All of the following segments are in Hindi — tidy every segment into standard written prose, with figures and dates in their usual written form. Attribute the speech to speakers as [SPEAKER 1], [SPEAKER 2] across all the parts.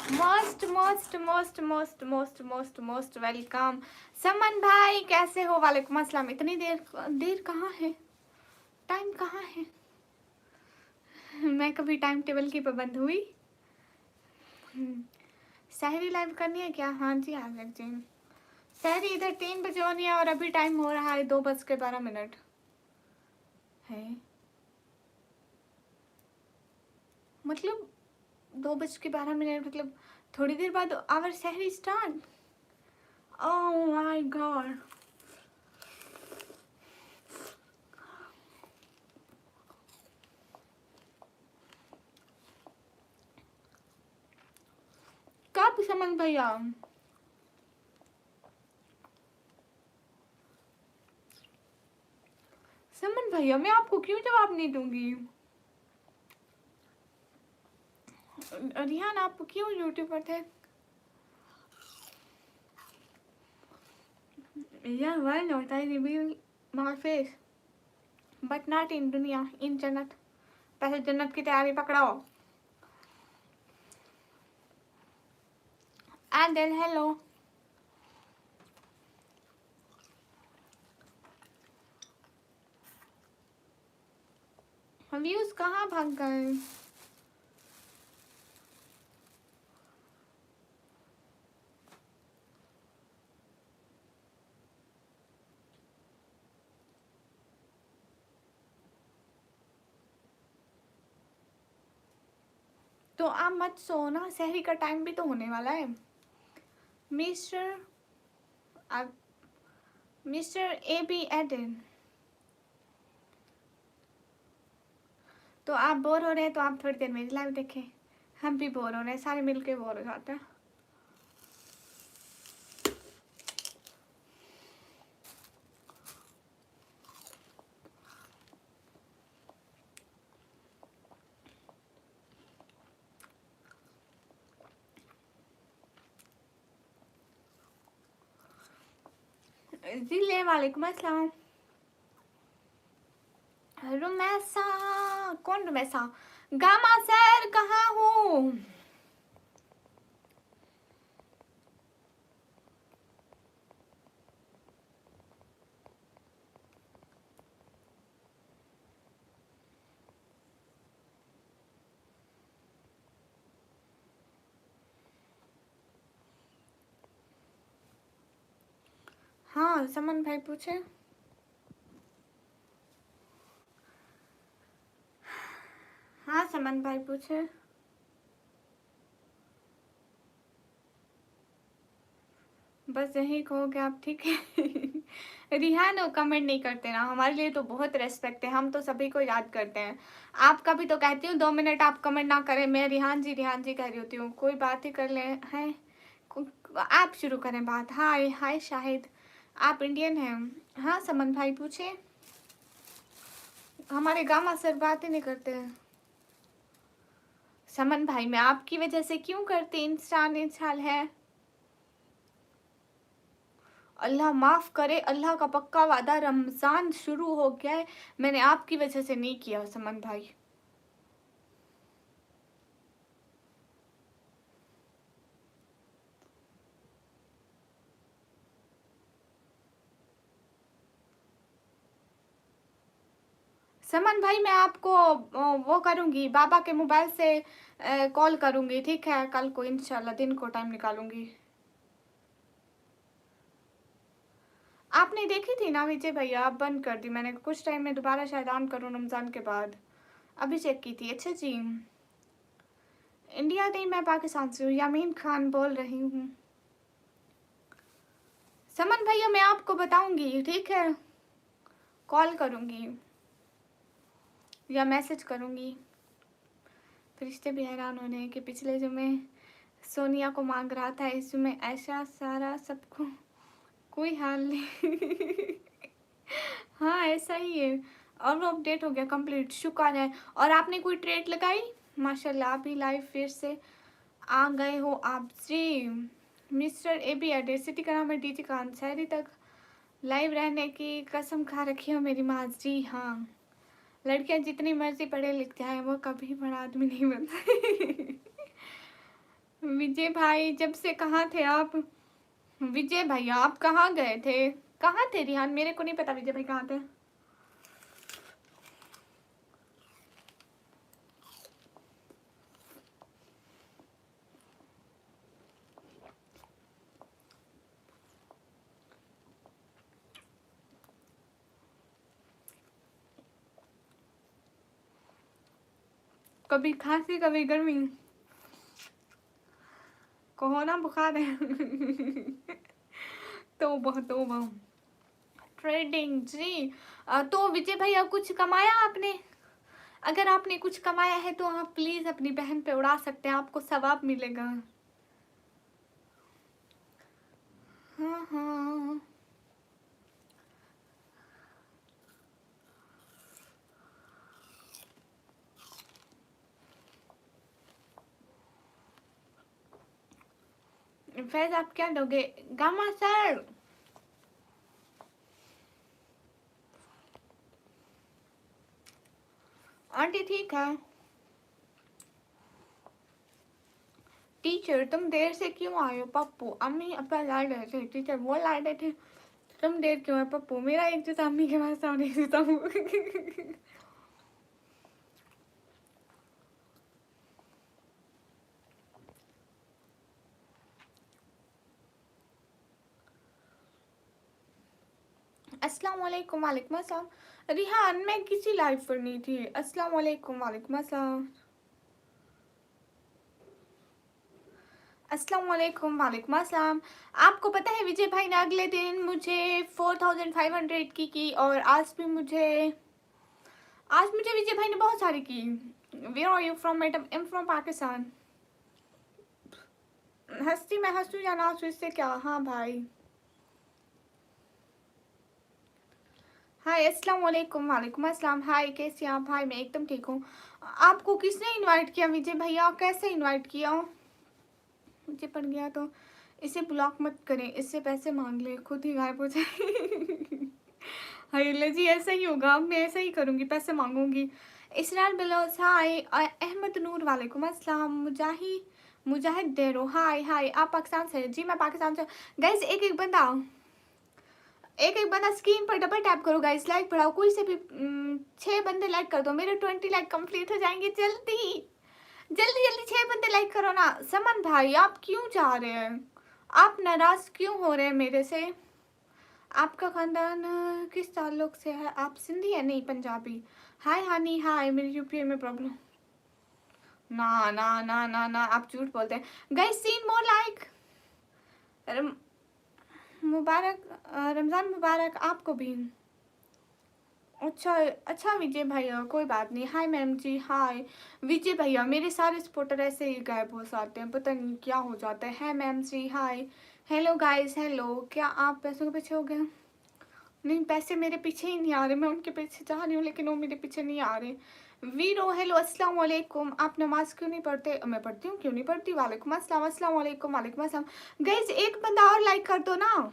[SPEAKER 1] Most most most most most most most welcome. Saman भाई कैसे हो? वालेकुम अस्सलाम। इतनी देर देर कहाँ है? टाइम कहाँ है? मैं कभी टाइम टेबल की पाबंद हुई? सहरी लाइव करनी है क्या? हाँ जी आ सकते। सहरी इधर 3 बजे होनी है और अभी टाइम हो रहा है 2:12 है। मतलब 2:12 मतलब थोड़ी देर बाद आवर सहरी स्टार्ट। Oh my God. कब समन भैया? समन भैया मैं आपको क्यों जवाब नहीं दूंगी? रिहान आप क्यों यूट्यूब पर थे? Yeah, why not? I reveal my face, but not in दुनिया, in जन्नत। पहले जन्नत की तैयारी पकड़ो। And then hello। व्यूज कहाँ भाग गए? तो आप मत सो ना, शहरी का टाइम भी तो होने वाला है। मिस्टर मिस्टर ए बी एडन। तो आप बोर हो रहे हैं तो आप थोड़ी देर मेरी लाइव देखें। हम भी बोर हो रहे हैं, सारे मिलके बोर हो जाते हैं। जी ले वालेकुम अस्सलाम। रुमैसा? कौन रुमैसा? गामा सर कहाँ हूँ? हाँ समन भाई पूछे। हाँ समन भाई पूछे। बस यही कहोगे आप, ठीक है। रिहान कमेंट नहीं करते ना, हमारे लिए तो बहुत रेस्पेक्ट है, हम तो सभी को याद करते हैं। आपका भी तो कहती हूँ 2 मिनट आप कमेंट ना करें, मैं रिहान जी कह रही होती हूँ। कोई बात ही कर ले हैं। आप शुरू करें बात। हाय हाय शाहिद, आप इंडियन हैं? हाँ समन भाई पूछे। हमारे गामा सर बात ही नहीं करते हैं। समन भाई मैं आपकी वजह से क्यों करती इंसान है? अल्लाह माफ़ करे, अल्लाह का पक्का वादा, रमज़ान शुरू हो गया है, मैंने आपकी वजह से नहीं किया समन भाई। समन भाई मैं आपको वो करूँगी, बाबा के मोबाइल से कॉल करूँगी, ठीक है? कल को इंशाल्लाह दिन को टाइम निकालूंगी। आपने देखी थी ना विजय भैया? आप बंद कर दी मैंने, कुछ टाइम में दोबारा शायद ऑन करूँ रमज़ान के बाद। अभी चेक की थी। अच्छा जी, इंडिया नहीं मैं पाकिस्तान से हूँ, यामीन खान बोल रही हूँ। समन भैया मैं आपको बताऊंगी, ठीक है? कॉल करूँगी या मैसेज करूँगी। फरिश्ते भी हैरान होने हैं कि पिछले जुमे सोनिया को मांग रहा था, इस जुमे ऐसा सारा सबको कोई हाल नहीं। हाँ ऐसा ही है। और वो अपडेट हो गया कंप्लीट, शुक्र है। और आपने कोई ट्रेड लगाई? माशाल्लाह आप ही लाइव फिर से आ गए हो आप जी। मिस्टर ए बी एड सिटी का नाम है डीजी खान। शहरी तक लाइव रहने की कसम खा रखी हो मेरी माँ जी। हाँ लड़कियां जितनी मर्जी पढ़े लिख जाए वो कभी बड़ा आदमी नहीं बनती। विजय भाई जब से कहाँ थे आप? विजय भैया आप कहाँ गए थे? कहाँ थे रिहान? मेरे को नहीं पता विजय भाई कहाँ थे। कभी खांसी कभी गर्मी, कोरोना बुखार है। तो ट्रेडिंग जी। तो विजय भैया कुछ कमाया आपने? अगर आपने कुछ कमाया है तो आप प्लीज अपनी बहन पे उड़ा सकते हैं, आपको सवाब मिलेगा। हाँ हाँ। फैज आप क्या दोगे? Gamma sir. आंटी ठीक है। टीचर तुम देर से क्यों आए हो? पप्पू अम्मी अपना लाड रहे थे, टीचर वो लाड रहे थे, तुम देर क्यों है? पप्पू मेरा एक जूता अम्मी के पास था, देता हूँ। अस्सलाम वालेकुम। वालेकुम अस्सलाम। रिहान मैं किसी लाइव पर नहीं थी। अस्सलाम वालेकुम। वालेकुम अस्सलाम। अस्सलाम वालेकुम। वालेकुम अस्सलाम। आपको पता है विजय भाई ने अगले दिन मुझे 4500 की और आज मुझे विजय भाई ने बहुत सारी की। Where are you from madam? I am from Pakistan. हंसती मैं हंसू या ना हंसू इससे क्या? हाँ भाई। हाय अस्सलाम वालेकुम। वालेकुम अस्सलाम। हाय कैसे हैं आप? भाई मैं एकदम ठीक हूँ। आपको किसने इनवाइट किया विजय भैया? कैसे इनवाइट किया? मुझे पड़ गया तो इसे ब्लॉक मत करें, इससे पैसे मांग ले, खुद ही गायब हो जाए। हाय जी ऐसा ही होगा, मैं ऐसा ही करूँगी, पैसे मांगूंगी। इसरार बिलोस हाय। अहमद नूर वालेकुम अस्सलाम। मुजाहिद देरो हाय हाय। आप पाकिस्तान से? जी मैं पाकिस्तान से। गाइस एक एक बंदा स्क्रीन पर डबल टैप करो गाइस, लाइक बढ़ाओ कोई से भी। 6 बंदे लाइक कर दो, मेरे 20 लाइक कंप्लीट हो जाएंगे। जल्दी जल्दी जल्दी 6 बंदे लाइक करो ना। समन भाई आप क्यों जा रहे हैं? आप नाराज क्यों हो रहे हैं मेरे से? आपका खानदान किस ताल्लुक से है? आप सिंधी है? नहीं पंजाबी। हाय हानी हाय। मेरी यूपीए में प्रॉब्लम। ना ना ना ना ना आप झूठ बोलते हैं। Guys seen more like. मुबारक रमज़ान मुबारक आपको भी। अच्छा अच्छा विजय भैया कोई बात नहीं। हाय मैम जी हाय। विजय भैया मेरे सारे सपोर्टर ऐसे ही गायब हो जाते हैं, पता नहीं क्या हो जाता है। मैम जी हाय। Hello guys hello. क्या आप पैसों के पीछे हो गए? नहीं पैसे मेरे पीछे ही नहीं आ रहे, मैं उनके पीछे जा रही हूँ लेकिन वो मेरे पीछे नहीं आ रहे। वीरो हेलो अस्सलाम वालेकुम। आप नमाज क्यों नहीं पढ़ते? मैं पढ़ती हूँ, क्यों नहीं पढ़ती। वालेकुम अस्सलाम। अस्सलाम वालेकुम। वालेकुम अस्सलाम। गाइस एक बंदा और लाइक कर दो ना।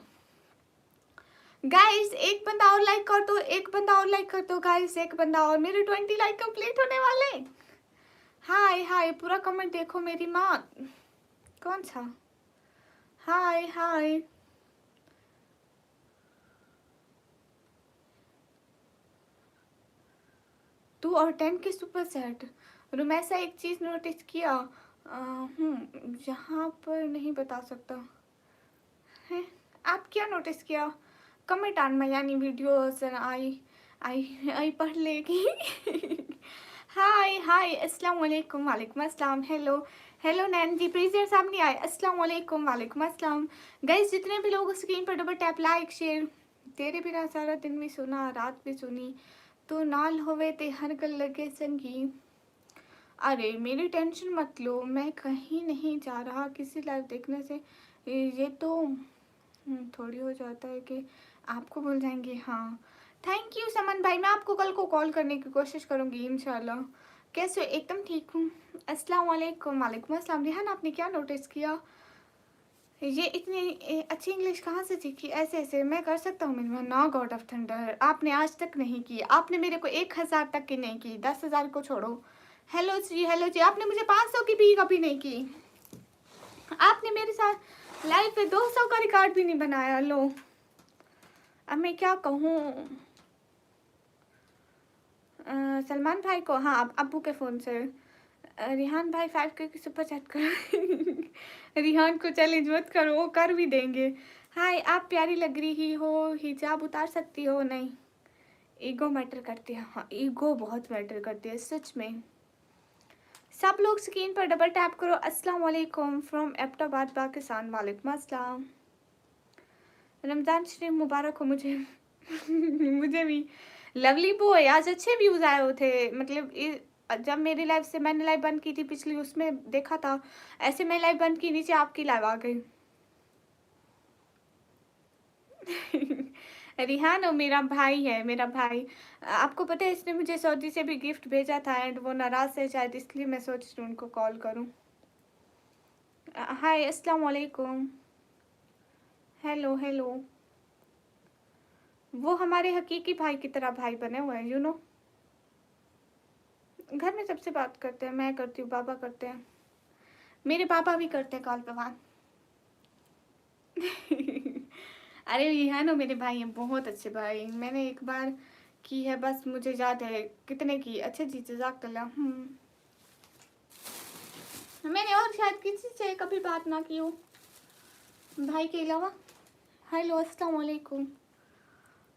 [SPEAKER 1] गाइस एक बंदा और लाइक कर दो, एक बंदा और लाइक कर दो गाइस, एक बंदा और। मेरे 20 लाइक कंप्लीट होने वाले। हाय हाय पूरा कमेंट देखो मेरी माँ। कौन सा? हाय हाय। 2 और 10 के सुपर सेट। रुमैसा एक चीज़ नोटिस किया? यहाँ पर नहीं बता सकता है। आप क्या नोटिस किया? कमेंट ऑन माय यानी वीडियोस एंड आई पढ़ लेगी। हाय हाय अस्सलाम वालेकुम। वालेकुम अस्सलाम। हेलो हेलो नैन जी प्रीजियर साहब नहीं आए। अस्सलाम वालेकुम। वालेकुम अस्सलाम। गाइस जितने भी लोग स्क्रीन पर डबल टैप लाइक शेयर। तेरे बिना सारा दिन भी सुना रात भी सुनी, तो नाल होवे ते हर गल लगे संगी। अरे मेरी टेंशन मत लो, मैं कहीं नहीं जा रहा किसी लाइव देखने से। ये तो थोड़ी हो जाता है कि आपको भूल जाएंगे। हाँ थैंक यू समन भाई, मैं आपको कल को कॉल करने की कोशिश करूँगी इंशाल्लाह। कैसे हो? एकदम ठीक हूँ। अस्सलाम वालेकुम। वालेकुम अस्सलाम। रिहान आपने क्या नोटिस किया? ये इतनी अच्छी इंग्लिश कहाँ से सीखी? ऐसे ऐसे मैं कर सकता हूँ मेरी नो गॉड ऑफ थंडर। आपने आज तक नहीं की, आपने मेरे को 1000 तक की नहीं की, 10,000 को छोड़ो। हेलो जी आपने मुझे 500 की भी कभी नहीं की। आपने मेरे साथ लाइव पे 200 का रिकॉर्ड भी नहीं बनाया। लो अब मैं क्या कहूँ। सलमान भाई को, हाँ अब अब्बू के फ़ोन से। रिहान भाई 5K की सुपर चैट करो। रिहान को चैलेंज मत करो, वो कर भी देंगे। हाय आप प्यारी लग रही हो, हिजाब उतार सकती हो? नहीं, ईगो मैटर करती है। हाँ ईगो बहुत मैटर करती है सच में। सब लोग स्क्रीन पर डबल टैप करो। अस्सलाम वालेकुम फ्रॉम एबटाबाद पाकिस्तान। वालेकुम अस्सलाम। रमज़ान शरीफ मुबारक हो मुझे। मुझे भी। लवली बॉय आज अच्छे व्यूज़ आए हुए थे, मतलब जब मेरी लाइव से मैंने लाइव बंद की थी पिछली, उसमें देखा था। ऐसे मैं लाइव बंद की, नीचे आपकी लाइव आ गई। रिहान और मेरा भाई है, मेरा भाई। आपको पता है इसने मुझे सऊदी से भी गिफ्ट भेजा था एंड वो नाराज़ है शायद, इसलिए मैं सोच रही हूँ उनको कॉल करूँ। हाय अस्सलाम वालेकुम। Hello hello. वो हमारे हकीकी भाई की तरह भाई बने हुए हैं, यू नो। घर में सबसे बात करते हैं, मैं करती हूँ, बाबा करते हैं, मेरे पापा भी करते हैं कॉल पे बात। अरे ये है ना, मेरे भाई हैं बहुत अच्छे भाई। मैंने एक बार की है बस, मुझे याद है कितने की। अच्छा जी जज़ाकल्लाह। मैंने और शायद किसी से कभी बात ना की हो भाई के अलावा। हेलो अस्सलाम वालेकुम।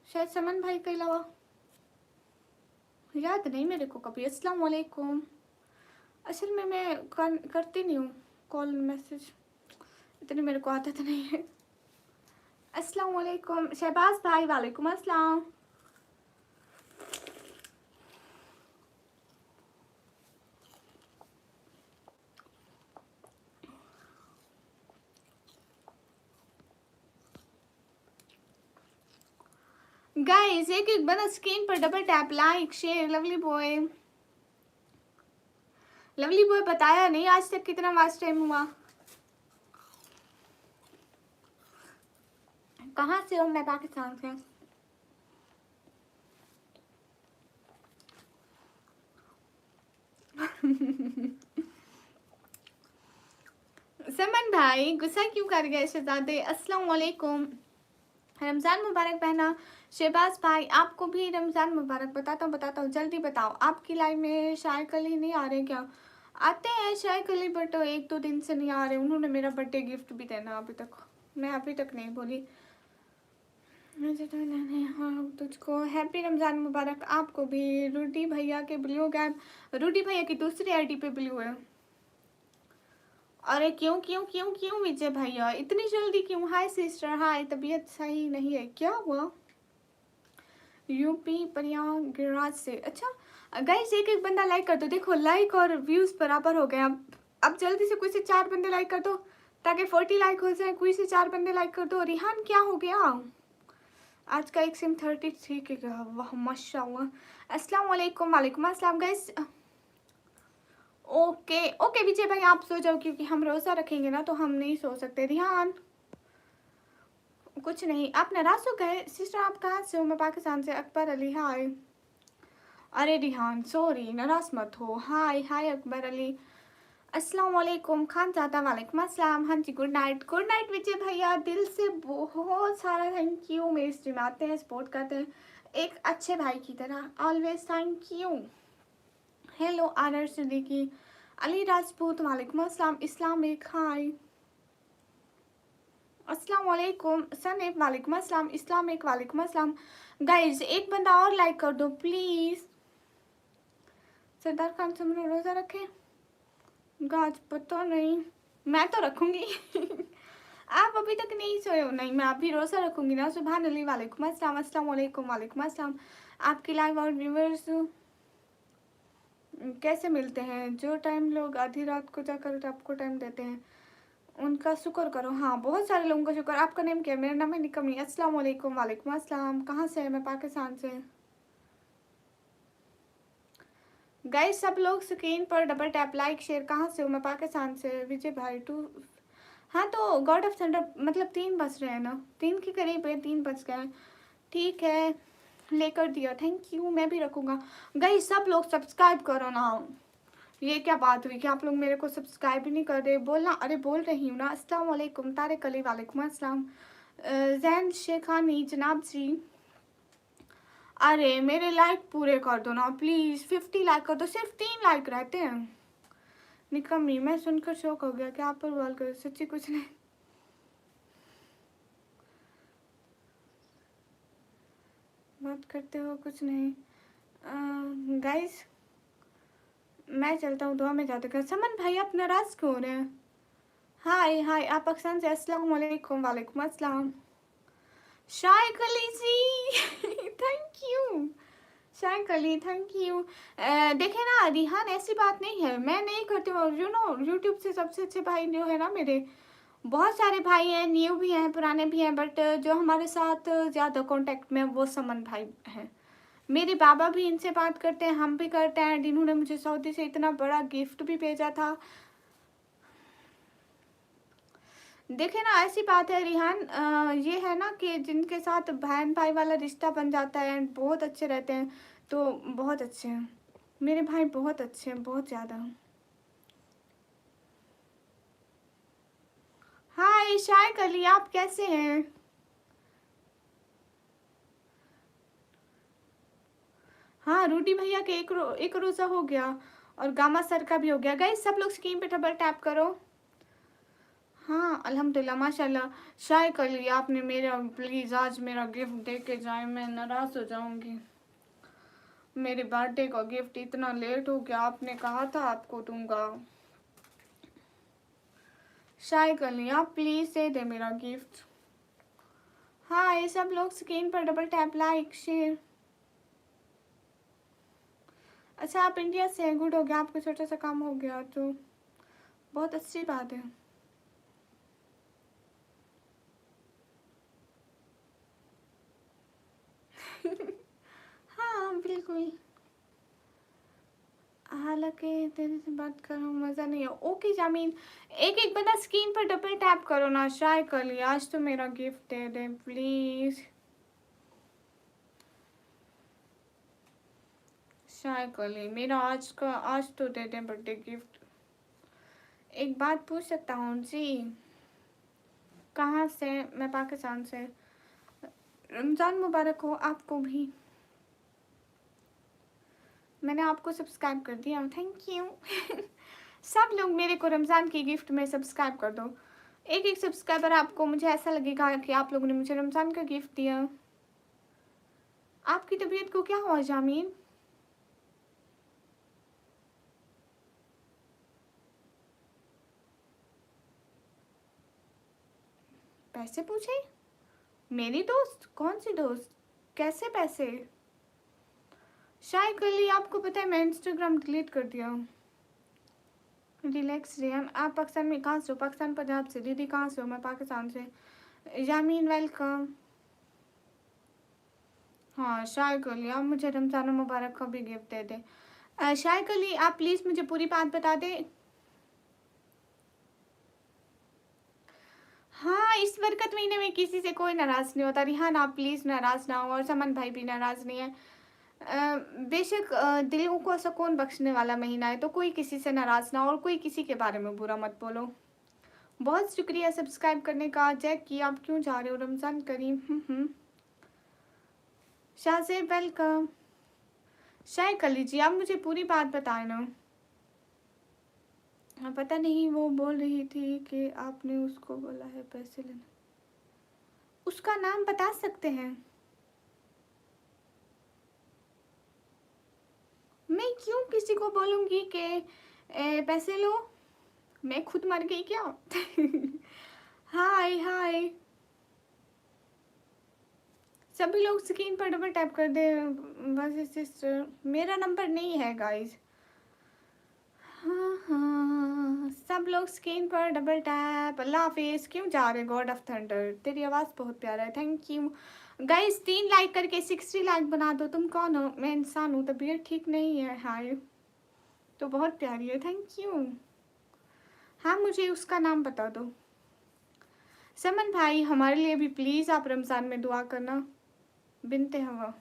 [SPEAKER 1] शायद समन भाई के अलावा याद नहीं मेरे को कभी। अस्सलाम वालेकुम। असल में मैं करती नहीं हूँ कॉल मैसेज, इतनी मेरे को आदत नहीं है। अस्सलाम वालेकुम शहबाज भाई। वालेकुम अस्सलाम। गाइस एक एक बना स्क्रीन पर double tap, like share. Lovely boy, lovely boy बताया नहीं आज तक कितना वास्ट टाइम हुआ। कहाँ से हो? मैं पाकिस्तान से। समन भाई गुस्सा क्यों कर गए शहजादे? अस्सलाम वालेकुम। रमज़ान मुबारक बहना। शहबाज भाई आपको भी रमज़ान मुबारक। बताता हूँ जल्दी बताओ। आपकी लाइव में शायद कल ही नहीं आ रहे क्या? आते हैं शायद कल ही, बट एक दो दिन से नहीं आ रहे। उन्होंने मेरा बर्थडे गिफ्ट भी देना अभी तक, मैं अभी तक नहीं बोली। हाँ तुझको हैप्पी रमज़ान मुबारक। आपको भी। रूडी भैया के ब्लू गैप, रूडी भैया की दूसरी आईडी पे ब्लू है। अरे क्यों क्यों क्यों क्यों विजय भैया इतनी जल्दी क्यों? हाय सिस्टर। हाय, तबीयत सही नहीं है क्या हुआ? यूपी प्रयागराज से। अच्छा गाइस एक एक बंदा लाइक कर दो। देखो लाइक और व्यूज बराबर हो गए। अब जल्दी से कोई से 4 बंदे लाइक कर दो ताकि 40 लाइक हो जाए। कोई से 4 बंदे लाइक कर दो। रिहान क्या हो गया? आज का एक सिम 33 के, वाह माशाल्लाह। अस्सलाम वालेकुम। वालेकुम अस्सलाम गाइस। ओके ओके विजय भाई आप सो जाओ, क्योंकि हम रोज़ा रखेंगे ना तो हम नहीं सो सकते। ध्यान कुछ नहीं, आप नाराज हो गए? सिस्टर आप कहाँ से हो? मैं पाकिस्तान से। अकबर अली हाय। अरे रिहान सॉरी, नाराज मत हो। हाय हाय अकबर अली। अस्सलाम वालेकुम खानजादा। वालेकुम अस्सलाम। हाँ जी गुड नाइट विजय भैया। दिल से बहुत सारा थैंक यू। मेरे स्ट्रीम आते हैं, सपोर्ट करते हैं एक अच्छे भाई की तरह। Always thank you. हेलो आनर सिद्दीकी। अली राजपूत। वालेकुम अस्सलाम। इस्लाम एक हाय। अस्सलाम वालेकुम सनीफ। वालेकुम अस्सलाम। इस्लाम एक। वालेकुम अस्सलाम। गाइज एक बंदा और लाइक कर दो प्लीज़। सरदार खान समरो रोज़ा रखे? गाज पता नहीं, मैं तो रखूँगी। आप अभी तक नहीं सोए हो? नहीं मैं अभी रोज़ा रखूँगी ना। सुभान अली। वालेकुम अस्सलाम। अस्सलाम वालेकुम। वालेकुम अस्सलाम। आपकी लाइव और व्यूवर्स कैसे मिलते हैं? जो टाइम लोग आधी रात को जाकर आपको टाइम देते हैं उनका शुक्र करो। हाँ बहुत सारे लोगों का शुक्र। आपका नेम क्या है? मेरा नाम है निकमी। अस्सलाम वालेकुम। वालेकुम अस्सलाम। कहाँ से है? मैं पाकिस्तान से। गाइस सब लोग स्क्रीन पर डबल टैप, लाइक शेयर। कहाँ से हो? मैं पाकिस्तान से। विजय भाई टू। हाँ तो गॉड ऑफ थंडर मतलब 3 बज रहे हैं ना, 3 के करीब है, 3 बज गए। ठीक है लेकर दिया, थैंक यू। मैं भी रखूँगा। गाइस सब लोग सब्सक्राइब करो ना, ये क्या बात हुई कि आप लोग मेरे को सब्सक्राइब भी नहीं कर रहे? बोलना। अरे बोल रही हूँ ना। अस्सलाम वालेकुम तारिक अली, वालेकुम अस्सलाम। जैन शेखानी जनाब जी, अरे मेरे लाइक पूरे कर दो ना प्लीज़, 50 लाइक कर दो। सिर्फ 3 लाइक रहते हैं। निकम्मी, मैं सुनकर शौक हो गया कि आप पर बाल कर, सच्ची कुछ नहीं। बात करते हो कुछ नहीं। गाइस मैं चलता हूँ, दुआ में जाते कर। समन भाई आप नाराज क्यों हो रहे हैं? हाय हाय, आप पाकिस्तान से? अस्सलाम वालेकुम। वालेकुम अस्सलाम। Shayak Ali ji thank you. Shayak Ali thank you. देखे ना रिहान, ऐसी बात नहीं है, मैं नहीं करती हूँ। यू नो यूट्यूब से सबसे अच्छे भाई जो है ना मेरे, बहुत सारे भाई हैं, न्यू भी हैं पुराने भी हैं, बट जो हमारे साथ ज़्यादा कांटेक्ट में वो समन भाई हैं। मेरे बाबा भी इनसे बात करते हैं, हम भी करते हैं। इन्होंने मुझे सऊदी से इतना बड़ा गिफ्ट भी भेजा था। देखे ना ऐसी बात है रिहान, ये है ना कि जिनके साथ बहन भाई वाला रिश्ता बन जाता है एंड बहुत अच्छे रहते हैं, तो बहुत अच्छे हैं मेरे भाई, बहुत अच्छे हैं, बहुत ज़्यादा। हाय शायक अली, आप कैसे हैं? हाँ रूडी भैया के एक रोज़ा हो गया और गामा सर का भी हो गया। गाइस सब लोग स्क्रीन पे डबल टैप करो। हाँ अल्हम्दुलिल्लाह माशाल्लाह। शायक अली आपने मेरा प्लीज़ आज मेरा गिफ्ट दे के जाए, मैं नाराज़ हो जाऊंगी। मेरे बर्थडे का गिफ्ट इतना लेट हो गया, आपने कहा था आपको दूंगा। शायक अली आप प्लीज़ दे दे मेरा गिफ्ट। हाँ ये सब लोग स्क्रीन पर डबल टैप, लाइक शेयर। अच्छा आप इंडिया से हैं, गुड हो गया, आपको छोटा सा काम हो गया तो बहुत अच्छी बात है। हाँ बिल्कुल। हालांकि तेरे से बात करो मज़ा नहीं है। ओके जामीन, एक एक बंदा स्क्रीन पर डबल टैप करो ना। शायक अली आज तो मेरा gift they they please. शायक Ali मेरा आज तो दे दे बर्थडे गिफ्ट। एक बात पूछ सकता हूँ जी? कहाँ से? मैं पाकिस्तान से। रमज़ान मुबारक हो आपको भी। मैंने आपको सब्सक्राइब कर दिया, थैंक यू। सब लोग मेरे को रमज़ान की गिफ्ट में सब्सक्राइब कर दो। एक एक सब्सक्राइबर आपको, मुझे ऐसा लगेगा कि आप लोगों ने मुझे रमज़ान का गिफ्ट दिया। आपकी तबीयत को क्या हुआ जामीन? पैसे पूछे? मेरी दोस्त? कौन सी दोस्त? कैसे पैसे? शायद कल ही आपको पता है मैं इंस्टाग्राम डिलीट कर दिया। रिलैक्स रियान, आप पाकिस्तान में कहाँ से हो? पाकिस्तान पंजाब से। दीदी कहाँ से हो? मैं पाकिस्तान से। यामीन वेलकम। हाँ शायद अली आप मुझे रमज़ान मुबारक का भी गिफ्ट दे दें। शायद अली आप प्लीज़ मुझे पूरी बात बता दें। हाँ इस बरकत महीने में किसी से कोई नाराज़ नहीं होता। रिहान आप प्लीज़ नाराज़ ना हो, और समन भाई भी नाराज़ नहीं है। बेशक दिलों को सुकून बख्शने वाला महीना है, तो कोई किसी से नाराज़ ना हो और कोई किसी के बारे में बुरा मत बोलो। बहुत शुक्रिया सब्सक्राइब करने का। जैक की आप क्यों जा रहे हो? रमज़ान करीम। शाहजेब वेलकम। शायद कर लीजिए, आप मुझे पूरी बात बताए ना। पता नहीं वो बोल रही थी कि आपने उसको बोला है पैसे लेना। उसका नाम बता सकते हैं? मैं क्यों किसी को बोलूँगी कि पैसे लो? मैं खुद मर गई क्या? हाय हाय, सभी लोग स्क्रीन पर डबल टैप कर दे। बस सिस्टर मेरा नंबर नहीं है गाइस। हाँ हाँ सब लोग स्क्रीन पर डबल टैप। अल्लाह हाफिज़। क्यों जा रहे? गॉड ऑफ थंडर तेरी आवाज़ बहुत प्यारा है, थैंक यू। गाइस 3 लाइक करके 60 लाइक बना दो। तुम कौन हो? मैं इंसान हूँ, तबीयत ठीक नहीं है। हाय तो बहुत प्यारी है, थैंक यू। हाँ मुझे उसका नाम बता दो। समन भाई हमारे लिए भी प्लीज़ आप रमज़ान में दुआ करना। बिनते हवा।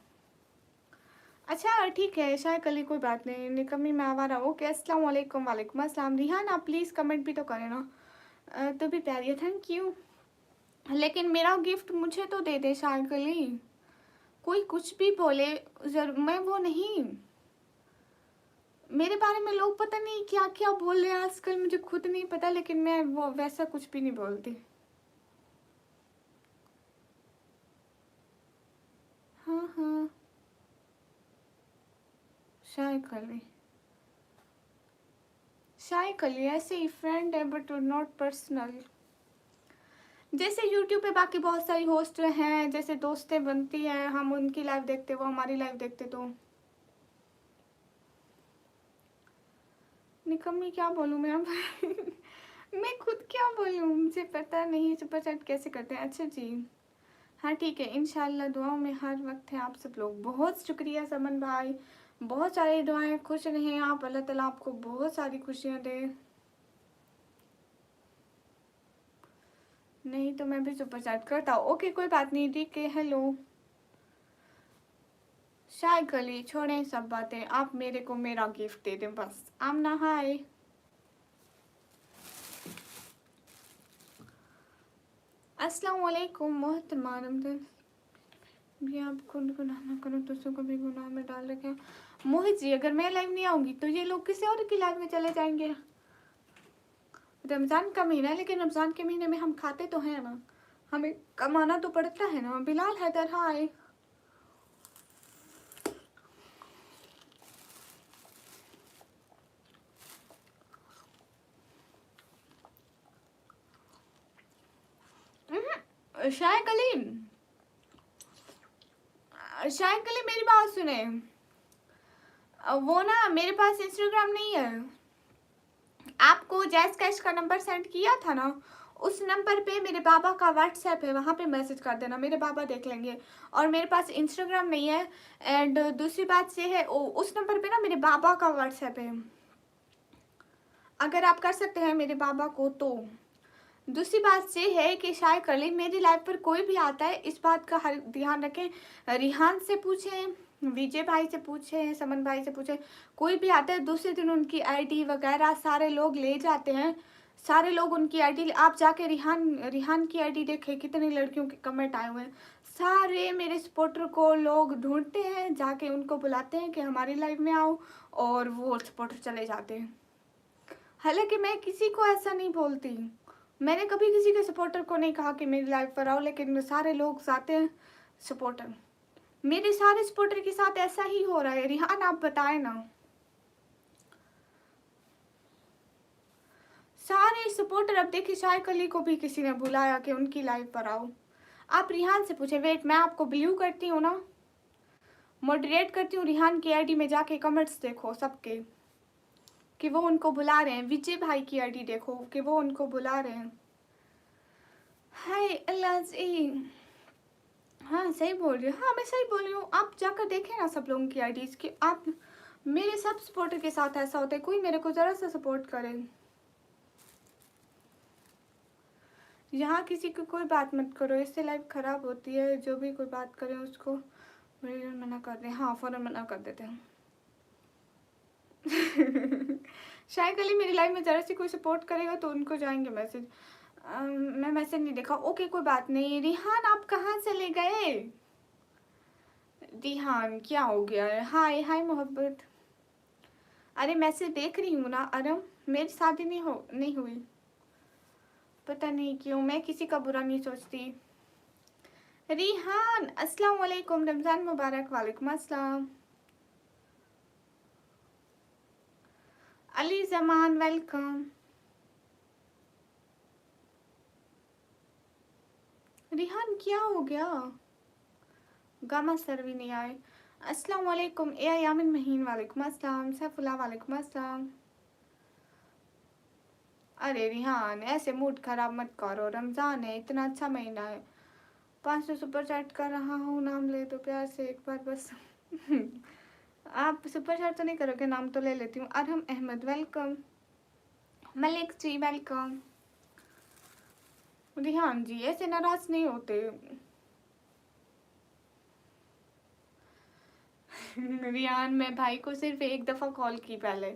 [SPEAKER 1] अच्छा ठीक है, शायद कल ही, कोई बात नहीं, निकम्मी मैं आवारा। ओके, अस्सलाम वालेकुम। वालेकुम अस्सलाम। रिहान आप प्लीज़ कमेंट भी तो करें ना। तो भी प्यारी है, थैंक यू। लेकिन मेरा गिफ्ट मुझे तो दे दे शायद कल ही। कोई कुछ भी बोले, मैं वो नहीं, मेरे बारे में लोग पता नहीं क्या क्या बोल रहे हैं आजकल, मुझे खुद नहीं पता, लेकिन मैं वो वैसा कुछ भी नहीं बोलती। हाँ हाँ, शायद कल ही, शायद कल ही, ऐसे ही फ्रेंड है बट नॉट पर्सनल। जैसे यूट्यूब पे बाकी बहुत सारी होस्ट हैं, जैसे दोस्तें बनती हैं, हम उनकी लाइव देखते, वो हमारी लाइव देखते, तो निकम्मी क्या बोलूँ मैं अब मैं खुद क्या बोलूँ, मुझे पता नहीं सुपर चैट कैसे करते हैं। अच्छा जी, हाँ ठीक है, इंशाल्लाह दुआओं में हर वक्त हैं आप सब लोग। बहुत शुक्रिया समन भाई, बहुत सारी दुआएं, खुश रहें आप, अल्लाह ताला आपको बहुत सारी खुशियाँ दे। नहीं तो मैं भी सुपर चैट करता हूँ। ओके कोई बात नहीं, ठीक है। हेलो, शायद गली छोड़ें सब बातें, आप मेरे को मेरा गिफ्ट दे दें बस। आमना हाय, अस्सलाम वालेकुम मोहतरमा रमज़ान। भी आप खुद गुनाह ना करो, दूसरों को भी गुनाह में डाल रखे हैं। मोहित जी अगर मैं लाइव नहीं आऊँगी तो ये लोग किसी और की लाइव में चले जाएंगे। रमज़ान का महीना है, लेकिन रमज़ान के महीने में हम खाते तो हैं ना, हमें कमाना तो पड़ता है ना। बिलाल हैदर हाय, शायद कलीम, शायद कलीम मेरी बात सुने। वो ना मेरे पास इंस्टाग्राम नहीं है, आपको जैस कैश का नंबर सेंड किया था ना, उस नंबर पे मेरे बाबा का व्हाट्सएप है, वहाँ पे मैसेज कर देना, मेरे बाबा देख लेंगे। और मेरे पास इंस्टाग्राम नहीं है। एंड दूसरी बात ये है, उस नंबर पे ना मेरे बाबा का व्हाट्सएप है, अगर आप कर सकते हैं मेरे बाबा को तो। दूसरी बात ये है कि शायद कल मेरी लाइफ पर कोई भी आता है, इस बात का हर ध्यान रखें। रिहान से पूछें, विजय भाई से पूछें, समन भाई से पूछें, कोई भी आता है दूसरे दिन उनकी आईडी वगैरह सारे लोग ले जाते हैं। सारे लोग उनकी आईडी, आप जाके रिहान रिहान की आईडी देखें, कितनी लड़कियों के कमेंट आए हुए हैं। सारे मेरे सपोर्टर को लोग ढूंढते हैं, जाके उनको बुलाते हैं कि हमारी लाइव में आओ, और वो सपोर्टर चले जाते हैं। हालांकि मैं किसी को ऐसा नहीं बोलती, मैंने कभी किसी के सपोर्टर को नहीं कहा कि मेरी लाइफ पर आओ, लेकिन सारे लोग जाते हैं सपोर्टर। मेरे सारे सपोर्टर के साथ ऐसा ही हो रहा है। रिहान आप बताएं ना, सारे सपोर्टर। अब देखिए शायद अली को भी किसी ने बुलाया कि उनकी लाइव पर आओ। आप रिहान से पूछे। वेट, मैं आपको ब्लू करती हूँ ना, मॉडरेट करती हूँ, रिहान की आईडी में जाके कमेंट्स देखो सबके कि वो उनको बुला रहे हैं। विजय भाई की आईडी देखो कि वो उनको बुला रहे हैं। हाय अल्लाह जी, हाँ सही बोल रही हूँ, हाँ मैं सही बोल रही हूँ। आप जाकर देखें ना सब लोगों की आईडीज कि आप, मेरे सब सपोर्टर के साथ ऐसा होता है, कोई मेरे को ज़रा सा सपोर्ट करे। यहाँ किसी को कोई बात मत करो, इससे लाइफ ख़राब होती है। जो भी कोई बात करे उसको मना कर दें। हाँ फ़ौरन मना कर देते हैं शायद कल मेरी लाइफ में ज़रा सी कोई सपोर्ट करेगा तो उनको जाएंगे मैसेज। मैं मैसेज नहीं देखा। ओके कोई बात नहीं। रिहान आप कहाँ चले गए? रिहान क्या हो गया है? हाय हाय मोहब्बत। अरे मैसेज देख रही हूँ ना अरम, मेरी शादी नहीं हुई, पता नहीं क्यों, मैं किसी का बुरा नहीं सोचती। रिहान अस्सलाम वालेकुम, रमज़ान मुबारक। वालेकुम अस्सलाम। अली जमान वेलकम। रिहान क्या हो गया? गामा सर भी नहीं आए। अस्सलाम वालेकुम। ए यामिन महीन वालेकुम अस्सलाम। सैफुल्लाह वालेकुम अस्सलाम। अरे रिहान ऐसे मूड खराब मत करो, रमज़ान है, इतना अच्छा महीना है। 500 सुपर चैट कर रहा हूँ, नाम ले दो प्यार से एक बार बस आप सुपर चैट तो नहीं करोगे, नाम तो ले लेती हूँ। अरहम अहमद वेलकम। मलिक जी वेलकम। रिहान जी ऐसे नाराज नहीं होते। रियान, मैं भाई को सिर्फ एक दफ़ा कॉल की पहले,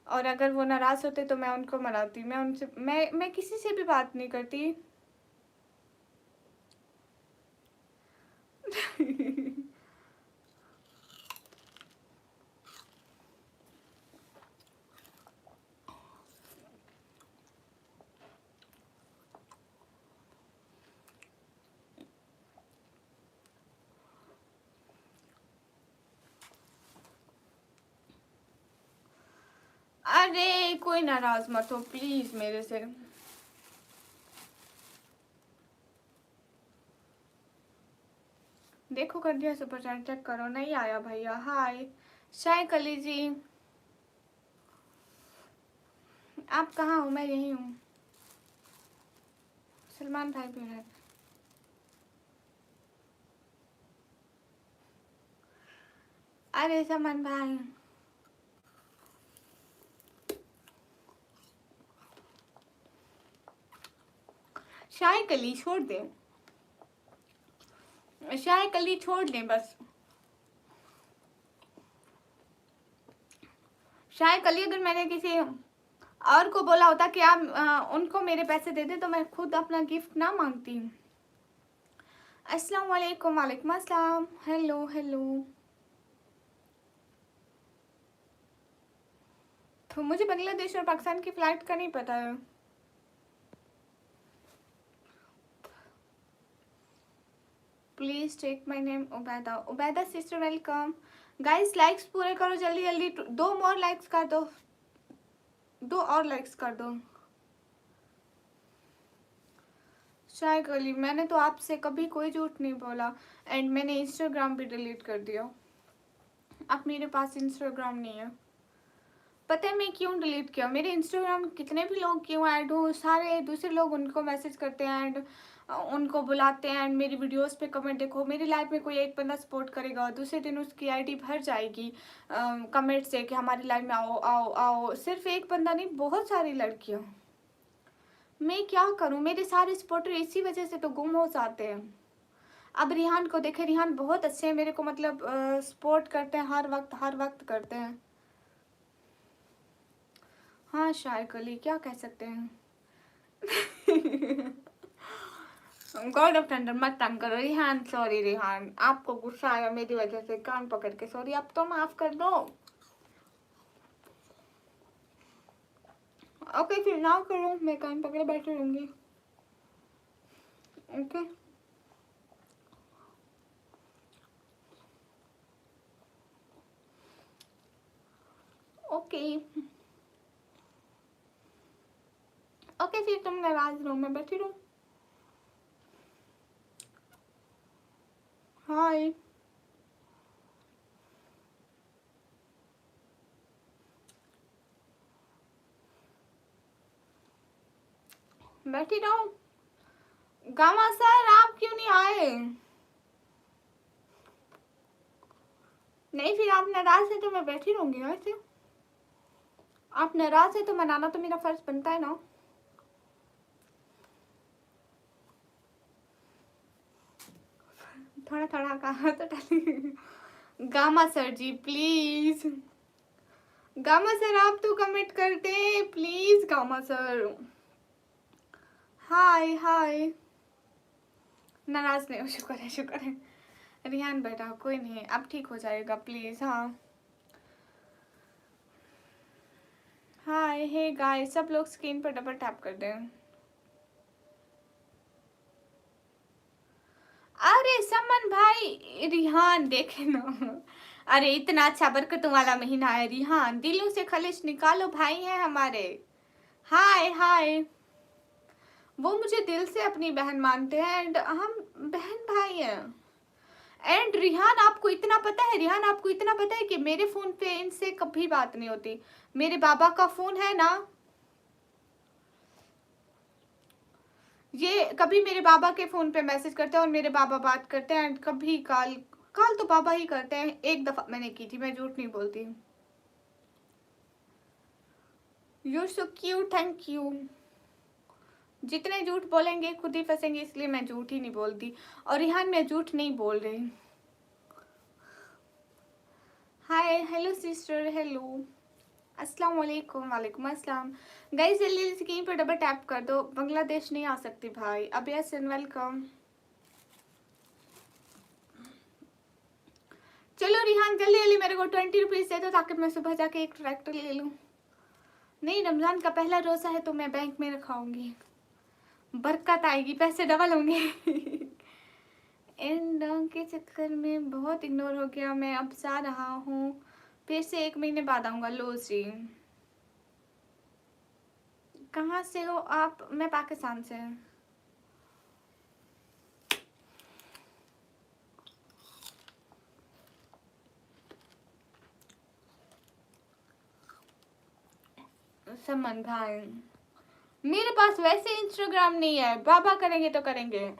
[SPEAKER 1] और अगर वो नाराज़ होते तो मैं उनको मनाती। मैं उनसे मैं किसी से भी बात नहीं करती। अरे कोई नाराज़ मत हो प्लीज़ मेरे से। देखो कर दिया सुपर चैट, चेक करो। नहीं आया भैया। हाय शाय कली जी, आप कहाँ हो? मैं यही हूँ। सलमान भाई भी है। अरे सलमान भाई, शाय कली छोड़ दे, शाय कली छोड़ दे बस। शाय कली, अगर मैंने किसी और को बोला होता कि आप उनको मेरे पैसे दे दे तो मैं खुद अपना गिफ्ट ना मांगती। अस्सलाम वालेकुम। वालेकुम अस्सलाम। Hello hello. तो मुझे बांग्लादेश और पाकिस्तान की फ़्लाइट का नहीं पता है। Please take my name Ubaida. Ubaida sister welcome. Guys likes पूरे करो जल्दी जल्दी। 2 more लाइक्स कर दो, 2 और लाइक्स कर दो। शायद अली, मैंने तो आपसे कभी कोई झूठ नहीं बोला, एंड मैंने इंस्टाग्राम भी डिलीट कर दिया। अब मेरे पास इंस्टाग्राम नहीं है। पता है मैं क्यों डिलीट किया? मेरे इंस्टाग्राम कितने भी लोग क्यों ऐड हो, सारे दूसरे लोग उनको मैसेज करते हैं एंड उनको बुलाते हैं एंड मेरी वीडियोस पे कमेंट। देखो मेरी लाइफ में कोई एक बंदा सपोर्ट करेगा, दूसरे दिन उसकी आईडी भर जाएगी कमेंट से कि हमारी लाइफ में आओ आओ आओ। सिर्फ एक बंदा नहीं, बहुत सारी लड़कियाँ। मैं क्या करूँ, मेरे सारे सपोर्टर इसी वजह से तो गुम हो जाते हैं। अब रिहान को देखे, रिहान बहुत अच्छे हैं मेरे को, मतलब सपोर्ट करते हैं हर वक्त करते हैं। हाँ शायद अली, क्या कह सकते हैं। गॉड ऑफ थंडर मत तंग करो रिहान। सॉरी रिहान, आपको गुस्सा आया मेरी वजह से, कान पकड़ के सॉरी, अब तो माफ कर दो। ओके फिर ना करो, मैं कान पकड़े बैठे रहूंगी। ओके ओके ओके, फिर तुम नाराज रहो, मैं बैठी रहूँ। हाय बैठी रहो। गामा सर आप क्यों नहीं आए? नहीं फिर आप नाराज है तो मैं बैठी रहूंगी ना ऐसे। आप नाराज है तो मनाना तो मेरा फर्ज बनता है ना। थोड़ा थोड़ा कहा तो डाली। Gama sir ji please, Gama sir आप तो कमेंट कर दे please Gama sir. Hi hi, नाराज नहीं हो, शुक्र है शुक्र है। रिहान बेटा कोई नहीं, अब ठीक हो जाएगा प्लीज। हाँ हाय हे गाइस, सब लोग स्क्रीन पर डबल टैप कर दें। अरे समन भाई, रिहान देखे ना। अरे इतना अच्छा बरकत वाला महीना है रिहान, दिलों से खलिश निकालो, भाई हैं हमारे। हाय हाय, वो मुझे दिल से अपनी बहन मानते हैं एंड हम बहन भाई हैं। एंड रिहान आपको इतना पता है, रिहान आपको इतना पता है कि मेरे फोन पे इनसे कभी बात नहीं होती। मेरे बाबा का फोन है ना, ये कभी मेरे बाबा के फोन पे मैसेज करते हैं और मेरे बाबा बात करते हैं एंड कभी कॉल कॉल तो पापा ही करते हैं। एक दफा मैंने की थी, मैं झूठ नहीं बोलती। You so cute, thank you. जितने झूठ बोलेंगे खुद ही फंसेंगे, इसलिए मैं झूठ ही नहीं बोलती। और रिहान मैं झूठ नहीं बोल रही। हाय, हेलो सिस्टर, हेलो, अस्सलाम वालेकुम, वालेकुम अस्सलाम। गाइस जल्दी स्क्रीन पर डबल टैप कर दो। बांग्लादेश नहीं आ सकती भाई। Obvious and welcome. चलो रिहान जल्दी जल्दी मेरे को 20 रुपीज़ दे दो ताकि मैं सुबह जाके एक ट्रैक्टर ले लूँ। नहीं, रमज़ान का पहला रोज़ा है तो मैं बैंक में रखाऊंगी, बरकत आएगी, पैसे डबल होंगे। इन लोगों के चक्कर में बहुत इग्नोर हो गया। मैं अब जा रहा हूँ, फिर से 1 महीने बाद आऊँगा। लो जी, कहाँ से हो आप? मैं पाकिस्तान से। समन भाई, मेरे पास वैसे इंस्टाग्राम नहीं है, बाबा करेंगे तो करेंगे।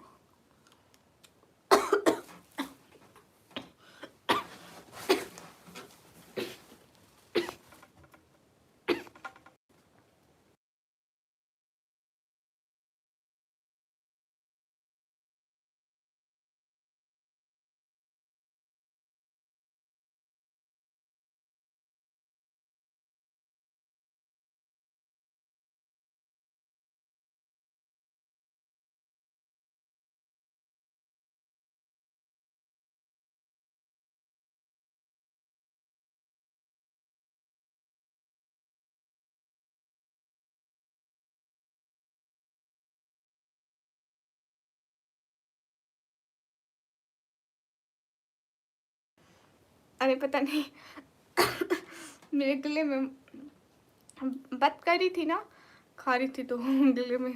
[SPEAKER 1] अरे पता नहीं, मेरे गले में बात कर रही थी ना, खा रही थी तो गले में।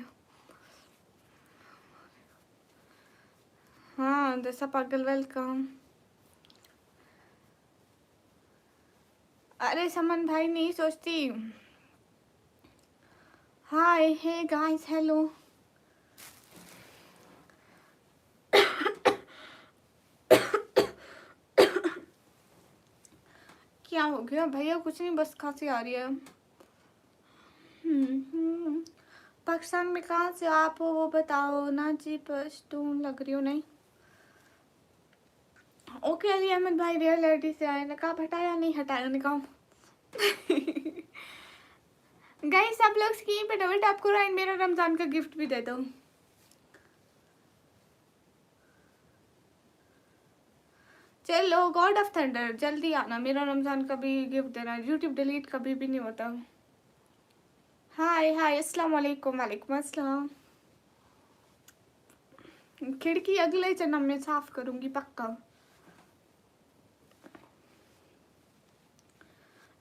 [SPEAKER 1] हाँ दशा पागल, वेलकम। अरे समन भाई नहीं सोचती। हाय, हे गाइस, हेलो। क्या हो गया भैया? कुछ नहीं, बस खांसी आ रही है। पाकिस्तान में कहाँ से आप हो वो बताओ ना जी, पश्तून लग रही हो। नहीं ओके, अली अहमद भाई रियलिटी से आए, नकाब हटाया? नहीं हटाया निकाब। गाइस आप लोग स्क्रीन पे डबल टैप करो एंड मेरा रमजान का गिफ्ट भी दे दो। चलो गॉड ऑफ थंडर जल्दी आना, मेरा रमजान का भी गिफ्ट देना। यूट्यूब डिलीट कभी भी नहीं होता। हाय हाय, अस्सलाम वालेकुम, वालेकुम अस्सलाम। खिड़की अगले जन्म में साफ करूंगी पक्का।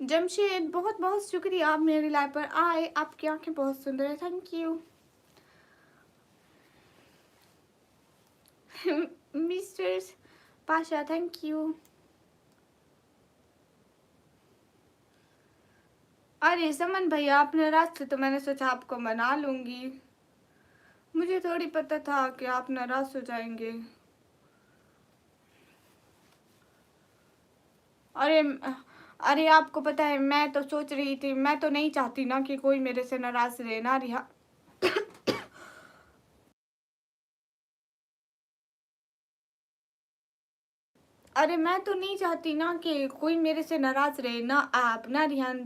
[SPEAKER 1] जमशेद बहुत बहुत शुक्रिया, आप मेरी लाइव पर आए। आपकी आंखें बहुत सुंदर है, thank you. Mister Pasha, thank you. अरे समन भैया आप नाराज थे तो मैंने सोचा आपको मना लूंगी। मुझे थोड़ी पता था कि आप नाराज हो जाएंगे। अरे अरे आपको पता है, मैं तो सोच रही थी, मैं तो नहीं चाहती ना कि कोई मेरे से नाराज रहे ना रिहा। अरे मैं तो नहीं चाहती ना कि कोई मेरे से नाराज रहे, ना आप, ना रिहान,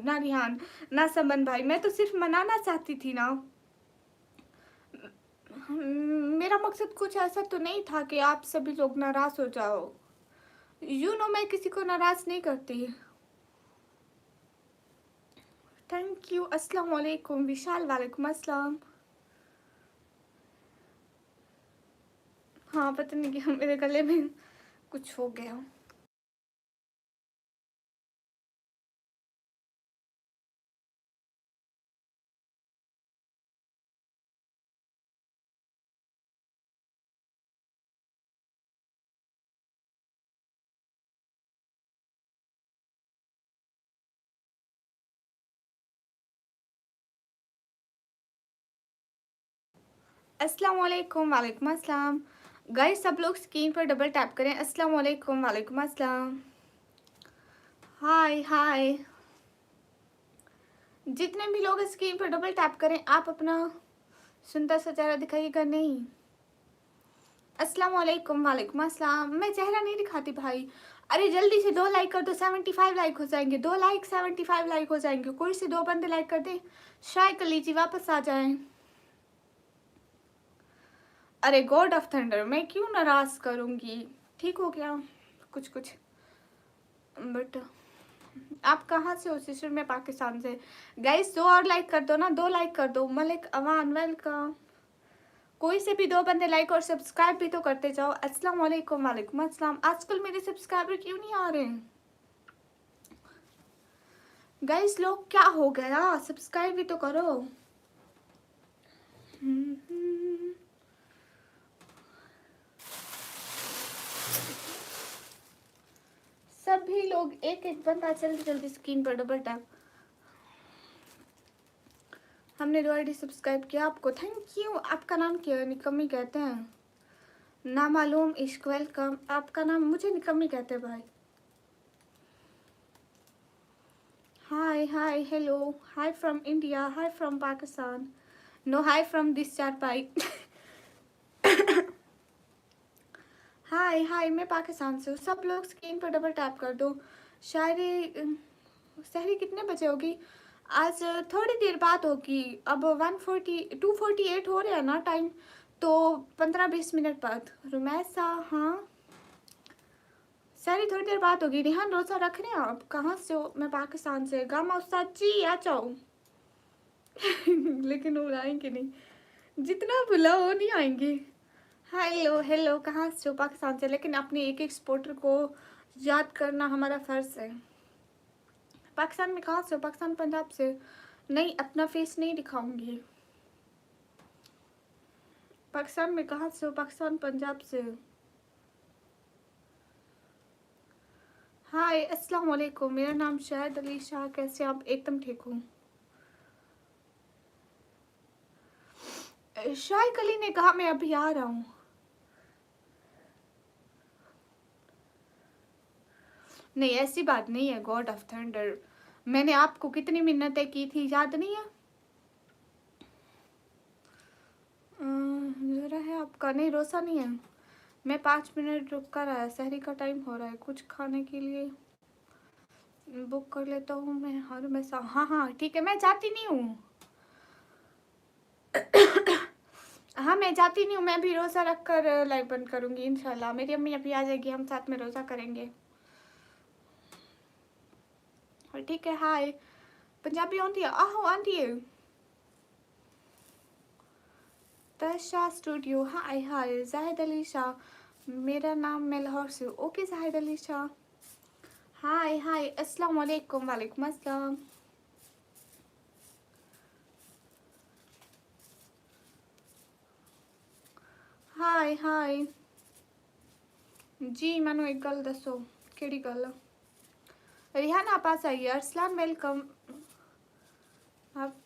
[SPEAKER 1] ना रिहान, ना समन भाई। मैं तो सिर्फ मनाना चाहती थी ना। मेरा मकसद कुछ ऐसा तो नहीं था कि आप सभी लोग नाराज हो जाओ। मैं किसी को नाराज नहीं करती। Thank you. अस्सलाम वालेकुम विशाल, वालेकुम अस्सलाम। हाँ पता नहीं कि मेरे गले में कुछ हो गया। अस्सलाम वालेकुम, वालेकुम अस्सलाम। गाइस सब लोग स्क्रीन पर डबल टैप करें। अस्सलाम वालेकुम, वालेकुम अस्सलाम। हाय हाय, जितने भी लोग स्क्रीन पर डबल टैप करें, आप अपना सुंदर सा चेहरा दिखाइएगा। नहीं, अस्सलाम वालेकुम, वालेकुम अस्सलाम। मैं चेहरा नहीं दिखाती भाई, अरे जल्दी से 2 लाइक कर दो, 75 लाइक हो जाएंगे। 2 लाइक 75 लाइक हो जाएंगे। कोई से 2 बंदे लाइक कर दे, शायद कर लीजिए वापस आ जाए। अरे गॉड ऑफ थंडर, मैं क्यों नाराज करूंगी, ठीक हो गया कुछ कुछ। बट आप कहाँ से हो सिस्टर? मैं पाकिस्तान से। गाइस 2 और लाइक कर दो ना, 2 लाइक कर दो। मलिक अवान वेलकम। कोई से भी 2 बंदे लाइक और सब्सक्राइब भी तो करते जाओ। अस्सलाम वालेकुम। वालेकुम अस्सलाम। आजकल मेरे सब्सक्राइबर क्यों नहीं आ रहे हैं गाइस? लोग क्या हो गया, सब्सक्राइब भी तो करो। सभी लोग एक एक बंदा जल्दी जल्दी स्क्रीन पर डबल टैप। हमने 2 आईडी सब्सक्राइब किया आपको, थैंक यू। आपका नाम क्या है? निकम्मी कहते हैं ना मालूम। इश्क वेलकम। आपका नाम मुझे निकम्मी कहते हैं भाई। Hi hi hello, hi from India, hi from Pakistan, no hi from this charpai. Hi हाय, मैं पाकिस्तान से हूँ। सब लोग स्क्रीन पर डबल टैप कर दो। शायरी सहरी कितने बजे होगी? आज थोड़ी देर बाद होगी। अब 248 हो रहा है ना टाइम, तो 15-20 मिनट बाद। रुमैसा, हाँ सारी थोड़ी देर बाद होगी। रिहान रोज़ा रख रहे हैं आप? कहाँ से हो? मैं पाकिस्तान से। गामा उस्ताद जी आ जाओ। लेकिन वो आएंगे नहीं, जितना बुला वो नहीं आएंगे। हेलो हेलो, कहाँ से हो? पाकिस्तान से। लेकिन अपने एक एक सपोर्टर को याद करना हमारा फ़र्ज़ है। पाकिस्तान में कहाँ से हो? पाकिस्तान पंजाब से। नहीं, अपना फेस नहीं दिखाऊंगी। पाकिस्तान में कहाँ से हो? पाकिस्तान पंजाब से। हाय अस्सलाम वालेकुम, मेरा नाम शाहिद अली शाह। कैसे आप? एकदम ठीक हूँ। शाहिद अली ने कहा मैं अभी आ रहा हूँ। नहीं ऐसी बात नहीं है गॉड ऑफ थंडर। मैंने आपको कितनी मिन्नतें की थी, याद नहीं है? ज़रा है आपका। नहीं रोसा नहीं है। मैं 5 मिनट रुक कर आया, सहरी का टाइम हो रहा है। कुछ खाने के लिए बुक कर लेता हूँ मैं। हर मैं हाँ हाँ ठीक है, मैं जाती नहीं हूँ। हाँ मैं जाती नहीं हूँ, मैं भी रोज़ा रख कर लाइव बंद करूँगी इंशाल्लाह। मेरी अम्मी अभी आ जाएगी, हम साथ में रोज़ा करेंगे। और ठीक है। हाय पंजाबी आती है? आहो आती है। तशा स्टूडियो, हाय हाय। जाहिद अली शाह, मेरा नाम मैं लाहौर से हूँ। ओके जाहिद अली शाह। हाय हाय अस्सलाम वालेकुम। वालेकुम अस्सलाम। हाय हाय जी। मैनू एक गल दसो, केड़ी गल? रिहान आप पास आइए। अरसलान वेलकम। आप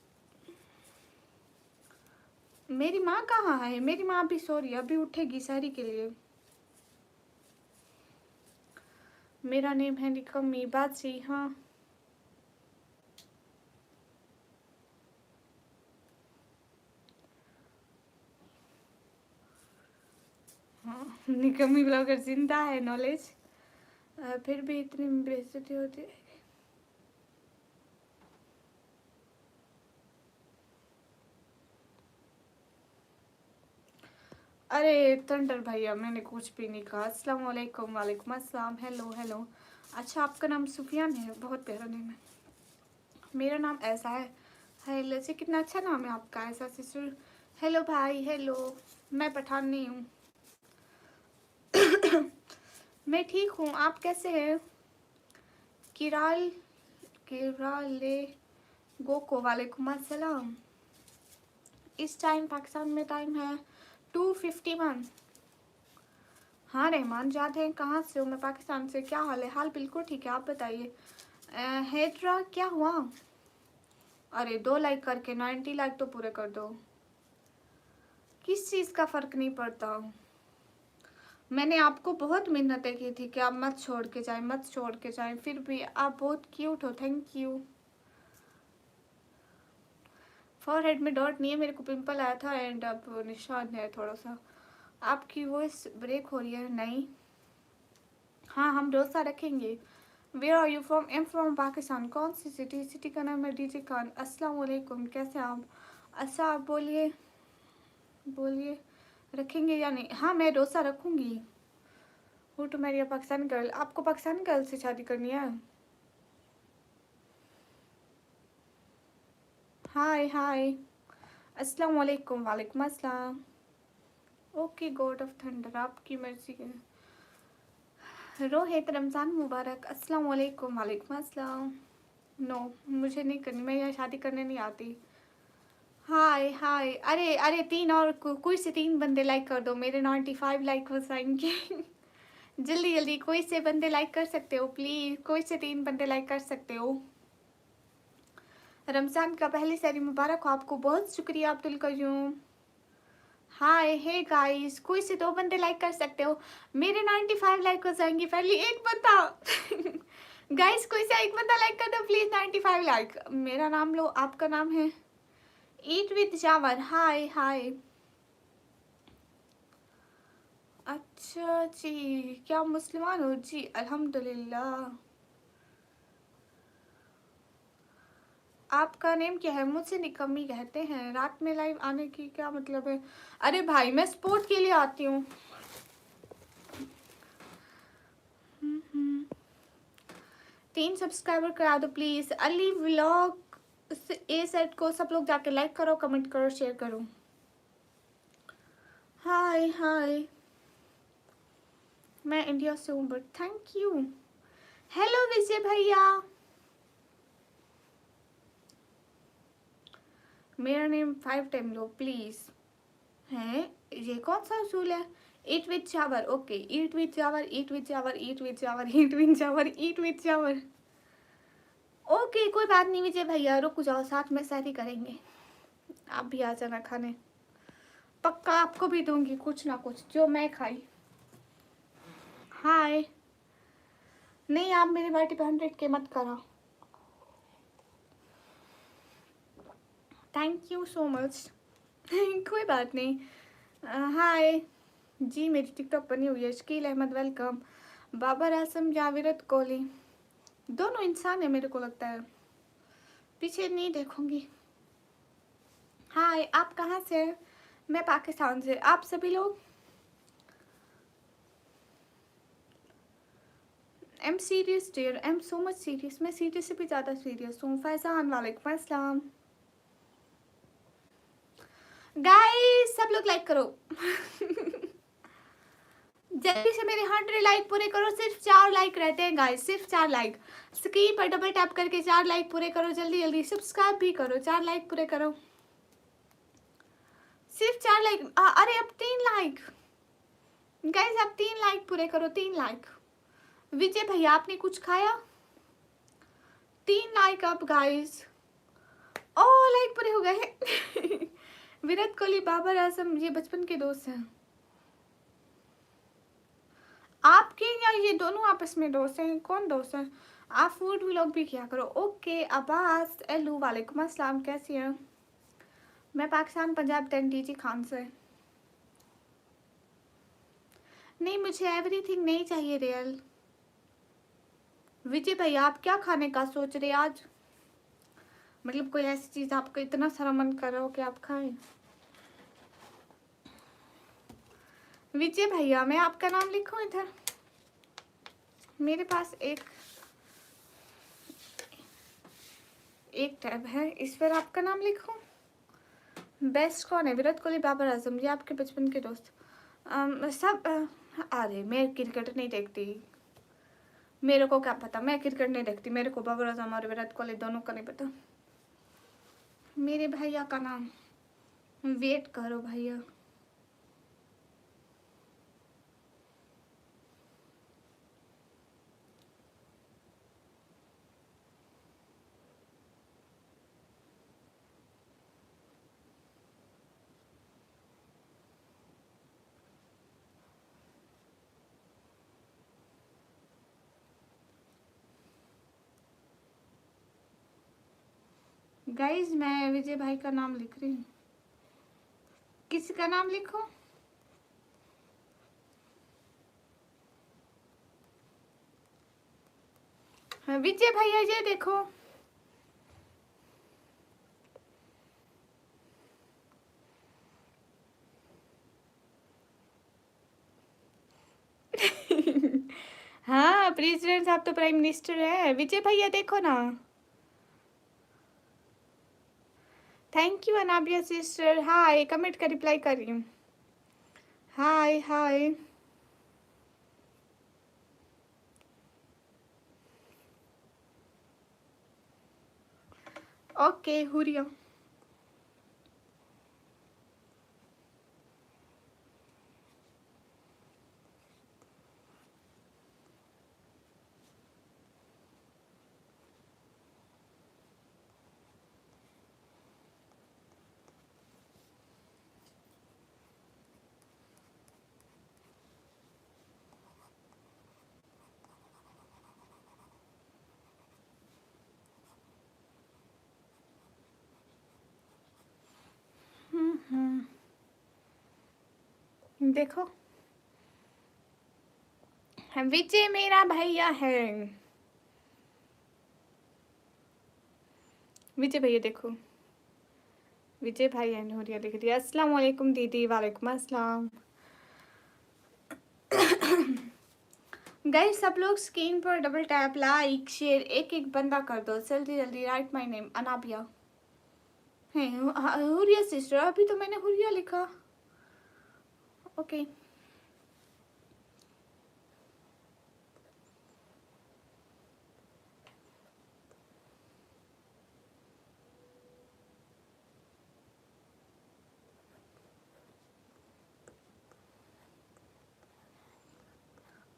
[SPEAKER 1] मेरी माँ कहाँ है? मेरी माँ अभी सो रही है, अभी उठेगी सहरी के लिए। मेरा नेम है निकम्मी बादशी। हाँ हाँ निकम्मी ब्लॉगर जिंदा है नॉलेज। फिर भी इतनी बेइज्जती होती है। अरे थंडर भैया मैंने कुछ भी नहीं कहा। अस्सलाम वालेकुम। वालेकुम अस्सलाम। Hello hello. अच्छा आपका नाम सुफियान है? बहुत प्यारा नेम है। मेरा नाम ऐसा है। हेलो से, कितना अच्छा नाम है आपका, ऐसा सिस्टर। हेलो भाई हेलो। मैं पठान नहीं हूँ। मैं ठीक हूँ, आप कैसे हैं? किराल किराले गोको। वालेकुम अस्सलाम। इस टाइम पाकिस्तान में टाइम है 2:51। हाँ रहमान जाद हैं। कहाँ से हो? मैं पाकिस्तान से। क्या हाल है? हाल बिल्कुल ठीक है, आप बताइए। हेड्रा क्या हुआ? अरे 2 लाइक करके 90 लाइक तो पूरे कर दो। किस चीज़ का फ़र्क नहीं पड़ता? मैंने आपको बहुत मिन्नतें की थी कि आप मत छोड़ के जाएं, मत छोड़ के जाएं, फिर भी आप बहुत क्यूट हो। Thank you. फॉरहेड में डॉट नहीं है, मेरे को पिंपल आया था एंड अब निशान है थोड़ा सा। आपकी वॉइस ब्रेक हो रही है। नहीं हाँ हम रोज़ा रखेंगे। Where are you from? Am from Pakistan. कौन सी सिटी? सिटी का नाम है डीजे खान। अस्सलाम वालेकुम, कैसे आप? अच्छा आप बोलिए बोलिए, रखेंगे या नहीं? हाँ मैं रोज़ा रखूँगी। हूँ टू मैरी पाकिस्तानी गर्ल। आपको पाकिस्तानी गर्ल से शादी करनी है? हाय हाय, अस्सलाम वालेकुम। वालेकुम अस्सलाम। ओके गॉड ऑफ थंडर, आपकी मर्जी है। रोहित रमज़ान मुबारक। अस्सलाम वालेकुम। वालेकुम अस्सलाम। नो मुझे नहीं करनी, मैं यहाँ शादी करने नहीं आती। हाय हाय, अरे अरे तीन और कोई से तीन बंदे लाइक कर दो, मेरे 95 लाइक हो जाएंगे। जल्दी जल्दी कोई से बंदे लाइक कर सकते हो प्लीज़, कोई से तीन बंदे लाइक कर सकते हो। रमज़ान का पहली सहरी मुबारक हो आपको। बहुत शुक्रिया अब्दुल कयूम। हाय हे गाइस, कोई से दो बंदे लाइक कर सकते हो, मेरे 95 लाइक हो जाएंगे। पहले एक बंदा गाइस कोई से एक बंदा लाइक कर दो प्लीज। 95 लाइक। मेरा नाम लो, आपका नाम है ईट विद जावर। हाय हाय। अच्छा जी, क्या मुसलमान हो जी? अल्हम्दुलिल्लाह। आपका नेम क्या है? मुझसे निकम्मी कहते हैं। रात में लाइव आने की क्या मतलब है? अरे भाई मैं स्पोर्ट के लिए आती हूँ। 3 सब्सक्राइबर करा दो please. Ali vlog A set को सब लोग जाके लाइक करो, कमेंट करो, शेयर करो। हाय हाय, मैं इंडिया से हूँ बट थैंक यू। हेलो विजय भैया। मेरा नेम 5 टाइम लो प्लीज। है ये कौन सा उसूल है? ईट विद चावर। ओके ईट विद चावर, ईट विद चावर, ईट विद चावर, ईट विद चावर, ईट विद चावर। ओके कोई बात नहीं विजय भैया, रुक जाओ, साथ में सहरी करेंगे। आप भी आ जाना खाने, पक्का आपको भी दूंगी कुछ ना कुछ जो मैं खाई। हाय। नहीं आप मेरे पार्टी पे 100 के मत करा। Thank you so much. कोई बात नहीं। हाय जी, मेरी टिकटॉक बनी हुई है। शकील अहमद वेलकम। बाबर आजम या विराट कोहली, दोनों इंसान है मेरे को लगता है। पीछे नहीं देखूंगी। हाय आप कहाँ से हैं? मैं पाकिस्तान से। आप सभी लोग? Am serious dear, am so much serious. मैं सीरियस से भी ज़्यादा सीरियस हूँ। फैजान वालेकुम अस्सलाम। गाइस सब लोग लाइक करो। जल्दी से मेरे 100 लाइक पूरे करो। सिर्फ 4 लाइक रहते हैं गाइस, सिर्फ 4 लाइक। स्क्रीन पर डबल टैप करके 4 लाइक पूरे करो जल्दी जल्दी। सब्सक्राइब भी करो, 4 लाइक पूरे करो। सिर्फ 4 लाइक। अरे अब 3 लाइक गाइस, अब 3 लाइक पूरे करो, 3 लाइक। विजय भैया आपने कुछ खाया? 3 लाइक अब गाइस। ओ लाइक पूरे हो गए। विराट कोहली बाबर आजम ये बचपन के दोस्त हैं आपके, या ये दोनों आपस में दोस्त हैं? कौन दोस्त है? आप फूड व्लॉग भी किया करो। ओके अब्बास एलू वालेकुम अस्सलाम, कैसी हैं? मैं पाकिस्तान पंजाब 10 डीजी खान से। नहीं मुझे एवरीथिंग नहीं चाहिए रियल। विजय भैया आप क्या खाने का सोच रहे आज? मतलब कोई ऐसी चीज़ आपका इतना सारा मन कर रहा हो कि आप खाएं? विजय भैया मैं आपका नाम लिखूं इधर? मेरे पास एक टैब है, इस पर आपका नाम लिखूं? बेस्ट कौन है? विराट कोहली बाबर आजम, ये आपके बचपन के दोस्त। अरे मैं क्रिकेट नहीं देखती, मेरे को क्या पता, मैं क्रिकेट नहीं देखती। मेरे को बाबर आजम और विराट कोहली दोनों का नहीं पता। मेरे भैया का नाम, वेट करो भैया। गाइज मैं विजय भाई का नाम लिख रही हूँ, किसी का नाम लिखो। हाँ, विजय भैया ये देखो। हाँ, प्रेसिडेंट साहब तो प्राइम मिनिस्टर है। विजय भैया देखो ना। Thank you Anabia sister. Hi, comment का रिप्लाई कर रही हूँ। हाय हाय। ओके हुरिया। देखो, विजय मेरा भैया है। विजय भैया देखो। विजय भाई एंड हुरिया लिख दिया। अस्सलाम वालेकुम दीदी। वालेकुम अस्सलाम। गाइस सब लोग स्क्रीन पर डबल टैप, लाइक, शेयर एक एक बंदा कर दो जल्दी जल्दी। राइट माय नेम अनाबिया है। हुरिया सिस्टर, अभी तो मैंने हुरिया लिखा। ओके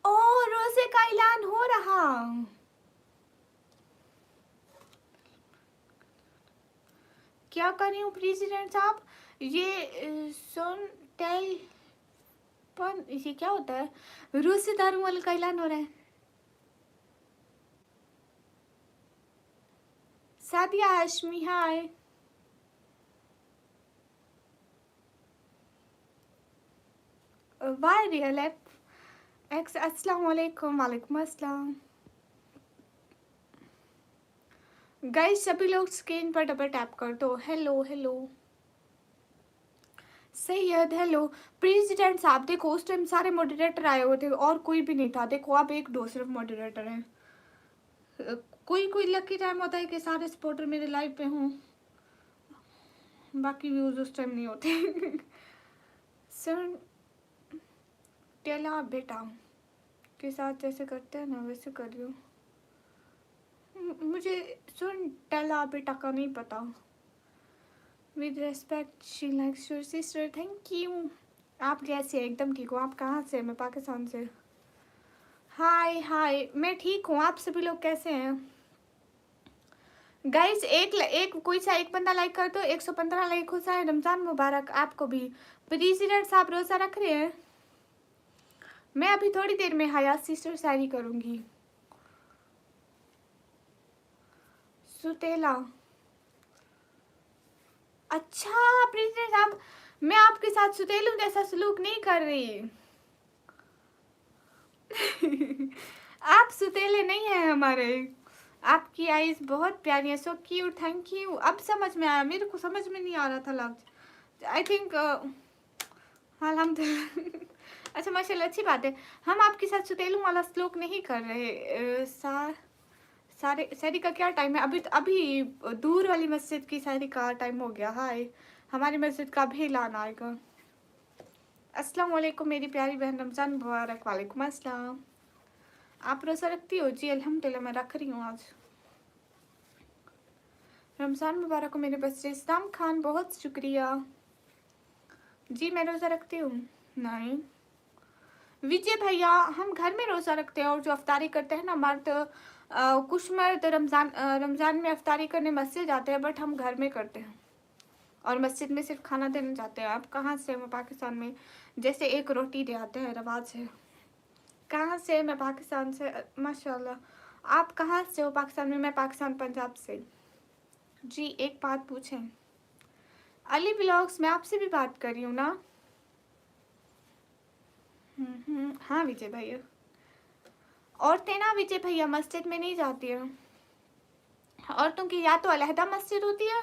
[SPEAKER 1] ओ, रोजे का ऐलान हो रहा। क्या कर रही हूँ प्रेसिडेंट साहब? ये सुन टेल पर ये क्या होता है? रोजे दारू वाले का ऐलान हो रहा है। सादिया हाशमी हाय। वाई रियल एक्स। अस्सलाम वालेकुम। वालेकुम अस्सलाम। गाइस सभी लोग स्क्रीन पर डबल टैप कर दो। Hello hello Syed hello. President साहब देखो, उस टाइम सारे मॉडरेटर आए हुए थे और कोई भी नहीं था। देखो अब एक दो सिर्फ मॉडरेटर हैं। कोई कोई लकी टाइम होता है कि सारे सपोर्टर मेरे लाइव पे हों, बाकी व्यूज उस टाइम नहीं होते। सर टेला बेटा के साथ जैसे करते हैं ना वैसे कर रही हूँ। मुझे सुन टेला बेटा का नहीं पता। With respect she likes your sister. Thank you. आप कैसे हैं? एकदम ठीक हो। आप कहाँ से? मैं पाकिस्तान से। हाय हाय, मैं ठीक हूँ। आप सभी लोग कैसे हैं? गाइस एक कोई सा एक बंदा लाइक कर दो। 115 लाइक हो जाए। रमजान मुबारक आपको भी। प्रेसिडेंट साहब रोजा रख रहे हैं। मैं अभी थोड़ी देर में हयात सिस्टर शायरी करूंगी। सुतेला। अच्छा प्रेसिडेंट साहब, मैं आपके साथ सुतेलू जैसा सलूक नहीं कर रही। आप सुतेले नहीं हैं हमारे। आपकी आईज बहुत प्यारी है। So cute. Thank you. अब समझ में आया। मेरे को समझ में नहीं आ रहा था लफ्ज। आई थिंक अल्हम्दुलिल्लाह। अच्छा माशाल्लाह, अच्छी बात है। हम आपके साथ सुतेलू वाला श्लोक नहीं कर रहे। सारे शायरी का क्या टाइम है? अभी दूर वाली मस्जिद की शायरी का टाइम हो गया। हाय, हमारी मस्जिद का भी ऐलान आएगा। अस्सलाम वालेकुम मेरी प्यारी बहन। रमज़ान मुबारक। वालेकुम अस्सलाम। आप रोज़ा रखती हो? जी अल्हम्दुलिल्लाह मैं रख रही हूँ आज। रमज़ान मुबारक हो मेरे बच्चे। इस्लाम खान बहुत शुक्रिया। जी मैं रोज़ा रखती हूँ। नहीं विजय भैया, हम घर में रोज़ा रखते हैं और जो अफ्तारी करते हैं ना मर्द, कुछ मर्द रमज़ान में अफ्तारी करने मस्जिद जाते हैं, बट हम घर में करते हैं और मस्जिद में सिर्फ खाना देने जाते हैं। आप कहाँ से? मैं पाकिस्तान में जैसे एक रोटी दे आते हैं रवाज है। कहाँ से? मैं पाकिस्तान से। माशाल्लाह। आप कहाँ से हो पाकिस्तान में? मैं पाकिस्तान पंजाब से। जी एक बात पूछें? अली ब्लॉग्स मैं आपसे भी बात कर रही हूँ ना। हाँ विजय भैया। औरतें ना विजय भैया मस्जिद में नहीं जाती हैं। औरतों की या तो अलहदा मस्जिद होती है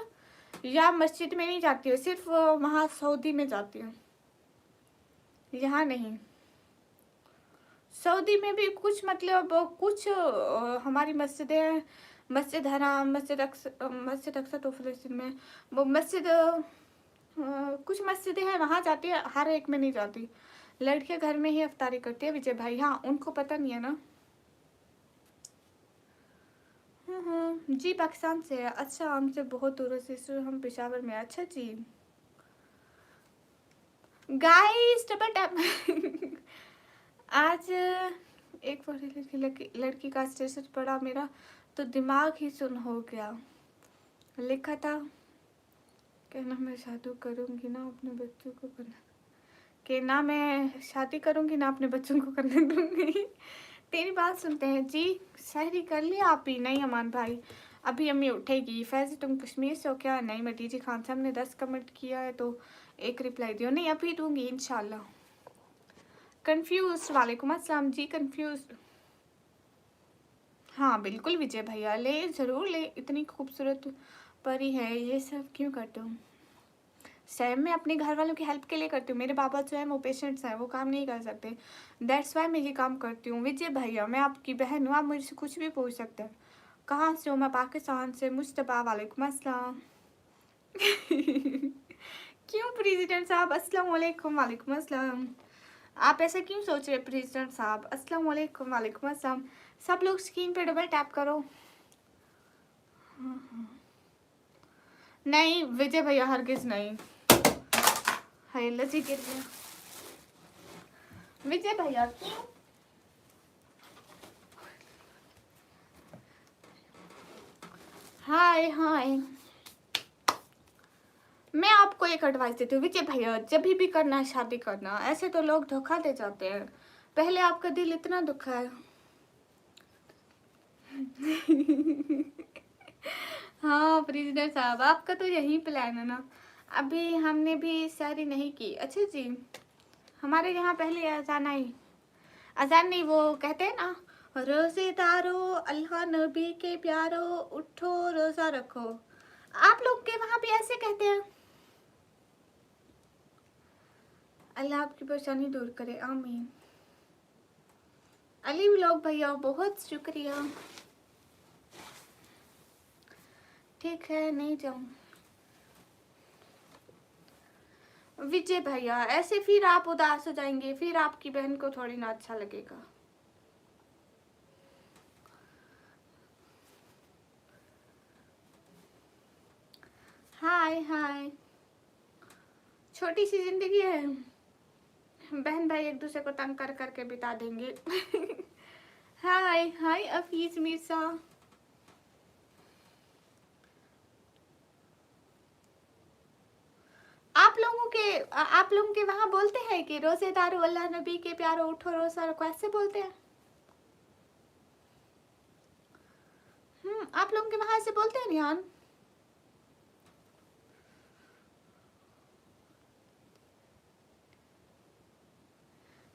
[SPEAKER 1] या मस्जिद में नहीं जाती है, सिर्फ वहाँ सऊदी में जाती है, यहाँ नहीं। सऊदी में भी कुछ मतलब कुछ हमारी मस्जिदें हैं, मस्जिद हराम, मस्जिद अक्सा तो फिलिस्तीन में, वो मस्जिद कुछ मस्जिदें हैं वहाँ जाती है, हर एक में नहीं जाती। लड़कियां घर में ही अफ्तारी करती है विजय भाई। हाँ, उनको पता नहीं है ना। जी पाकिस्तान से है। अच्छा, हमसे बहुत दूर है सिस्टर, हम पेशावर में। अच्छा जी गाइस, डबल टैप। आज एक पढ़ी लिखी लड़की का स्टेटस पढ़ा मेरा तो दिमाग ही सुन हो गया। लिखा था कि ना मैं शादी करूँगी ना अपने बच्चों को करने, कि ना मैं शादी करूँगी ना अपने बच्चों को करने दूँगी। तेरी बात सुनते हैं जी। सहरी कर लिया आप ही? नहीं अमान भाई, अभी अम्मी उठेगी। फैज़ तुम कश्मीर से हो क्या? नहीं, मैं टीजी खान साहब ने 10 कमेंट किया है तो एक रिप्लाई दियो। नहीं, अभी दूँगी इंशाल्लाह। कंफ्यूज, वालेकुम अस्सलाम जी। कंफ्यूज, हाँ बिल्कुल विजय भैया, ले ज़रूर ले, इतनी खूबसूरत परी है। ये सब क्यों करते हो? सैम, मैं अपने घर वालों की हेल्प के लिए करती हूँ। मेरे पापा जो है वो पेशेंट्स हैं, वो काम नहीं कर सकते, दैट्स वाई मैं ये काम करती हूँ। विजय भैया, मैं आपकी बहन हूँ, आप मुझसे कुछ भी पूछ सकते हैं। कहाँ से हो? मैं पाकिस्तान से। मुस्तफ़ा, वालेकुम अस्सलाम। क्यों प्रेसिडेंट साहब? अस्सलाम वालेकुम। वालेकुम अस्सलाम। आप ऐसा क्यों सोच रहे प्रेसिडेंट साहब? अस्सलाम वालेकुम। वालेकुम अस्सलाम। सब लोग स्क्रीन पे डबल टैप करो। नहीं विजय भैया, हरगिज नहीं। हाय लजी गिर गया। विजय भैया क्यों? हाय हाय, मैं आपको एक एडवाइस देती हूँ विजय भैया, जब भी करना है शादी करना, ऐसे तो लोग धोखा दे जाते हैं। पहले आपका दिल इतना दुखा है। हाँ प्रेसिडेंट साहब, आपका तो यही प्लान है ना। अभी हमने भी शादी नहीं की। अच्छा जी, हमारे यहाँ पहले अजान आई, अजान नहीं, वो कहते हैं ना, रोजेदारो अल्लाह नबी के प्यारो, उठो रोजा रखो। आप लोग के वहाँ भी ऐसे कहते हैं? अल्लाह आपकी परेशानी दूर करे, आमीन। अली व्लॉग भैया बहुत शुक्रिया। ठीक है, नहीं जाऊँ विजय भैया, ऐसे फिर आप उदास हो जाएंगे, फिर आपकी बहन को थोड़ी ना अच्छा लगेगा। हाय हाय, छोटी सी जिंदगी है, बहन भाई एक दूसरे को तंग कर करके बिता देंगे। हाय हाय अफीज मिर्जा। आप लोगों के वहाँ बोलते हैं कि रोजेदारो अल्लाह नबी के प्यारो, उठो रोजा रखो, ऐसे बोलते हैं? आप लोगों के वहाँ ऐसे बोलते हैं रिहान?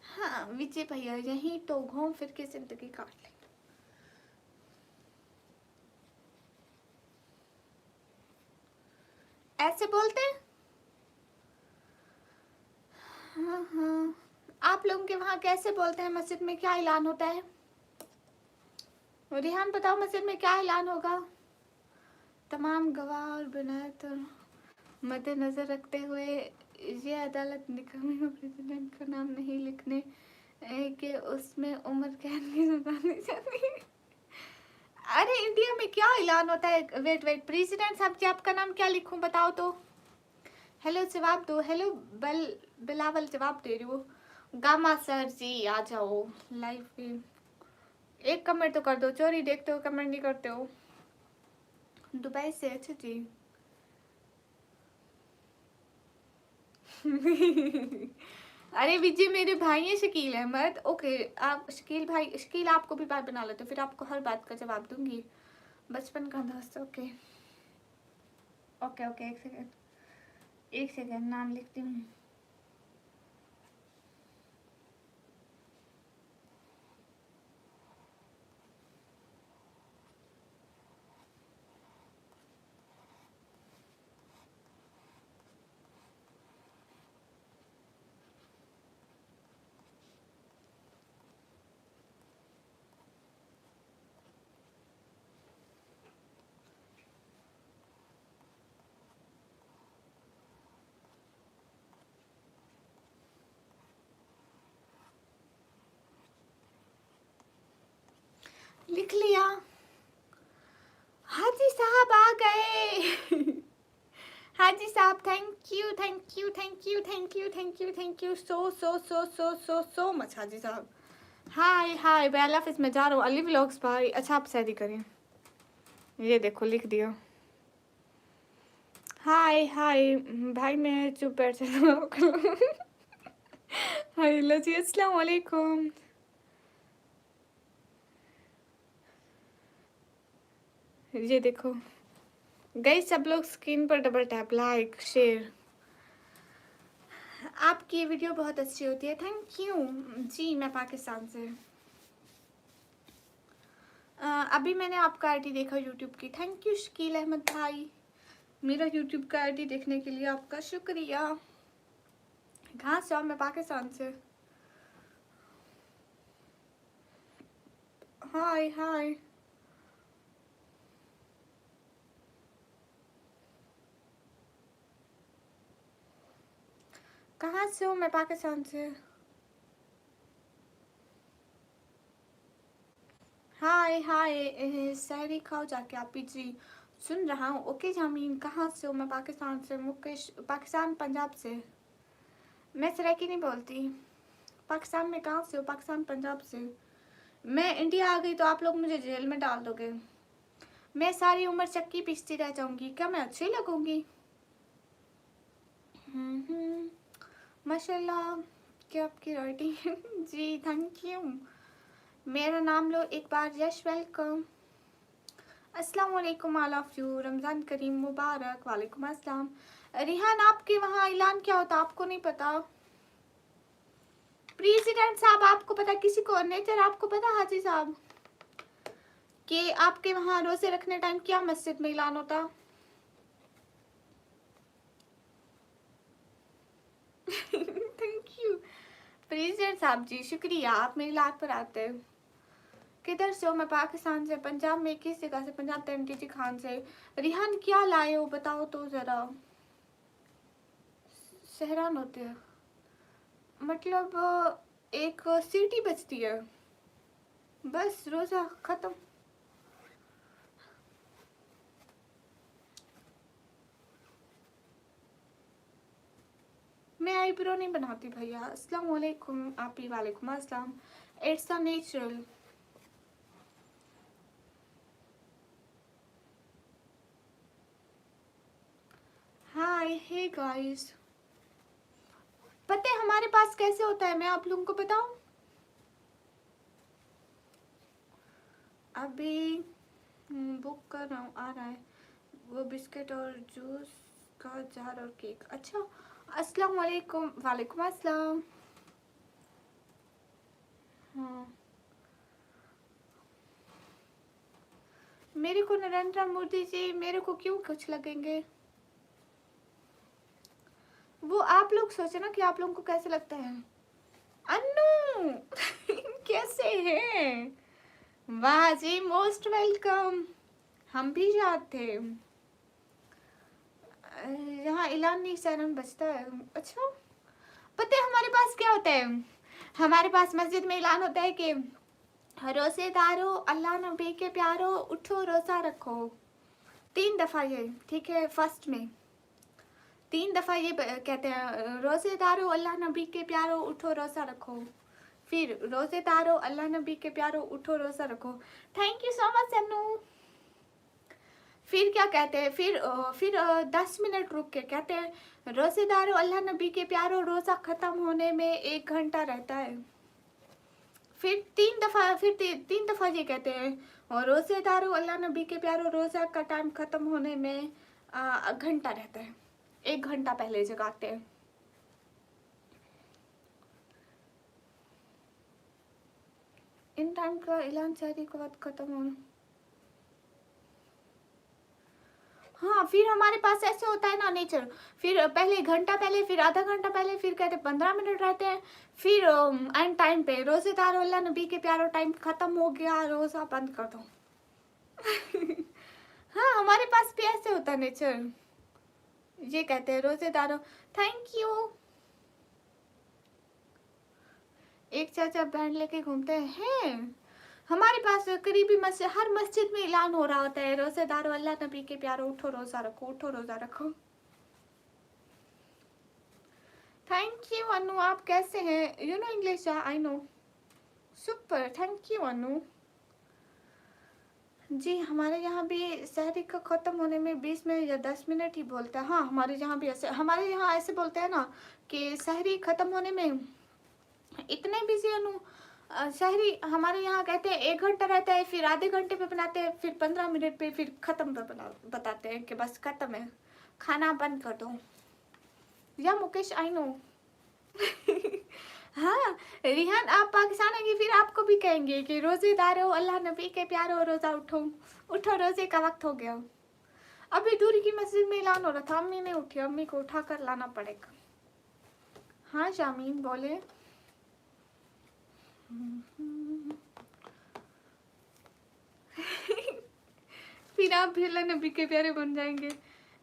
[SPEAKER 1] हाँ विजय भैया, यही तो घूम फिर के जिंदगी काट ले। ऐसे बोलते हैं? हाँ हाँ, आप लोगों के वहाँ कैसे बोलते हैं? मस्जिद में क्या ऐलान होता है? रिहान बताओ, मस्जिद में क्या ऐलान होगा? तमाम गवाह और बिनात मद्देनजर रखते हुए ये अदालत निकामी में प्रेसिडेंट का नाम नहीं लिखने के उसमें उम्र कैद की सजा दी जाती है। अरे इंडिया में क्या ऐलान होता है? वेट वेट, प्रेसिडेंट साहब जी आपका नाम क्या लिखूं बताओ तो? हेलो जवाब दो। हेलो बिलावल, जवाब दे रही हो। गामा सर जी आ जाओ लाइव पे, एक कमेंट तो कर दो। चोरी देखते हो, कमेंट नहीं करते हो। दुबई से? अच्छा जी। अरे विजय मेरे भाई है शकील अहमद। ओके, आप शकील भाई, शकील आपको भी बात बना लेते, फिर आपको हर बात का जवाब दूंगी। बचपन का दोस्त। ओके ओके ओके, एक सेकेंड, एक सेकेंड, नाम लिखती हूँ। लिख लिया। हाजी साहब आ गए। हाजी साहब thank you thank you thank you thank you thank you thank you so much हाजी साहब। हाय हाय मैं अल्लाह हाफिज़ में जा रहा हूँ अली व्लॉग्स भाई। अच्छा आप शादी करें, ये देखो लिख दिया। हाय हाय भाई मैं चुप बैठ जाता। हाय लजी अस्सलाम वालेकुम। ये देखो गई सब लोग स्क्रीन पर डबल टैप लाइक शेयर। आपकी वीडियो बहुत अच्छी होती है, थैंक यू जी। मैं पाकिस्तान से। अभी मैंने आपका आईडी देखा यूट्यूब की, थैंक यू शकील अहमद भाई। मेरा यूट्यूब का आईडी देखने के लिए आपका शुक्रिया। कहाँ से? मैं पाकिस्तान से। हाय हाय कहाँ से हो? मैं पाकिस्तान से। हाय हाय सहरी खाओ जाके आप भी जी। सुन रहा हूँ। ओके जामीन कहाँ से हो? मैं पाकिस्तान से। मुकेश पाकिस्तान पंजाब से। मैं सराइकी नहीं बोलती। पाकिस्तान में कहाँ से हो? पाकिस्तान पंजाब से। मैं इंडिया आ गई तो आप लोग मुझे जेल में डाल दोगे। मैं सारी उम्र चक्की पीसती रह जाऊंगी। क्या मैं अच्छी लगूंगी? माशाल्लाह क्या आपकी राइटिंग। Ji thank you. मेरा नाम लो एक बार। यश वेलकम। अस्सलाम वालेकुम ऑल ऑफ यू। रमज़ान करीम मुबारक। वालेकुम अस्सलाम। रिहान आपके वहाँ ऐलान क्या होता आपको नहीं पता? प्रेसिडेंट साहब आपको पता? किसी को नेचर आपको पता हाजी साहब कि आपके वहाँ रोजे रखने टाइम क्या मस्जिद में ऐलान होता? थैंक यू प्रेसिडेंट साहब जी शुक्रिया आप मेरी लाइफ पर आते हैं। किधर से हो? मैं पाकिस्तान से। पंजाब में किस जगह से? पंजाब टीटी खान से। रिहान क्या लाए हो बताओ तो जरा। सहरान होते हैं मतलब एक सीटी बजती है बस रोजा खत्म। मैं आईब्रो नहीं बनाती भैया। अस्सलाम वालेकुम आप ही। वालेकुम अस्सलाम। It's a natural. Hi hey guys पता है हमारे पास कैसे होता है? मैं आप लोगों को बताऊं। अभी बुक कर रहा हूँ आ रहा है। वो बिस्किट और जूस का जार और केक। अच्छा अस्सलाम वालेकुम। वालेकुम अस्सलाम। हाँ मेरे को नरेंद्र मोदी जी मेरे को क्यों कुछ लगेंगे? वो आप लोग सोचे ना कि आप लोगों को कैसे लगता है। अन्नू कैसे हैं? वाह जी मोस्ट वेलकम। हम भी जाते यहाँ ऐलान नहीं सैरन बजता है। अच्छा पता है हमारे पास क्या होता है? हमारे पास मस्जिद में ऐलान होता है कि रोजेदारो अल्लाह नबी के प्यारो उठो रोजा रखो। 3 दफा ये ठीक है। फर्स्ट में 3 दफा ये कहते हैं रोजेदारो अल्लाह नबी के प्यारो उठो रोजा रखो। फिर रोजेदारो अल्लाह नबी के प्यारो उठो रोजा रखो। Thank you so much Sannu. फिर क्या कहते हैं? फिर 10 मिनट रुक के कहते हैं रोजेदारो अल्लाह नबी के प्यारो रोजा खत्म होने में 1 घंटा रहता है। फिर 3 दफा फिर 3 दफा ये कहते हैं और रोजेदारो अल्लाह नबी के प्यारो रोजा का टाइम खत्म होने में घंटा रहता है। 1 घंटा पहले जगाते हैं। इन टाइम का ऐलान शादी के बाद खत्म होना। हाँ फिर हमारे पास ऐसे होता है ना नेचर। फिर पहले घंटा पहले फिर आधा घंटा पहले फिर कहते 15 मिनट रहते हैं। फिर एंड टाइम पे रोजेदार अल्लाह नबी के प्यारो टाइम खत्म हो गया रोजा बंद कर दो। हाँ हमारे पास भी ऐसे होता है नेचर। ये कहते हैं रोजेदारों। Thank you. एक चाचा बैंड लेके घूमते हैं। हमारे पास करीबी मस्जिद, हर मस्जिद में ऐलान हो रहा होता है, रोजेदार अल्लाह नबी के प्यारे उठो रोजा रखो, उठो रोजा रखो। थैंक यू अनु, आप कैसे हैं? You know English? I know, super, thank you Anu ji. हमारे यहाँ भी सहरी का ख़त्म होने में 20 मिनट या 10 मिनट ही बोलता है। हाँ, हमारे यहाँ भी ऐसे, हमारे यहाँ ऐसे बोलते हैं ना कि सहरी ख़त्म होने में इतने बिजी अनु, सहरी हमारे यहाँ कहते हैं 1 घंटा रहता है, फिर आधे घंटे पे बनाते हैं, फिर 15 मिनट पे, फिर ख़त्म पे बताते हैं कि बस ख़त्म है, खाना बंद कर दो। या मुकेश, आई नो हाँ रिहान, आप पाकिस्तान आएंगे फिर आपको भी कहेंगे कि रोजेदार हो, अल्लाह नबी के प्यारे हो, रोजा उठो, उठो, रोजे का वक्त हो गया। अभी दूरी की मस्जिद में ऐलान हो रहा था, अम्मी ने उठी, अम्मी को उठा कर लाना पड़ेगा। हाँ शामीन बोले। फिर आप भी अल्लाह नबी के प्यारे बन जाएंगे।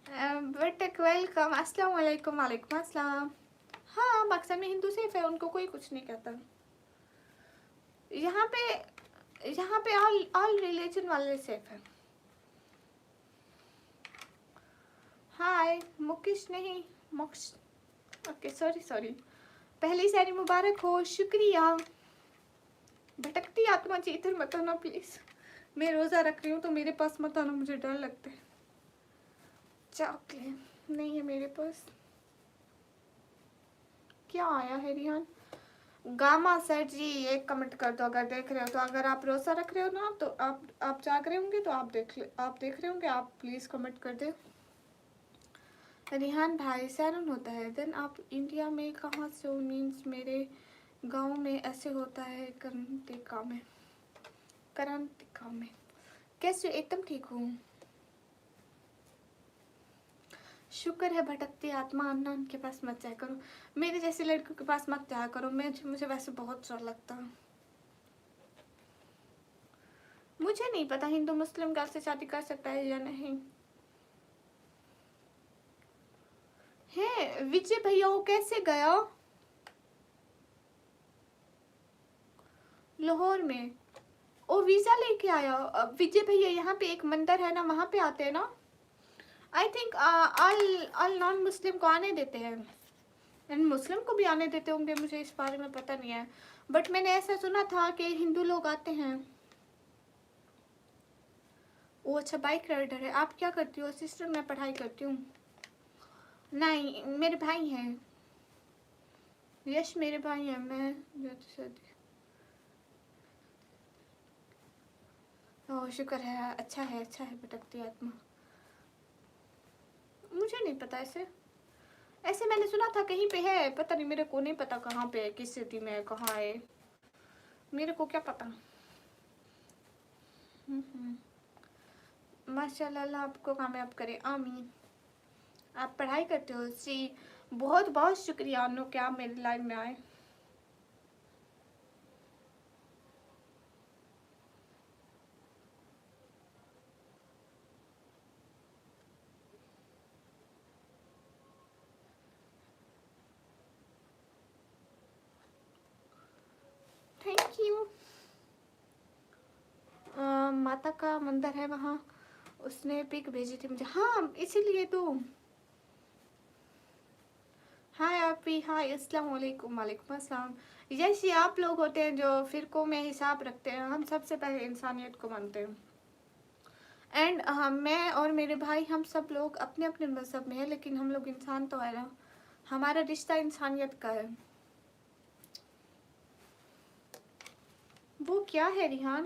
[SPEAKER 1] बट वेलकम, अस्सलाम वालेकुम। वालेकुम अस्सलाम। हाँ, पाकिस्तान में हिंदू सेफ है, उनको कोई कुछ नहीं कहता। यहाँ पे ऑल रिलीजन वाले सेफ है। हाय मुकेश, नहीं मोक्ष, ओके सॉरी। पहली सारी मुबारक हो, शुक्रिया। भटकती आत्मा जी इधर मत आना प्लीज, मैं रोजा रख रही हूँ तो मेरे पास मत आना, मुझे डर लगता है। चॉकलेट नहीं है मेरे पास। क्या आया है रिहान? गामा सेट जी एक कमेंट कर दो अगर देख रहे हो तो। अगर आप रोजा रख रहे हो ना तो आप जाग रहे होंगे तो आप देख रहे होंगे, आप प्लीज कमेंट कर दे। रिहान भाई सैरन होता है, देन आप इंडिया में कहाँ से हो? मीन्स मेरे गांव में ऐसे होता है, करंतिका में। कैसे? एकदम ठीक हूँ, शुक्र है। भटकती आत्मा, अन्ना के पास मत जाया करो, मेरे जैसे लड़कियों के पास मत जाया करो, मुझे वैसे बहुत डर लगता है। मुझे नहीं पता हिंदू मुस्लिम गर्ल से शादी कर सकता है या नहीं है। विजय भैया वो कैसे गया? लाहौर में वो वीजा लेके आया। विजय भैया यहाँ पे एक मंदिर है ना, वहाँ पे आते हैं ना। I think all non Muslim को आने देते हैं, एंड मुस्लिम को भी आने देते होंगे, मुझे इस बारे में पता नहीं है, बट मैंने ऐसा सुना था कि हिंदू लोग आते हैं। वो अच्छा बाइक राइडर है। आप क्या करती हो? सिस्टर मैं पढ़ाई करती हूँ। नहीं मेरे भाई हैं, यश मेरे भाई हैं। मैं ओह शुक्र है, अच्छा है भटकती आत्मा। मुझे नहीं पता, ऐसे मैंने सुना था कहीं पे है, पता नहीं, मेरे को नहीं पता कहाँ पे है, किस सिटी में है, कहाँ है, मेरे को क्या पता। माशाल्लाह आपको कामयाब करे, आमीन। आप पढ़ाई करते हो जी, बहुत बहुत शुक्रिया अनु कि आप मेरी लाइफ में आए। Thank you. माता का मंदिर है वहाँ, उसने पिक भेजी थी मुझे। हाँ इसीलिए तो। हाय आपी, हाय अस्सलाम वालेकुम। वालेकुम अस्सलाम। यस ये आप लोग होते हैं जो फिरकों में हिसाब रखते हैं, हम सबसे पहले इंसानियत को मानते हैं। एंड मैं और मेरे भाई हम सब लोग अपने अपने मज़हब में है, लेकिन हम लोग इंसान तो है ना, हमारा रिश्ता इंसानियत का है। वो क्या है रिहान?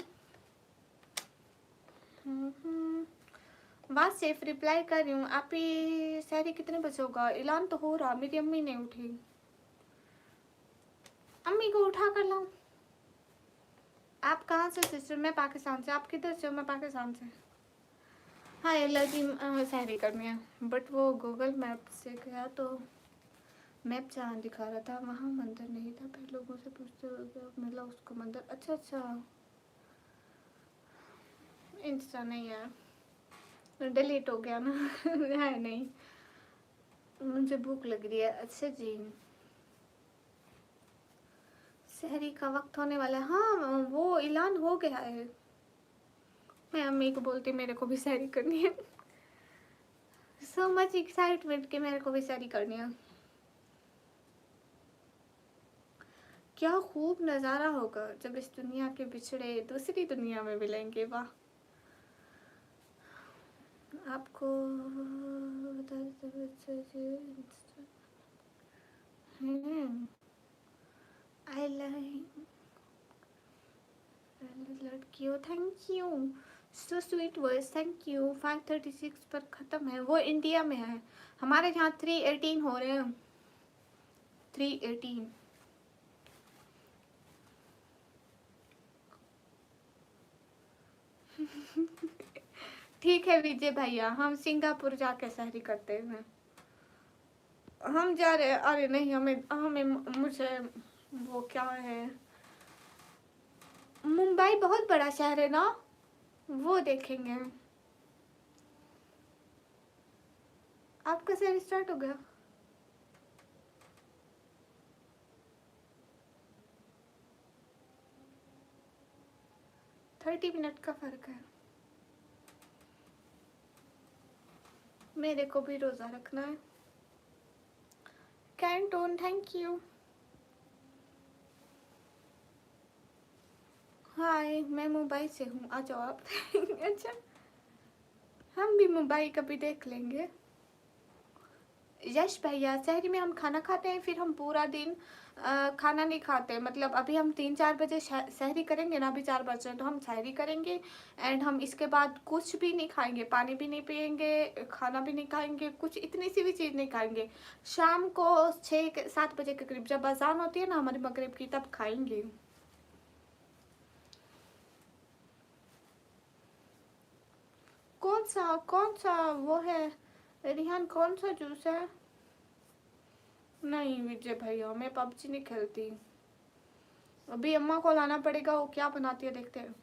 [SPEAKER 1] बात सेफ रिप्लाई कर रही हूँ। आप ही सहरी कितने बजे होगा? ऐलान तो हो रहा, मेरी अम्मी नहीं उठी, अम्मी को उठा कर लाऊं। आप कहाँ से सिस्टर? मैं पाकिस्तान से। आप किधर से हो? मैं पाकिस्तान से। हाँ अल्लाह जी सहरी करनी है, बट वो गूगल मैप से गया तो मैप जहाँ दिखा रहा था वहाँ मंदिर नहीं था, फिर लोगों से पूछते हुए मिला उसको मंदिर। अच्छा इंस्टा नहीं है, डिलीट हो गया ना है नहीं, मुझे भूख लग रही है। अच्छा जी सहरी का वक्त होने वाला है। हाँ वो ऐलान हो गया है। मैं अम्मी को बोलती मेरे को भी सहरी करनी है। सो मच एक्साइटमेंट कि मेरे को भी सहरी करनी है। क्या खूब नज़ारा होगा जब इस दुनिया के बिछड़े दूसरी दुनिया में मिलेंगे। वाह। आपको आई लाइक लड़कियों। Thank you so sweet words. Thank you. 5:36 पर ख़त्म है। वो इंडिया में है, हमारे यहाँ 3:18 हो रहे हैं। 3:18। ठीक है विजय भैया, हम सिंगापुर जाके सहरी करते हैं। हम जा रहे हैं। अरे नहीं, हमें हमें मुझे वो क्या है, मुंबई बहुत बड़ा शहर है ना, वो देखेंगे। आपका सहरी स्टार्ट हो गया? थर्टी मिनट का फर्क है। मेरे को भी रोज़ा रखना है। Canton thank you. हाय, मैं मुंबई से हूँ, आ जाओ आप। अच्छा, हम भी मुंबई कभी देख लेंगे। यश भैया, शहरी में हम खाना खाते हैं, फिर हम पूरा दिन खाना नहीं खाते। मतलब अभी हम 3-4 बजे सहरी करेंगे ना, अभी 4 बजे तो हम सहरी करेंगे। एंड हम इसके बाद कुछ भी नहीं खाएंगे, पानी भी नहीं पियेंगे, खाना भी नहीं खाएंगे, कुछ इतनी सी भी चीज़ नहीं खाएंगे। शाम को 6-7 बजे के करीब जब अजान होती है ना हमारे मगरिब की, तब खाएंगे। कौन सा वो है रिहान, कौन सा जूस है? नहीं विजय भैया, मैं पबजी नहीं खेलती। अभी अम्मा को लाना पड़ेगा, वो क्या बनाती है देखते हैं।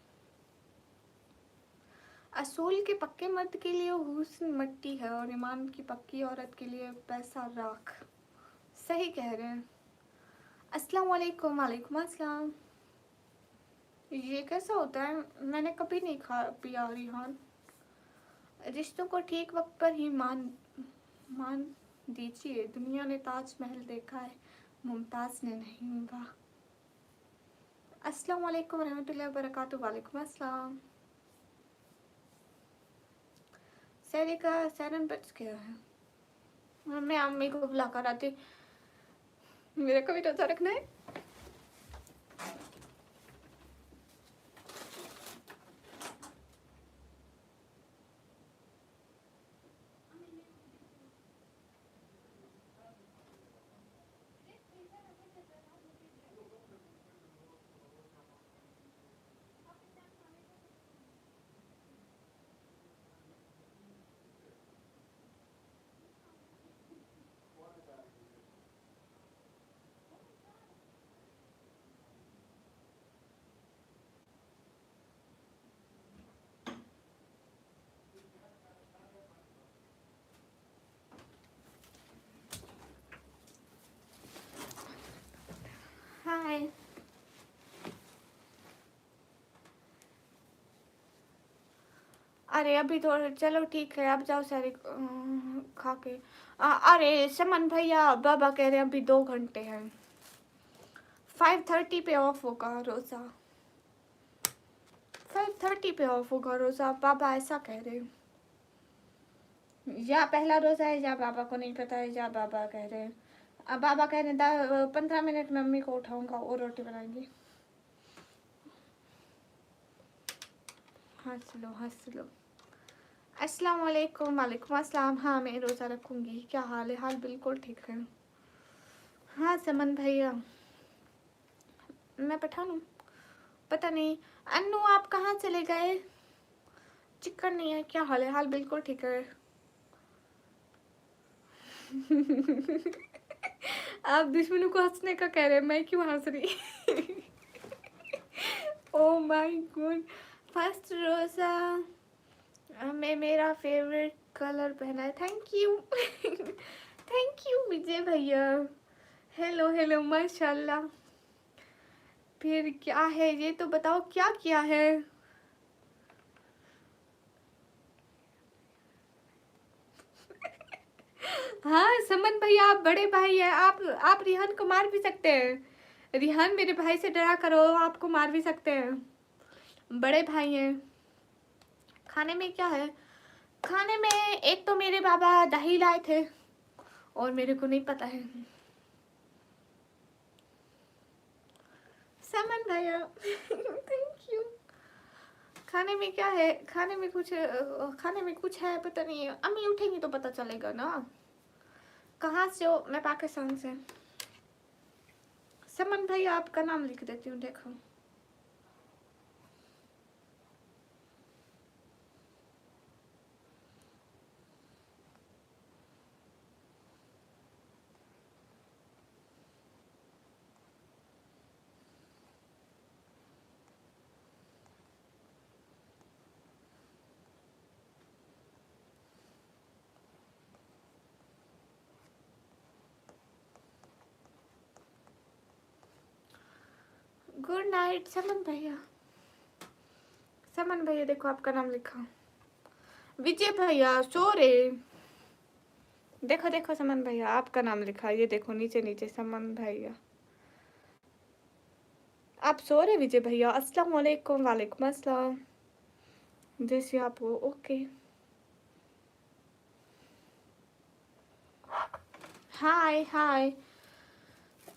[SPEAKER 1] असूल के पक्के मर्द के लिए हुस्न मट्टी है और ईमान की पक्की औरत के लिए पैसा राख। सही कह रहे हैं। अस्सलाम वालेकुम। वालेकुम अस्सलाम। ये कैसा होता है? मैंने कभी नहीं खा पिया रिहान। रिश्तों को ठीक वक्त पर ही मान दीजिए। दुनिया ने ताजमहल देखा है, मुमताज ने नहीं। वाह। अस्सलाम वालेकुम रहमतुल्लाहि व बरकातुहू। वालेकुम अस्सलाम। सहरी का 7 बज गया है। मैं अम्मी को बुला कर आती। मेरे को भी रोजा रखना है। हाय। अरे अभी तो चलो ठीक है, अब जाओ सारे खा के। अरे समन भैया, बाबा कह रहे हैं अभी 2 घंटे हैं। 5:30 पे ऑफ होगा रोज़ा। 5:30 पे ऑफ होगा रोज़ा, बाबा ऐसा कह रहे हैं। या पहला रोज़ा है या बाबा को नहीं पता है, या बाबा कह रहे हैं। अब बाबा कह रहे हैं 15 मिनट में मम्मी को उठाऊंगा और रोटी बनाएंगी। हंस लो हंस लो। अस्सलाम वालेकुम। वालेकुम अस्सलाम। हाँ मैं रोज़ा रखूँगी। क्या हाल है? हाल बिल्कुल ठीक है। हाँ समन भैया, मैं पठान हूँ। पता नहीं। अन्नू आप कहाँ चले गए? चिकन नहीं है। क्या हाल है? हाल बिल्कुल ठीक है। आप दुश्मनों को हंसने का कह रहे हैं, मैं क्यों हंस रही? Oh my God. फर्स्ट रोज़ा में मेरा फेवरेट कलर पहना है। Thank you. थैंक यू विजय भैया। हेलो हेलो माशाल्लाह। फिर क्या है ये तो बताओ, क्या किया है? हाँ समन भैया, आप बड़े भाई हैं, आप रिहान को मार भी सकते हैं। रिहान मेरे भाई से डरा करो, आपको मार भी सकते हैं, बड़े भाई हैं। खाने में क्या है? खाने में एक तो मेरे बाबा दही लाए थे, और मेरे को नहीं पता है। समन भैया थैंक यू। खाने में क्या है? खाने में कुछ है, पता नहीं है। अम्मी उठेंगी तो पता चलेगा ना। कहाँ से हो? मैं पाकिस्तान से। समन भैया आपका नाम लिख देती हूँ, देखो। गुड नाइट समन भैया। समन भैया देखो आपका नाम लिखा। विजय भैया सो रहे। देखो देखो समन भैया आपका नाम लिखा, ये देखो नीचे नीचे समन भैया। आप सो रहे विजय भैया? अस्सलाम वालेकुम। वालेकुम अस्सलाम। जैसे आप हो, ओके। हाय हाय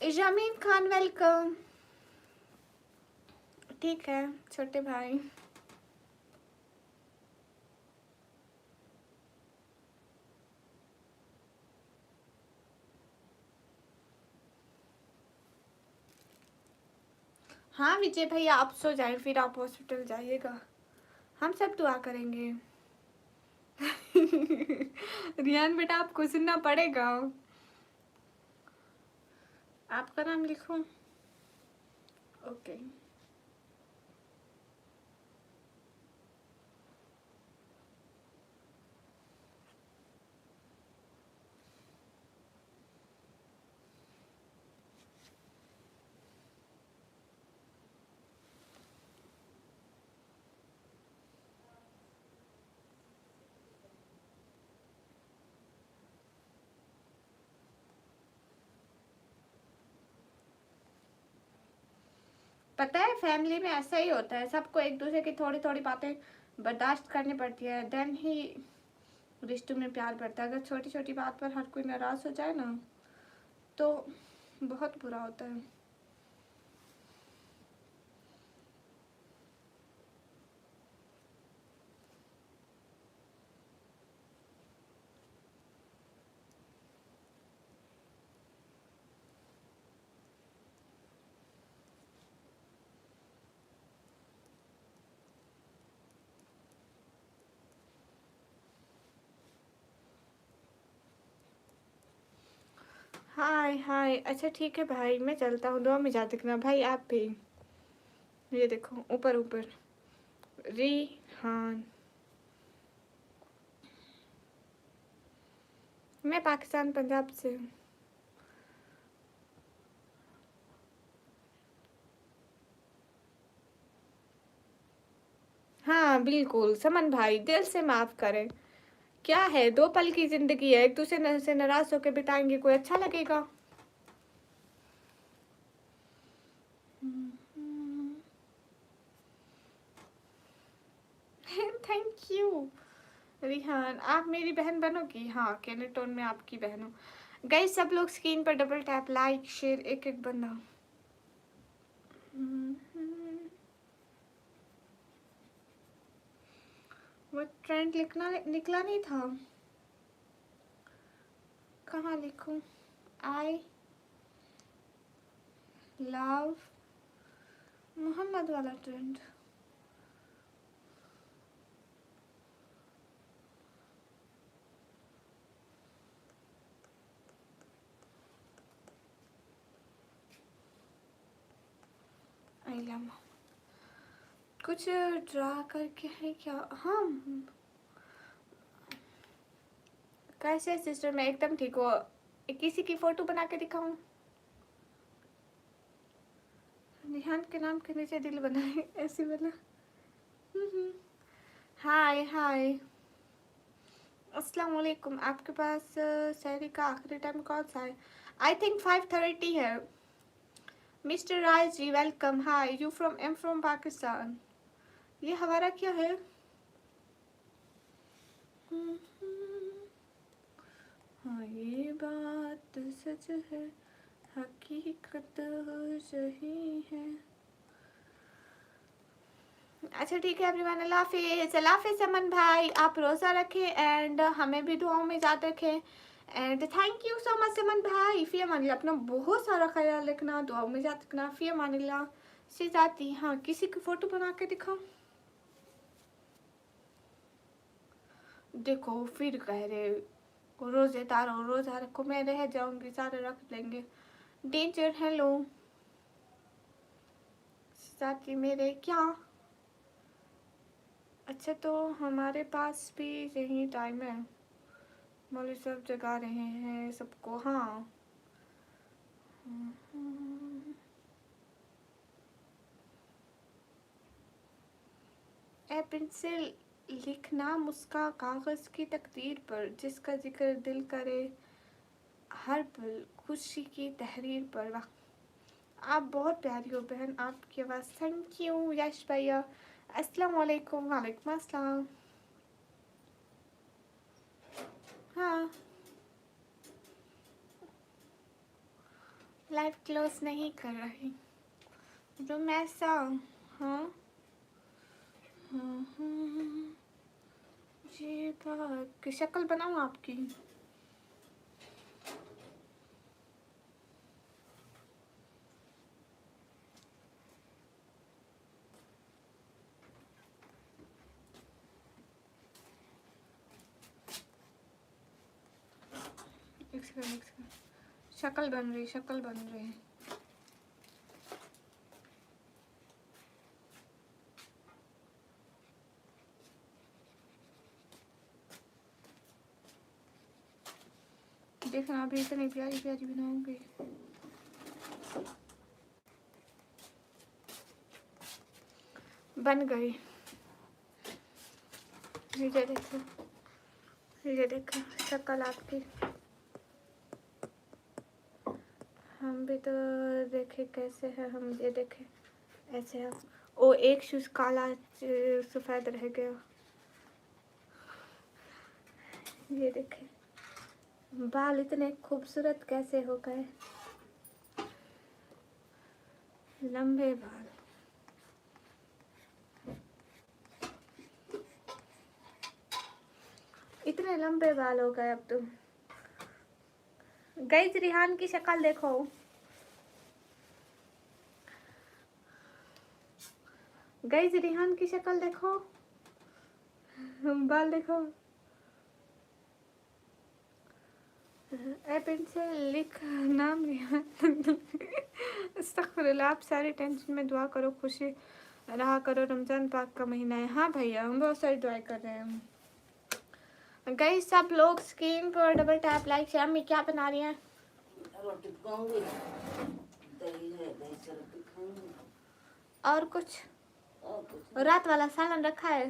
[SPEAKER 1] जमीन खान, वेलकम। ठीक है छोटे भाई। हाँ विजय भैया आप सो जाए, फिर आप हॉस्पिटल जाइएगा, हम सब दुआ करेंगे। रियान बेटा आपको सुनना पड़ेगा। आपका नाम लिखूं? ओके। पता है फैमिली में ऐसा ही होता है, सबको एक दूसरे की थोड़ी थोड़ी बातें बर्दाश्त करनी पड़ती है, देन ही रिश्तों में प्यार बढ़ता है। अगर छोटी छोटी बात पर हर कोई नाराज हो जाए ना, तो बहुत बुरा होता है। हाय हाय, अच्छा ठीक है भाई, मैं चलता हूँ, दुआ में याद रखना भाई आप भी। ये देखो ऊपर ऊपर रिहान। मैं पाकिस्तान पंजाब से हूँ। हाँ बिल्कुल समन भाई, दिल से माफ करें। क्या है, दो पल की जिंदगी है, एक दूसरे से नाराज होकर बिताएंगे, कोई अच्छा लगेगा? Thank you. रिहान आप मेरी बहन बनोगी? हाँ कैनेटोन में आपकी बहन हूँ। गाइस सब लोग स्क्रीन पर डबल टैप, लाइक शेयर, एक एक बंदा। वो ट्रेंड लिखना निकला नहीं था, कहाँ लिखूं? आई लव मोहम्मद वाला ट्रेंड। आई लव कुछ ड्रा करके है क्या? हाँ कैसे सिस्टर, मैं एकदम ठीक हूँ। किसी की फोटो बना के दिखाऊं? रिहान के नाम के नीचे दिल बनाए ऐसी वाला। हाय हाय, अस्सलाम वालेकुम। आपके पास शहरी का आखिरी टाइम कौन सा है? आई थिंक 5:30 है। Mister Raj ji welcome. Hi, you from am from Pakistan. ये हमारा क्या है? हाँ ये बात सच है, हकीकत सही है। अच्छा ठीक है एवरीवन, अल्लाह हाफिज़। अल्लाह हाफिज़ अमन भाई, आप रोज़ा रखें एंड हमें भी दुआओं में याद रखें। And thank you so much Aman भाई। फ़ी अमानिल्लाह, अपना बहुत सारा ख्याल रखना, दुआओं में याद रखना। फ़ी अमानिल्लाह से जाती। हाँ किसी की फ़ोटो बना के दिखाओ। देखो फिर कह रहे रोज़ेदार हो, रोज़ा रखो। मैं रह जाऊँगी, सारे रख लेंगे। डेंजर हेलो साथी मेरे क्या। अच्छा तो हमारे पास भी यही टाइम है। मौलवी सब जगा रहे हैं सबको। हाँ ए पेंसिल लिखना मुस्का कागज की तकदीर पर, जिसका जिक्र दिल करे हर पल, खुशी की तहरीर पर। वाह, आप बहुत प्यारी हो बहन, आपकी आवाज़। थैंक यू यश भैया। अस्सलाम वालेकुम। वालेकुम अस्सलाम। हाँ लाइव क्लोज नहीं कर रही तो मैं सा। हाँ ये बात की शक्ल बनाऊँ आपकी? एक सेकंड, शक्ल बन रही, शक्ल बन रही। देखना अभी इतनी प्यारी प्यारी बनाऊंगी। बन गई। ये देखो, ये देखो शक्ल आपकी। हम भी तो देखे कैसे है हम। ये देखे ऐसे है। ओ एक शूज काला सफेद रह गया। ये देखे बाल इतने खूबसूरत कैसे हो गए, लंबे बाल। इतने लंबे बाल हो गए अब तो। गाइस रिहान की शक्ल देखो। गाइस रिहान की शक्ल देखो, बाल देखो। ऐप से लिख नाम रिहान। अस्तगफिरुल्लाह। आप सारी टेंशन में दुआ करो, खुशी रहा करो, रमजान पाक का महीना है। हाँ भैया हम बहुत सारी दुआएं कर रहे हैं। गाइस सब लोग स्क्रीन पर डबल टैप लाइक शेयर। में क्या बना रही हैं? रोटी पकाऊंगी, दही है, दही से रोटी खाऊंगी। और कुछ? रात वाला सालन रखा है?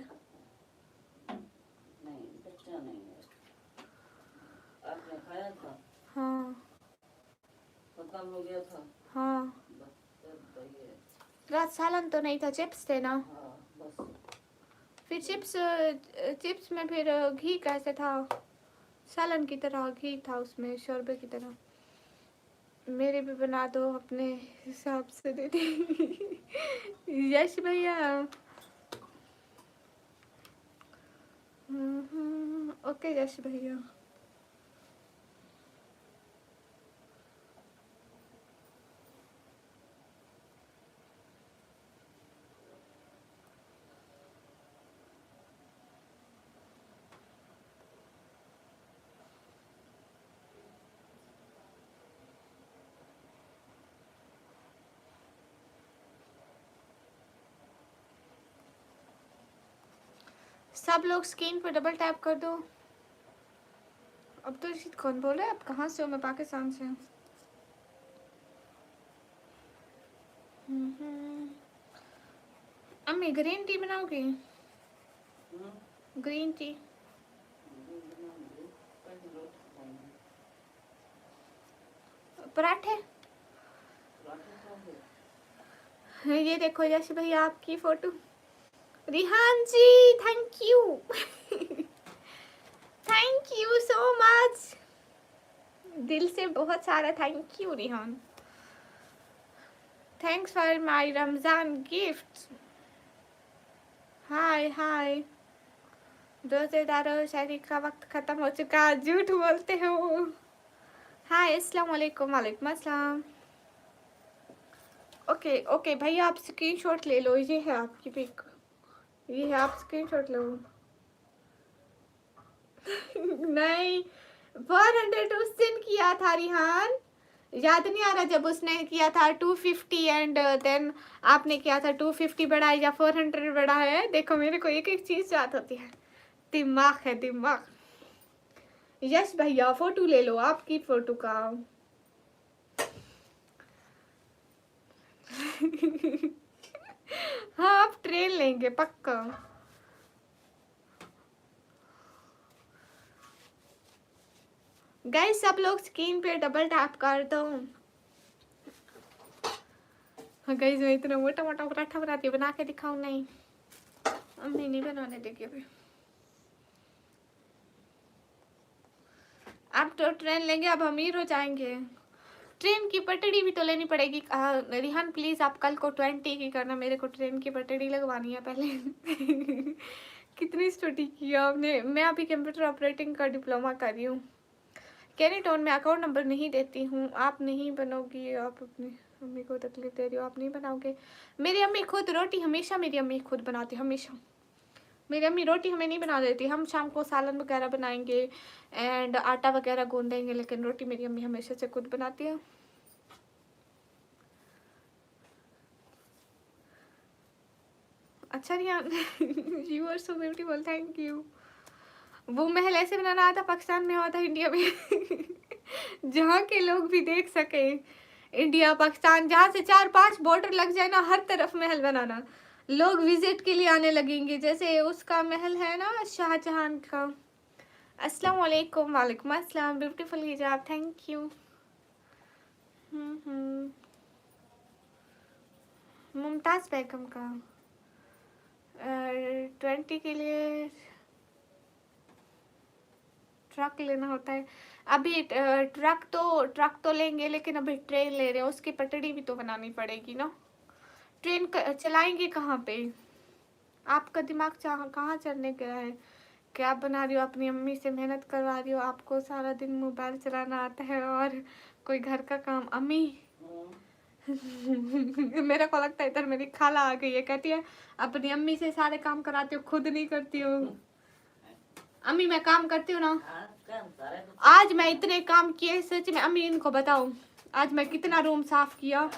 [SPEAKER 1] नहीं बच्चा नहीं है। आपने खाया था? हाँ खत्म हो गया था। हाँ रात सालन तो नहीं था, चिप्स थे ना। हाँ बस। फिर चिप्स में फिर घी कैसे था? सालन की तरह घी था उसमें, शोरबे की तरह। मेरे भी बना दो, अपने हिसाब से दे दी। यश भैया। ओके यश भैया। सब लोग स्क्रीन पर डबल टैप कर दो। अब्दुल रशीद कौन बोल रहे हैं? आप कहाँ से हो? मैं पाकिस्तान से हूँ। अम्मी ग्रीन टी बनाओगे? ग्रीन टी पराठे। ये देखो यश भैया आपकी photo. Rihan ji thank you thank you so much, दिल से बहुत सारा thank you Rihan. Thanks for my Ramzan gift. Hi hi, रोजेदारों शायरी का वक्त खत्म हो चुका, झूठ बोलते हो। हाय अस्सलाम वालेकुम। वालेकुम अस्सलाम। ओके ओके भैया आप स्क्रीनशॉट ले लो, ये है आपकी पिक, ये है, आप स्क्रीनशॉट लो। नहीं 400 उस दिन किया था रिहान, याद नहीं आ रहा जब उसने किया था 250 एंड देन आपने किया था 250 बढ़ा या 400 बढ़ा है। देखो मेरे को एक एक चीज याद होती है, दिमाग है दिमाग। यस भैया फोटो ले लो आपकी फोटो का। हाँ आप ट्रेन लेंगे पक्का। गाइस सब लोग स्क्रीन पे डबल टैप कर दो। गाइस मैं इतना मोटा मोटा पराठा बनाती हूँ, बना के दिखाऊं? नहीं अम्मी नहीं बनाने देगी अभी। आप तो ट्रेन लेंगे, अब अमीर हो जाएंगे। ट्रेन की पटड़ी भी तो लेनी पड़ेगी। रिहान प्लीज आप कल को 20 की करना, मेरे को ट्रेन की पटड़ी लगवानी है पहले। कितनी स्टडी की आपने? मैं अभी कंप्यूटर ऑपरेटिंग का डिप्लोमा कर रही हूँ। कैनीटोन में अकाउंट नंबर नहीं देती हूँ, आप नहीं बनोगी, आप अपनी अम्मी को तकलीफ दे रही हो, आप नहीं बनाओगे। मेरी अम्मी खुद रोटी हमेशा, मेरी अम्मी खुद बनाती हमेशा। मेरी अम्मी रोटी हमें नहीं बना देती, हम शाम को सालन वगैरह बनाएंगे एंड आटा वगैरह गूंदेंगे, लेकिन रोटी मेरी अम्मी हमेशा से खुद बनाती है। अच्छा Riyan you are so beautiful, thank you. वो महल ऐसे बनाना आता पाकिस्तान में, होता इंडिया में जहाँ के लोग भी देख सके। इंडिया पाकिस्तान जहाँ से 4-5 बॉर्डर लग जाए ना, हर तरफ महल बनाना, लोग विजिट के लिए आने लगेंगे। जैसे उसका महल है ना शाहजहां का। अस्सलाम वालेकुम। वालेकुम अस्सलाम, ब्यूटीफुल हिजाब, थैंक यू। मुमताज़ बेगम का 20 के लिए ट्रक लेना होता है। अभी ट्रक तो लेंगे, लेकिन अभी ट्रेन ले रहे हैं, उसकी पटड़ी भी तो बनानी पड़ेगी ना। ट्रेन चलाएंगे कहाँ पे? आपका दिमाग कहाँ चलने गया है? क्या बना रही हो? अपनी अम्मी से मेहनत करवा रही हो, आपको सारा दिन मोबाइल चलाना आता है और कोई घर का काम। अम्मी मेरा को लगता है इधर मेरी खाला आ गई है, कहती है अपनी अम्मी से सारे काम कराती हो, खुद नहीं करती हो। अम्मी मैं काम करती हूँ ना, आज मैं इतने काम किए सच में। अम्मी इनको बताओ आज मैं कितना रूम साफ किया,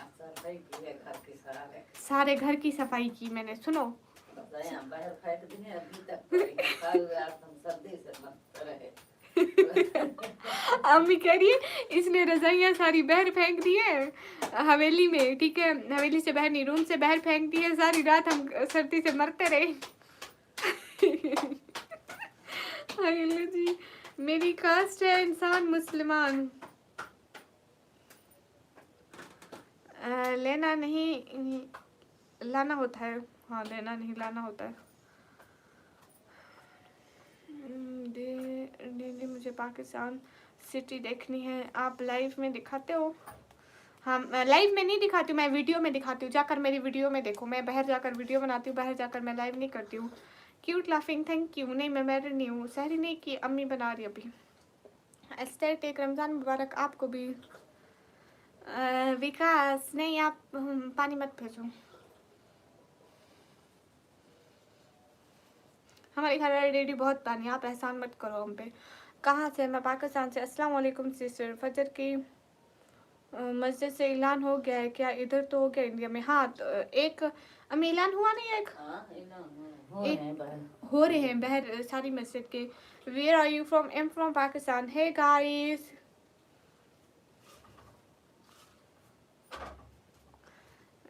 [SPEAKER 1] सारे घर की सफाई की मैंने। सुनो अम्मी कह रही है इसने रजाइयाँ सारी बाहर फेंक दी है हवेली में, ठीक है, हवेली से बाहर नहीं, रूम से बाहर फेंक दी है। सारी रात हम सर्दी से मरते रहे। जी मेरी कास्ट है इंसान मुसलमान। लेना नहीं लाना होता है, हाँ लेना नहीं लाना होता है। दीदी मुझे पाकिस्तान सिटी देखनी है, आप लाइव में दिखाते हो? हाँ लाइव में नहीं दिखाती हूँ, मैं वीडियो में दिखाती हूँ, जाकर मेरी वीडियो में देखो। मैं बाहर जाकर वीडियो बनाती हूँ, बाहर जाकर मैं लाइव नहीं करती हूँ। Cute laughing, thank you. नहीं मैं मैरिड नहीं हूँ, सहरी नहीं की, अम्मी बना रही अभी। एस्टेट एक रमज़ान मुबारक आपको भी। विकास नहीं आप पानी मत भेजो, हमारे घर ऑलरेडी बहुत पानी, आप एहसान मत करो हम पे। कहाँ से? मैं पाकिस्तान से। अस्सलाम वालेकुम सिस्टर। फजर की मस्जिद से ऐलान हो गया है क्या? इधर तो हो गया इंडिया में। हाँ तो एक ऐलान हुआ नहीं, एक हो रहे हैं बाहर सारी मस्जिद के। Where are you from? Am from Pakistan. Hey guys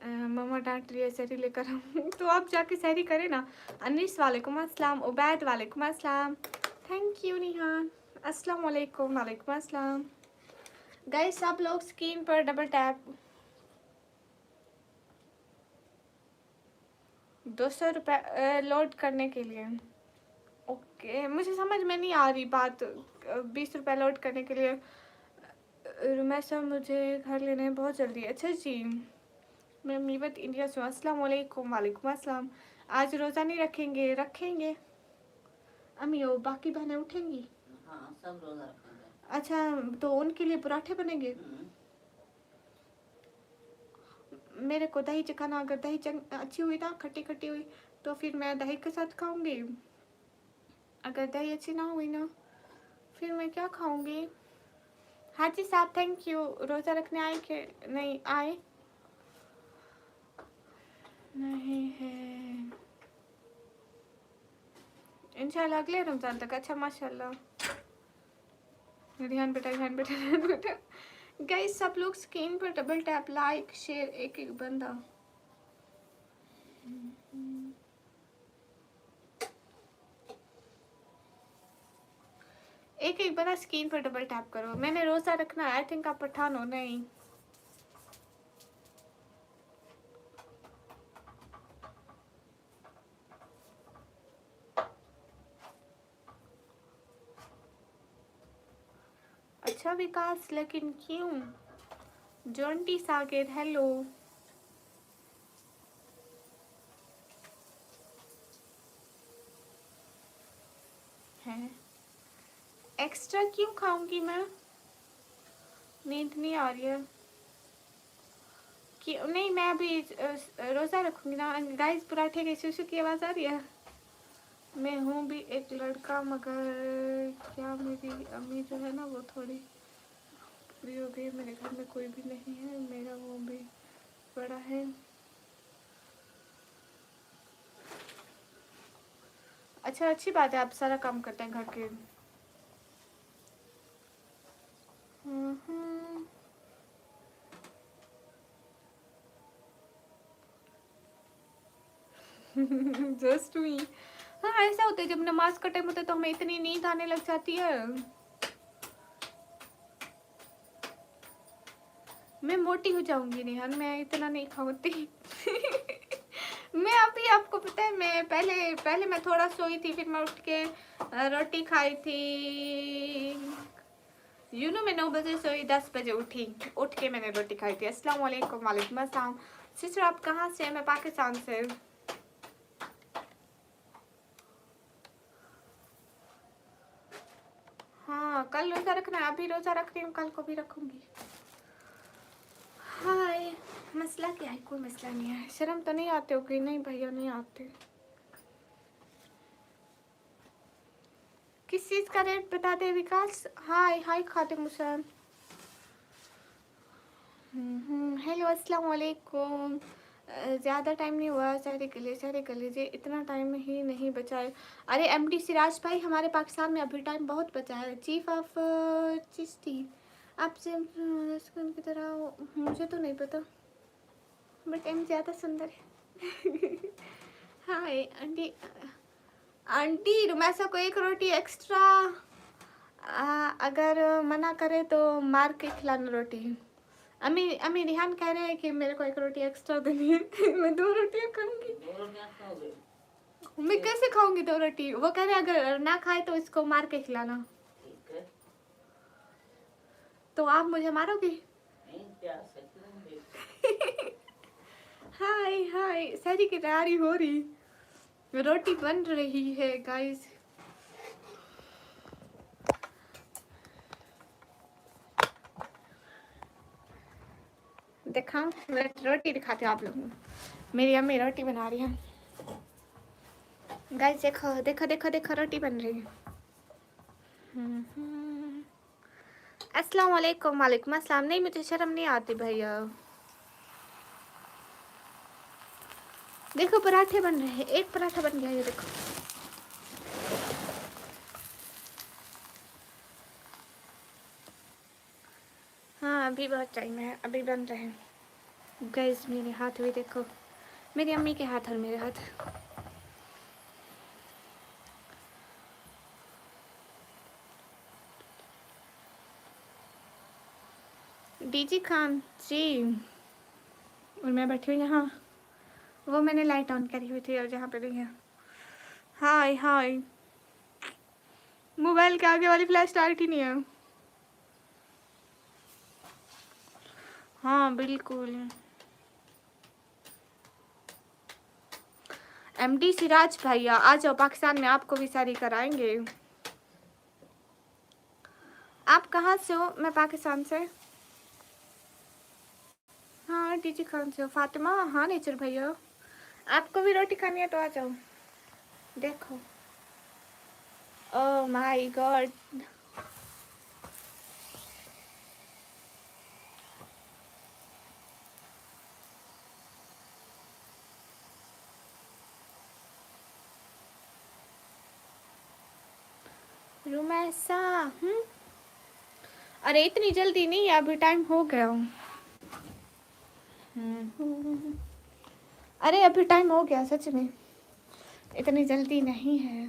[SPEAKER 1] मम्मा डांट रही है सहरी लेकर आऊँ तो आप जाके सहरी करें ना। अनीस वालेकुम अस्सलाम, उबैद वालेकुम अस्सलाम, थैंक यू निहान, अस्सलाम वालेकुम, वालेकुम अस्सलाम। गाइस सब लोग स्क्रीन पर डबल टैप। 200 रुपये लोड करने के लिए। ओके मुझे समझ में नहीं आ रही बात। 20 रुपये लोड करने के लिए। रुमैसा मुझे घर लेना है बहुत जल्दी। अच्छा जी, मैं मीवत इंडिया से। अस्सलाम वालेकुम, वालेकुम अस्सलाम। आज रोज़ा नहीं रखेंगे? रखेंगे अम्मी। वो बाकी बहनें उठेंगी?
[SPEAKER 2] हाँ सब रोजा रखेंगे।
[SPEAKER 1] अच्छा तो उनके लिए पराठे बनेंगे? मेरे को दही चिकन, अगर दही अच्छी हुई ना, खट्टी खट्टी हुई तो फिर मैं दही के साथ खाऊंगी। अगर दही अच्छी ना हुई ना फिर मैं क्या खाऊंगी। हाजी साहब थैंक यू। रोज़ा रखने आए कि नहीं आए? नहीं है इंशाल्लाह अगले रमज़ान तक। अच्छा माशाल्लाह। ध्यान बेटा, ध्यान बेटा, ध्यान बेटा। गाइस सब लोग स्क्रीन पर डबल टैप, लाइक शेयर, एक एक बंदा। एक एक बंदा स्क्रीन पर डबल टैप करो। मैंने रोज़ा रखना है। आई थिंक आप पठान हो। नहीं अच्छा विकास, लेकिन क्यों? Jonty सागिर hello. है एक्स्ट्रा क्यों खाऊंगी मैं? नींद नहीं आ रही है कि नहीं? मैं अभी रोज़ा रखूंगी ना। गाइस पराठे की सुसु की आवाज़ आ रही है। मैं हूँ भी एक लड़का, मगर क्या मेरी अम्मी जो है ना वो थोड़ी बुरी हो गई। मेरे घर में कोई भी नहीं है, मेरा वो भी बड़ा है। अच्छा अच्छी बात है, आप सारा काम करते हैं घर के। जस्ट मी। हाँ ऐसा होता है जब नमाज का टाइम होता है तो हमें इतनी नींद आने लग जाती है। मैं मोटी हो जाऊंगी निहान, मैं इतना नहीं खाती। मैं अभी, आपको पता है मैं पहले पहले मैं थोड़ा सोई थी, फिर मैं उठ के रोटी खाई थी। मैं 9 बजे सोई, 10 बजे उठी, उठ के मैंने रोटी खाई थी। अस्सलाम वालेकुम, वालेकुम अस्सलाम। सिस्टर आप कहाँ से? मैं पाकिस्तान से। हाँ कल रोज़ा रखना है। अभी रोज़ा रख रही हूँ, कल को भी रखूँगी। हाय, मसला क्या है? कोई मसला नहीं है। शर्म तो नहीं आते हो कि? नहीं भैया नहीं आते। किस चीज़ का रेट बता दे विकास? हाय हाय खातिम हुसैन। हेलो अस्सलाम वालेकुम। ज़्यादा टाइम नहीं हुआ सारे के लिए, सारे कर लीजिए, इतना टाइम ही नहीं बचा है। अरे एमडी सिराज भाई, हमारे पाकिस्तान में अभी टाइम बहुत बचा है। चीफ ऑफ चिश्ती आपसे की तरह, मुझे तो नहीं पता बट एम ज़्यादा सुंदर है। Hi aunty. आंटी रुमैसा को एक रोटी एक्स्ट्रा, अगर मना करे तो मार के खिलाना रोटी। अम्मी अम्मी रिहान कह रहे हैं कि मेरे को एक रोटी एक्स्ट्रा देनी है। मैं 2 रोटियां खाऊंगी।
[SPEAKER 2] 2 रोटियां खाओगे?
[SPEAKER 1] मैं कैसे खाऊंगी 2 रोटी? वो कह रहे हैं अगर ना खाए तो इसको मार के खिलाना।
[SPEAKER 2] ठीक है।
[SPEAKER 1] तो आप मुझे मारोगे?
[SPEAKER 2] नहीं, प्यार से खिलाऊंगी।
[SPEAKER 1] हाय हाय, सहरी की तैयारी हो रही, रोटी बन रही है गाइस। देखा, मैं रोटी दिखाती हूँ आप लोगों को। मेरी अम्मी रोटी बना रही है गाइस। देखो देखो देखो देखो, रोटी बन रही है। अस्सलाम वालेकुम, वालेकुम अस्सलाम। नहीं मुझे शर्म नहीं आती भैया। देखो पराठे बन रहे हैं, एक पराठा बन गया, ये देखो। हाँ अभी बहुत टाइम है, अभी बन रहे हैं। गाइस मेरे हाथ भी देखो, मेरी अम्मी के हाथ और मेरे हाथ। डीजी खान जी, और मैं बैठी हूँ यहाँ। वो मैंने लाइट ऑन करी हुई थी और जहाँ पे नहीं है। हाय हाय, मोबाइल के आगे वाली फ्लैश लाइट ही नहीं है। हाँ बिल्कुल। एमडी सिराज भैया आ जाओ पाकिस्तान में, आपको भी शादी कराएंगे। आप कहाँ से हो? मैं पाकिस्तान से। हाँ डीजी खान से हो। फातिमा, हाँ नेचर भैया, आपको भी रोटी खानी है तो आ जाओ। देखो, ओह माय गॉड, रुमैसा। अरे इतनी जल्दी नहीं, अभी टाइम हो गया। अरे अभी टाइम हो गया सच में, इतनी जल्दी नहीं है।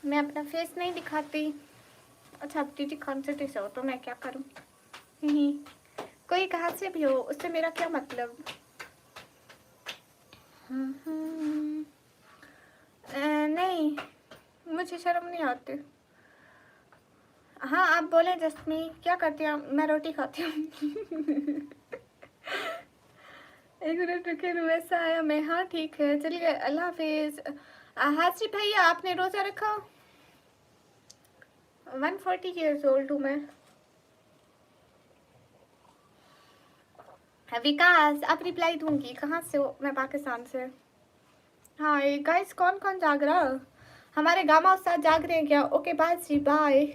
[SPEAKER 1] मैं अपना फेस नहीं दिखाती। अच्छा आप डीजी खान सिटी से हो तो मैं क्या करूं? कोई कहाँ से भी हो, उससे मेरा क्या मतलब। नहीं, मुझे शर्म नहीं आती। हाँ आप बोले जस्मी, क्या करती हैं? मैं रोटी खाती हूँ। एक मिनट रुकिए, वैसा आया मैं। हाँ ठीक है, चलिए अल्लाह हाफिज। हासिफ भैया आपने रोज़ा रखा? 140 ईयर्स ओल्ड हूँ मैं। विकास आप रिप्लाई दूंगी। कहाँ से हो? मैं पाकिस्तान से। हाँ गाइस कौन कौन जाग रहा? हमारे गामा उस्ताद जाग रहे हैं क्या? ओके बाय सी बाय।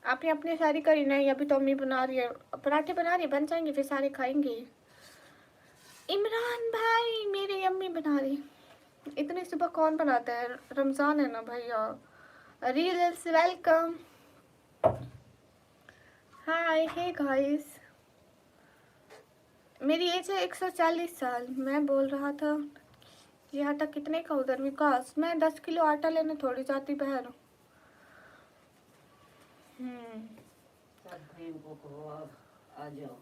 [SPEAKER 1] आपने अपनी सारी करी नहीं? अभी तो अम्मी बना रही है, पराठे बना रही है, बन जाएंगे फिर सारे खाएंगे। इमरान भाई मेरी अम्मी बना रही। इतनी सुबह कौन बनाता है? रमज़ान है ना भैया। Reels welcome. Hi hey guys, मेरी एज है 140 साल। मैं बोल रहा था ये आटा कितने का उधर? विकास मैं 10 किलो आटा लेने थोड़ी जाती बहन।
[SPEAKER 2] सब भाइयों को कहो आ जाओ।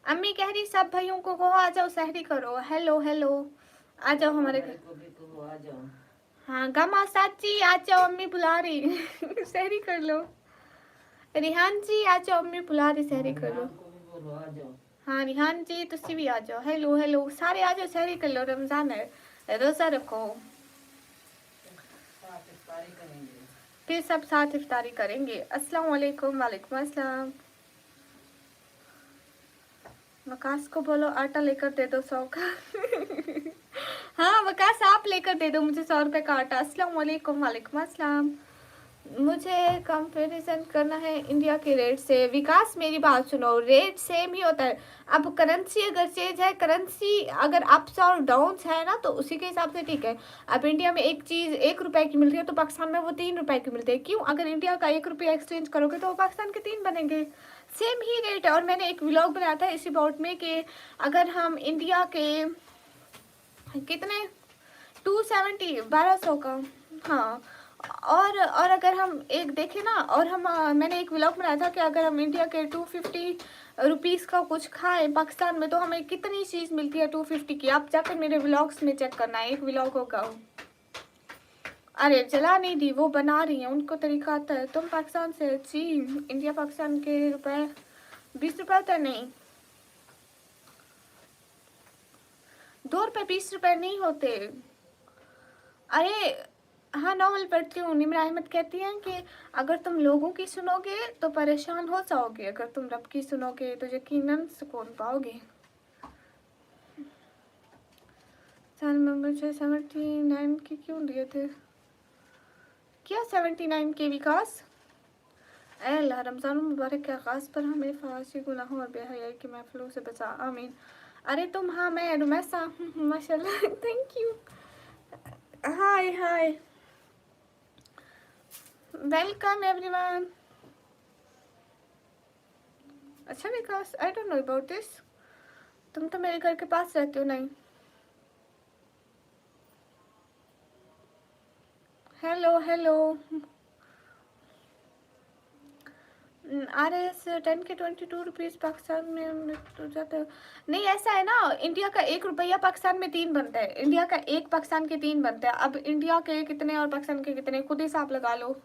[SPEAKER 1] अम्मी कह रही सब भाइयों को कहो आ जाओ सहरी करो। हेलो हेलो, आ जाओ हमारे घर
[SPEAKER 2] को भी कहो आ जाओ।
[SPEAKER 1] हाँ गामा साची आ जाओ, अम्मी बुला रही। सहरी कर लो। रिहान जी आ जाओ, अम्मी बुला रही, सहरी कर लो।
[SPEAKER 2] को भी बोलो आ जाओ।
[SPEAKER 1] हाँ रिहान जी तुसी भी आ जाओ। हेलो हेलो सारे आ जाओ, सहरी कर लो, रमजान है, रोजा रखो।
[SPEAKER 2] साथ इफ्तारी करेंगे।
[SPEAKER 1] फिर सब साथ इफ्तारी करेंगे। अस्सलाम वालेकुम। वालेकुम अस्सलाम। वकास को बोलो आटा लेकर दे दो 100 का। हाँ वकास आप लेकर दे दो मुझे 100 रुपये का आटा। अस्सलाम वालेकुम। वालेकुम अस्सलाम। मुझे कंपैरिजन करना है इंडिया के रेट से। विकास मेरी बात सुनो, रेट सेम ही होता है। अब करेंसी अगर चेंज है, करेंसी अगर अप्स और डाउन्स है ना तो उसी के हिसाब से ठीक है। अब इंडिया में एक चीज़ 1 रुपए की मिलती है तो पाकिस्तान में वो 3 रुपए की मिलती है। क्यों? अगर इंडिया का 1 रुपया एक्सचेंज करोगे तो वो पाकिस्तान के 3 बनेंगे। सेम ही रेट है। और मैंने एक व्लॉग बनाया था इसी बाउट में कि अगर हम इंडिया के कितने 270 1200 का, हाँ। और अगर हम एक देखें ना, और हम मैंने एक व्लॉग बनाया था कि अगर हम इंडिया के 250 रुपीज़ का कुछ खाएं पाकिस्तान में तो हमें कितनी चीज़ मिलती है 250 की। आप जाकर मेरे व्लॉग्स में चेक करना है, एक व्लॉग होगा। अरे जला नहीं दी, वो बना रही हैं, उनको तरीका आता है। तुम पाकिस्तान से? जी इंडिया पाकिस्तान के रुपए 20 रुपये होता है। नहीं 2 रुपये 20 रुपये नहीं होते। अरे हाँ नॉवल पढ़ती हूँ। निमरा अहमद कहती हैं कि अगर तुम लोगों की सुनोगे तो परेशान हो जाओगे, अगर तुम रब की सुनोगे तो यकीनन सुकून पाओगे। साल में मुझे 79 के क्यों दिए थे? क्या 79 के विकास? अल्लाह रमज़ान मुबारक के आगाज़ पर हमें फाशी गुनाहों और बेहयाई की महफिलों से बचा, आमीन। अरे तुम? हाँ मैं रुमैसा। माशाल्लाह thank you. Hi hi welcome everyone. अच्छा Vikas, I don't know about this. तुम तो मेरे घर के पास रहते हो। नहीं, हेलो हेलो। RS 10 के 22 रुपीज़ पाकिस्तान में तो जाता। नहीं, ऐसा है ना, इंडिया का 1 रुपया पाकिस्तान में 3 बनता है। इंडिया का 1 पाकिस्तान के 3 बनता है। अब इंडिया के कितने और पाकिस्तान के कितने, खुद हिसाब लगा लो।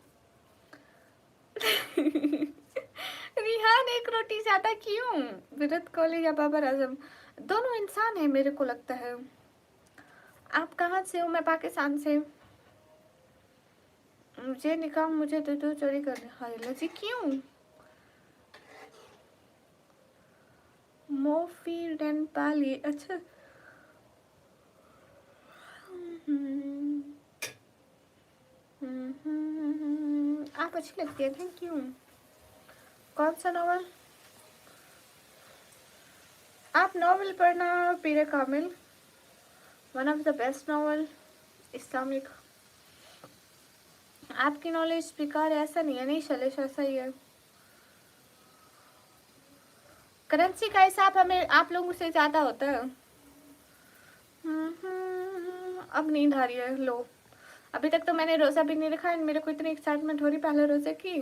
[SPEAKER 1] रिहान 1 रोटी ज़्यादा क्यों? विराट कोहली या बाबर आजम, दोनों इंसान है मेरे को लगता है। आप कहाँ से हो? मैं पाकिस्तान से। मुझे निकाह मुझे दे दो, चोरी कर हाय लजी क्यों? मोफी डेन पाली, अच्छा। आप अच्छी लगती है, थैंक यू। कौन सा नॉवल? आप नॉवल पढ़ना Peer-e Kamil, one of the best novel Islamic. आपकी नॉलेज बेकार है ऐसा नहीं है, नहीं शैलेश, ऐसा ही है। करेंसी का हिसाब हमें आप लोगों से ज़्यादा होता है। अब नींद आ रही है, लो। अभी तक तो मैंने रोज़ा भी नहीं रखा है, मेरे को इतनी एक्साइटमेंट हो रही पहले रोज़े की।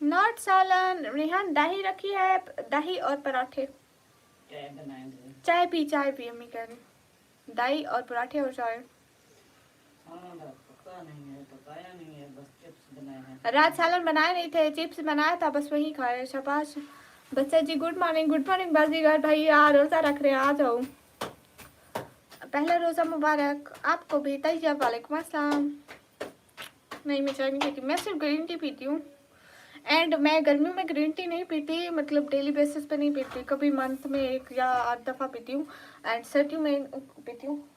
[SPEAKER 1] नॉट सालन। रिहान दही रखी है, दही और पराठे।
[SPEAKER 2] चाय बनाएंगे।
[SPEAKER 1] चाय पी अम्मी कह रही। दही और पराठे और चाय।
[SPEAKER 2] खाना पका नहीं है, पकाया नहीं है, बस चिप्स बनाए हैं।
[SPEAKER 1] रात सालन बनाए नहीं थे, चिप्स बनाया था, बस वही खाए। शाबाश बच्चा जी, गुड मॉर्निंग बाजीगर भैया, रोज़ा रख रहे हैं, आ जाओ। पहला रोज़ा मुबारक आपको भी। तैयब वालेकुम अस्सलाम। नहीं, मैं चाय नहीं पीती, मैं सिर्फ ग्रीन टी पीती हूँ। एंड मैं गर्मियों में ग्रीन टी नहीं पीती, मतलब डेली बेसिस पे नहीं पीती, कभी मंथ में 1 या 8 दफ़ा पीती हूँ। एंड सर्दियों में पीती हूँ।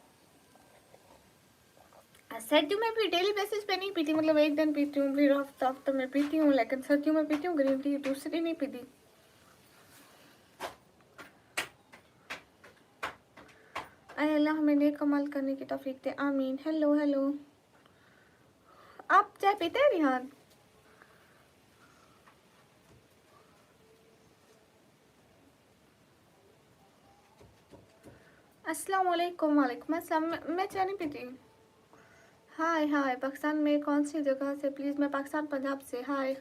[SPEAKER 1] सर्दियों में भी डेली बेसिस पे नहीं पीती, मतलब एक दिन पीती हूँ, फिर हफ्ता में पीती हूँ, लेकिन सर्दियों में पीती हूँ ग्रीन टी, दूसरी नहीं पीती। अल्लाह हमें नेक कमाल करने की तौफीक दे, आमीन। Hello hello. आप चाय पीते हैं रिहान? अस्सलाम वालेकुम। वालेकुम अस्सलाम। मैं चाय नहीं पीती। हाय हाय, पाकिस्तान में कौन सी जगह से? प्लीज़, मैं पाकिस्तान पंजाब से। हाय।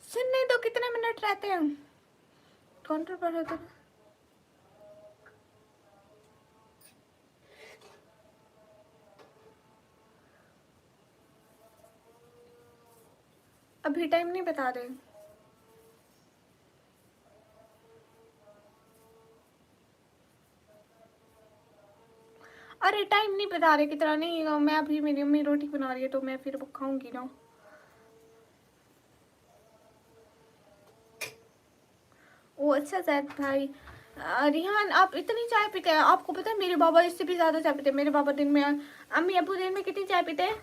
[SPEAKER 1] सुनने दो, कितने मिनट रहते हैं? काउंटर पर होते हैं। अभी टाइम नहीं बता रहे। अरे टाइम नहीं बता रहे कितना। नहीं, मैं अभी, मेरी अम्मी रोटी बना रही है तो मैं फिर खाऊंगी ना। ओ अच्छा जैद भाई। रिहान आप इतनी चाय पीते हैं? आपको पता है मेरे बाबा इससे भी ज़्यादा चाय पीते हैं। मेरे बाबा दिन में, अम्मी अबू दिन में कितनी चाय पीते हैं?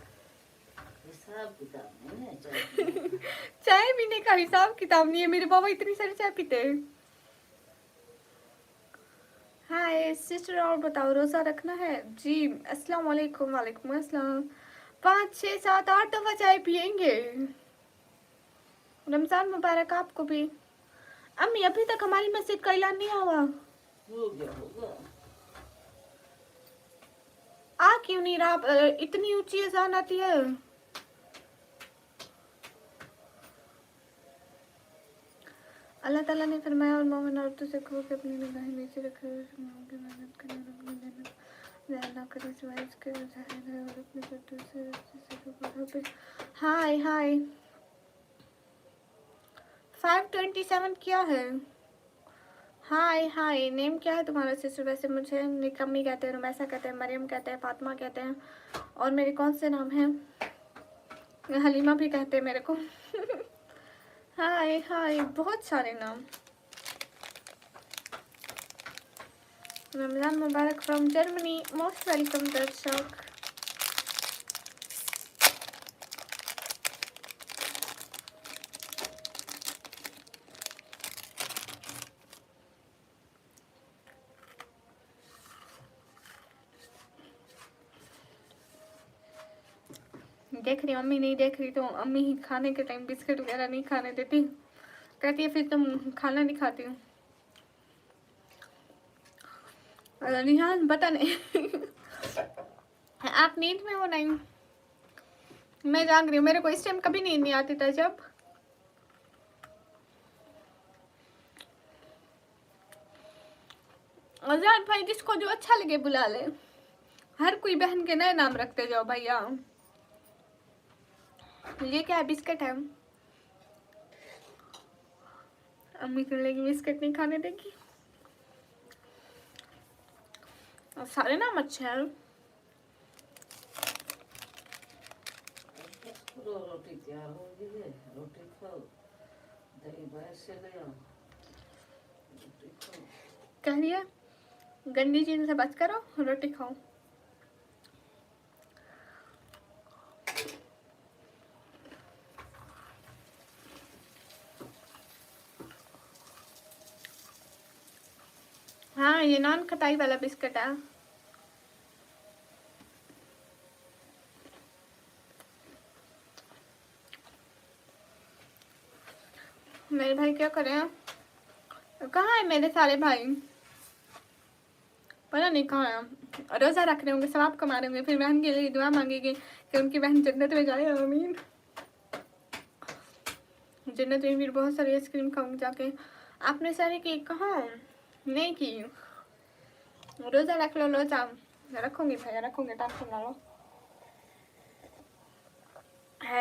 [SPEAKER 2] हिसाब किताब नहीं है चाय पीने का।
[SPEAKER 1] चाय पीने का हिसाब किताब नहीं है, मेरे बाबा इतनी सारी चाय पीते हैं। हाय सिस्टर, और बताओ रोज़ा रखना है? जी अस्सलाम वालेकुम। वालेकुम अस्सलाम। 5 6 7 8 दफ़ा चाय पियेंगे। रमज़ान मुबारक आपको भी। अम्मी अभी तक हमारी मस्जिद का ऐलान नहीं हुआ।
[SPEAKER 2] हो गया होगा।
[SPEAKER 1] आ क्यों नहीं रहा? इतनी ऊंची अजान आती है। अल्लाह ताला ने फरमाया, और मोमिन औरतों से कहो कि अपनी निगाहें नीचे रखे हुए मेहनत करें और अपनी मेहनत ज़्यादा करें सिवाय इसके जाहिर है, और अपने बच्चों से। हाय हाय। 527 क्या है? हाय हाय, नेम क्या है तुम्हारा सिस्टर? वैसे मुझे निकम्मी कहते हैं, रुमैसा कहते हैं, मरियम कहते हैं, फातिमा कहते हैं, और मेरे कौन से नाम हैं? हलीमा भी कहते हैं मेरे को। हाय हाय, बहुत सारे नाम। रमजान मुबारक फ्रॉम जर्मनी, मोस्ट वेलकम दर्शक। देख रही अम्मी नहीं देख रही तो अम्मी ही खाने के टाइम बिस्किट वगैरह नहीं खाने देती, कहती है फिर तुम खाना नहीं खाती हो। रिहान पता नहीं आप नींद में हो? नहीं, मैं जाग रही हूँ। मेरे को इस टाइम कभी नींद नहीं आती था। जब आजाद भाई जिसको जो अच्छा लगे बुला ले, हर कोई बहन के नए नाम रखते जाओ भैया। ये क्या है? बिस्किट है। अम्मी को लगी बिस्किट नहीं खाने देगी। और सारे नाम अच्छे हैं।
[SPEAKER 2] रोटी तैयार हो गई है, रोटी खाओ, दही बाहर से ले आओ, रोटी खाओ।
[SPEAKER 1] कह रही है गंदी चीज से बच करो, रोटी खाओ। हाँ ये नॉन खटाई वाला बिस्किट है। मेरे भाई क्या करें? कहाँ है मेरे सारे भाई? पता नहीं कहाँ है। रोजा रख रहे होंगे, सवाब कमा रहे होंगे, फिर बहन के लिए दुआ मांगेंगे कि उनकी बहन जन्नत में जाए। आमीन। जन्नत में फिर बहुत सारी आइसक्रीम खाऊंगी जाके। आपने सारे की कहाँ नहीं की? रोजा रख लो, रोजा रखूंगी भैया, रखूंगी, टेंशन ना लो।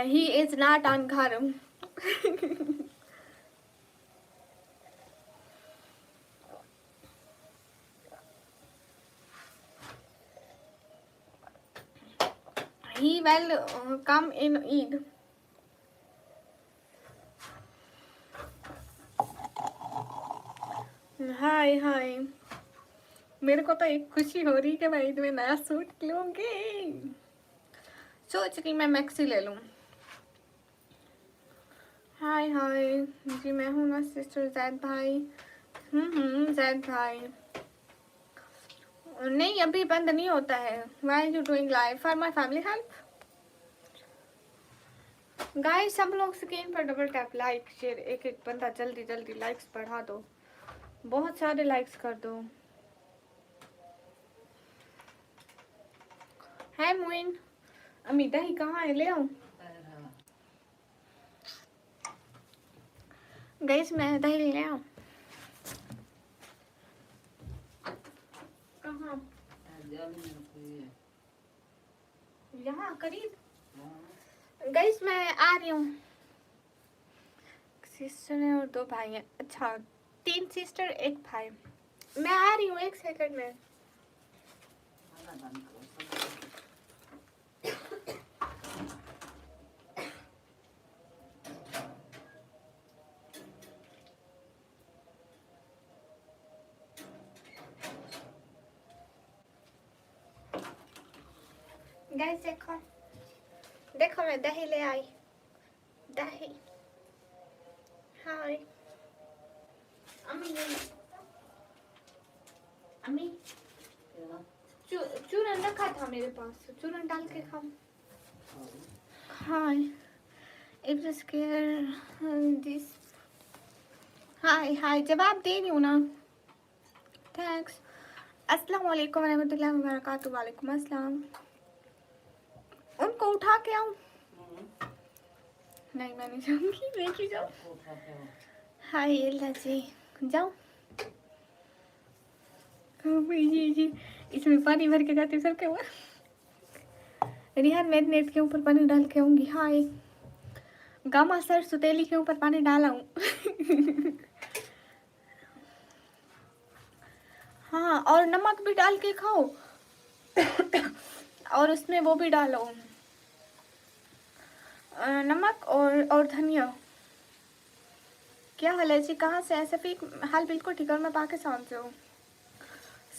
[SPEAKER 1] ही इज नॉट ऑन घर। he will come in Eid. हाय हाय, मेरे को तो एक खुशी हो रही है कि मैं ईद में नया सूट लूंगी। सोच रही मैं मैक्सी ले लूं। हाय हाय जी, मैं हूँ ना सिस्टर जैद भाई। जैद भाई नहीं, अभी बंद नहीं होता है। Why you doing live for my family help? Guys सब लोग स्क्रीन पर डबल टैप, लाइक शेयर, एक एक बंदा जल्दी जल्दी लाइक्स बढ़ा दो, बहुत सारे लाइक्स कर दो। है मोइन, अम्मी दही कहाँ है? ले आऊं? गाइस मैं दही ले आऊं? कहाँ? यहाँ करीब। गाइस मैं आ रही हूँ। सिस्टर है और 2 भाई हैं। अच्छा 3 सिस्टर 1 भाई। मैं आ रही हूँ 1 सेकंड में। गाइस देखो देखो, मैं दही ले आई। दही। हाय अम्मी ले लो। अम्मी चूरन रखा था मेरे पास, चूरन डाल के खाओ। हाय इफ स्केयर दिस। हाय हाय जवाब दे रही हूँ ना। थैंक्स। अस्सलाम वालेकुम रहमतुल्लाहि व बरकातुहू। वालेकुम अस्सलाम। उनको उठा के आऊं? नहीं मैं नहीं जाऊंगी, लेके जाओ। हाय अल्लाह जी, जाओ। जी इसमें पानी भर के जाती सबके ऊपर। रिहान मैरिनेट के ऊपर पानी डाल के आऊंगी। हाय गामा सर सुतेली के ऊपर पानी डाला हूँ। हाँ और नमक भी डाल के खाओ। और उसमें वो भी डालो, नमक और धनिया। क्या हाल है जी? कहाँ से? ऐसे भी हाल बिल्कुल ठीक है और मैं पाकिस्तान से हूँ।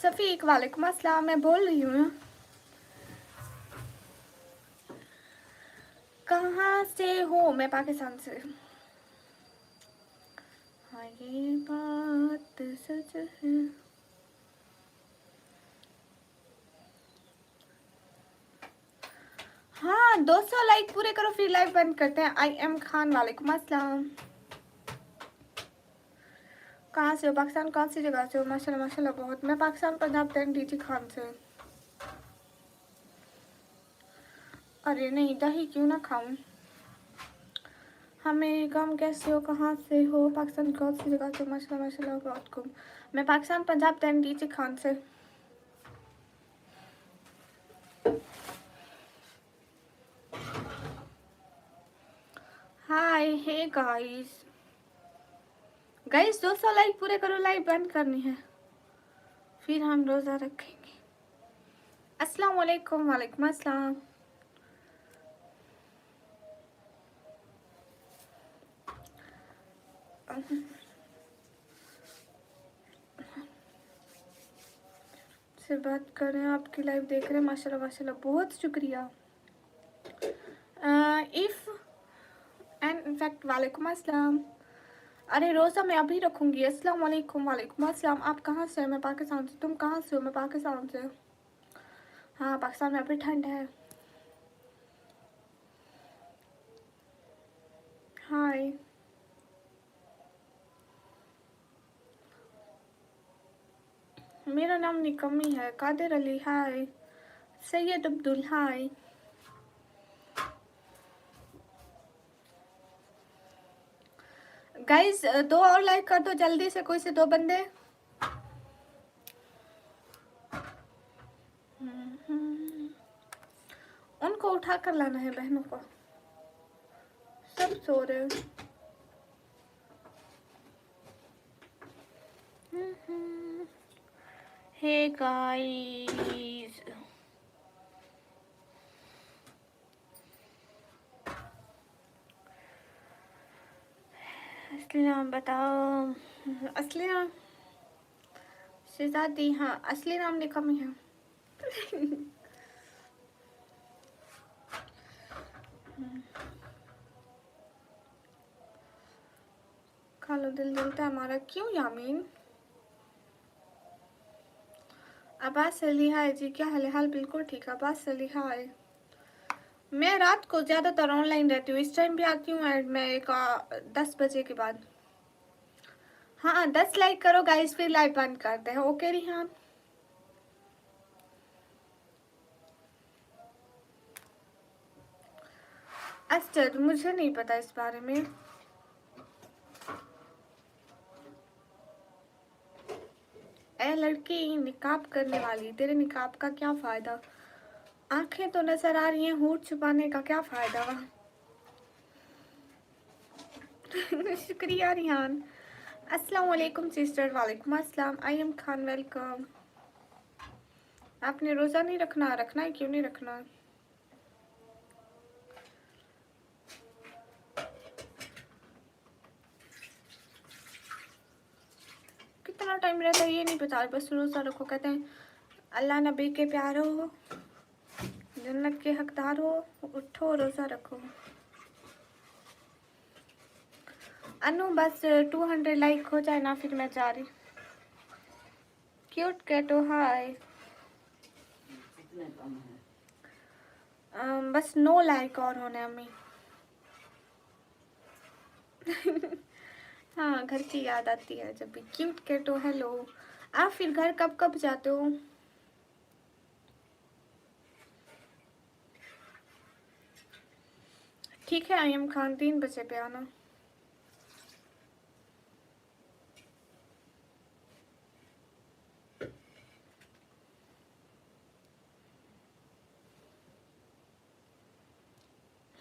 [SPEAKER 1] सफ़ीक वालेकुम अस्सलाम। मैं बोल रही हूँ कहाँ से हो? मैं पाकिस्तान से। हाँ ये बात सच है। हाँ 200 लाइक पूरे करो फिर लाइव बंद करते हैं। आई एम खान वालेकुम अस्सलाम। कहाँ से हो? पाकिस्तान कौन सी जगह से हो? माशाल्लाह माशाल्लाह बहुत। मैं पाकिस्तान पंजाब डीजी खान से। अरे नहीं दही क्यों ना खाऊं। हमें कम कैसे हो? कहाँ से हो? पाकिस्तान कौन सी जगह से? माशाल्लाह माशाल्लाह बहुत खूब। मैं पाकिस्तान पंजाब डीजी खान से। हाय हे गाइस। गाइस 200 लाइक पूरे करो, लाइव बंद करनी है फिर हम रोज़ा रखेंगे। अस्सलाम वालेकुम। वालेकुम अस्सलाम। से बात कर रहे हैं, आपकी लाइव देख रहे हैं। माशाल्लाह माशाल्लाह बहुत शुक्रिया। इफ़ एंड इनफैक्ट वालेकुम अस्सलाम। अरे रोज़ा मैं अभी रखूँगी। अस्सलाम वालेकुम। वालेकुम अस्सलाम। आप कहाँ से? मैं पाकिस्तान से। तुम कहाँ से हो? मैं पाकिस्तान से। हाँ पाकिस्तान में अभी ठंड है। हाय मेरा नाम निकमी है। कादिर अली हाय। सैयद अब्दुल हाय। गाइस 2 और लाइक कर दो जल्दी से, कोई से 2 बंदे। उनको उठा कर लाना है बहनों को, सब सो रहे हैं। हे गाइस असली नाम बताओ। असली नाम शहजादी। हाँ असली नाम निकमी है। खा लो दिल जलता है हमारा। क्यों यामीन? अब्बास अली हाय जी, क्या हाल है? हाल बिल्कुल ठीक है अब्बास अली हाय। मैं रात को ज़्यादातर ऑनलाइन रहती हूँ, इस टाइम भी आती हूँ एंड मैं 10 बजे के बाद। हाँ 10 लाइक करो गाइस फिर लाइव बंद करते हैं। ओके रिहान। अस्टर मुझे नहीं पता इस बारे में। ए लड़की निकाब करने वाली, तेरे निकाब का क्या फ़ायदा? आंखें तो नजर आ रही हैं, होठ छुपाने का क्या फ़ायदा? शुक्रिया रिहान। अस्सलाम वालेकुम सिस्टर। वालेकुम अस्सलाम। I am Khan welcome. आपने रोज़ा नहीं रखना? रखना है, क्यों नहीं रखना? कितना टाइम रहता है ये नहीं पता, बस रोज़ा रखो। कहते हैं अल्लाह नबी के प्यार हो, जन्नत के हकदार हो, उठो रोज़ा रखो। अनु बस 200 लाइक हो जाए ना फिर मैं जा रही। क्यूट कैटो हाय।
[SPEAKER 2] कितने कम है?
[SPEAKER 1] बस 9 लाइक और होने अम्मी। हाँ घर की याद आती है जब भी। क्यूट कैटो हेलो। आप फिर घर कब कब जाते हो? ठीक है आई एम खान 3 बजे पे आना।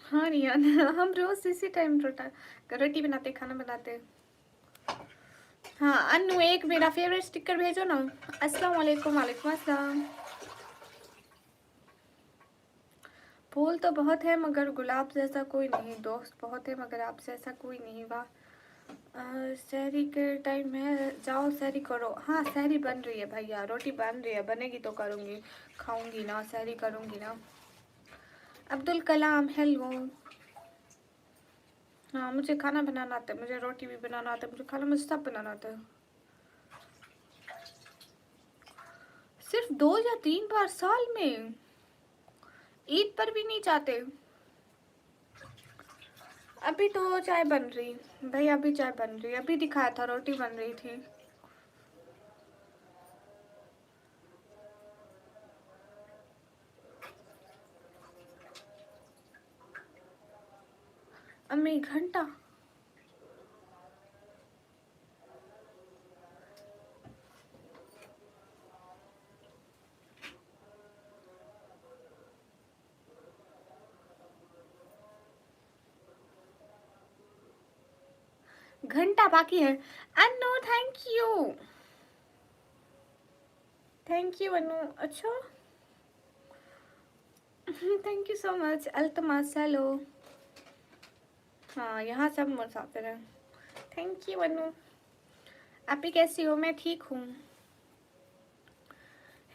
[SPEAKER 1] हाँ रियान हम रोज इसी टाइम रोटी बनाते, खाना बनाते। हाँ अनु एक मेरा फेवरेट स्टिकर भेजो ना। अस्सलाम वालेकुम। वालेकुम अस्सलाम। फूल तो बहुत है मगर गुलाब जैसा कोई नहीं। दोस्त बहुत है मगर आप जैसा कोई नहीं। वाह सहरी के टाइम है, जाओ सहरी करो। हाँ सहरी बन रही है भैया, रोटी बन रही है, बनेगी तो करूँगी, खाऊंगी ना, सहरी करूँगी ना। अब्दुल कलाम हेलो। हाँ मुझे खाना बनाना आता है, मुझे रोटी भी बनाना आता है, मुझे खाना, मुझे सब बनाना आता है। सिर्फ 2 या 3 बार साल में, ईद पर भी नहीं जाते। अभी तो चाय बन रही भैया, अभी चाय बन रही, अभी दिखाया था रोटी बन रही थी। अम्मी घंटा, घंटा बाकी है। अनु थैंक यू, थैंक यू अनु। अच्छा thank you so much Altamas hello. हाँ यहाँ सब मुसाफिर हैं। थैंक यू अनु। आप भी कैसी हो? मैं ठीक हूँ।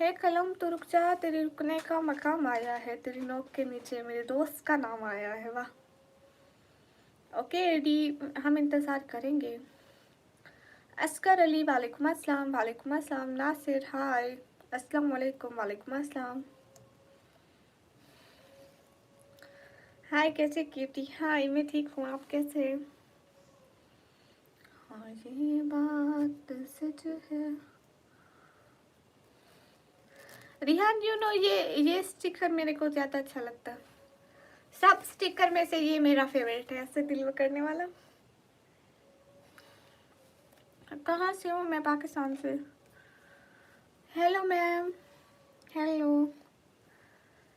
[SPEAKER 1] हे कलम तो रुक जा, तेरे रुकने का मकाम आया है, तेरी नोक के नीचे मेरे दोस्त का नाम आया है। वाह ओके डी, हम इंतज़ार करेंगे। अस्कर अली वालेकुम अस्सलाम, वालेकुम अस्सलाम। नासिर हाय, अस्सलाम वालेकुम, वालेकुम अस्सलाम। हाय कैसे कीर्ति? हाय मैं ठीक हूँ, आप कैसे? हाँ ये बात सच है। रिहान यू नो ये स्टिकर मेरे को ज़्यादा अच्छा लगता है। सब स्टिकर में से ये मेरा फेवरेट है, ऐसे दिल करने वाला। कहाँ से हूँ मैं? पाकिस्तान से। Hello ma'am, hello.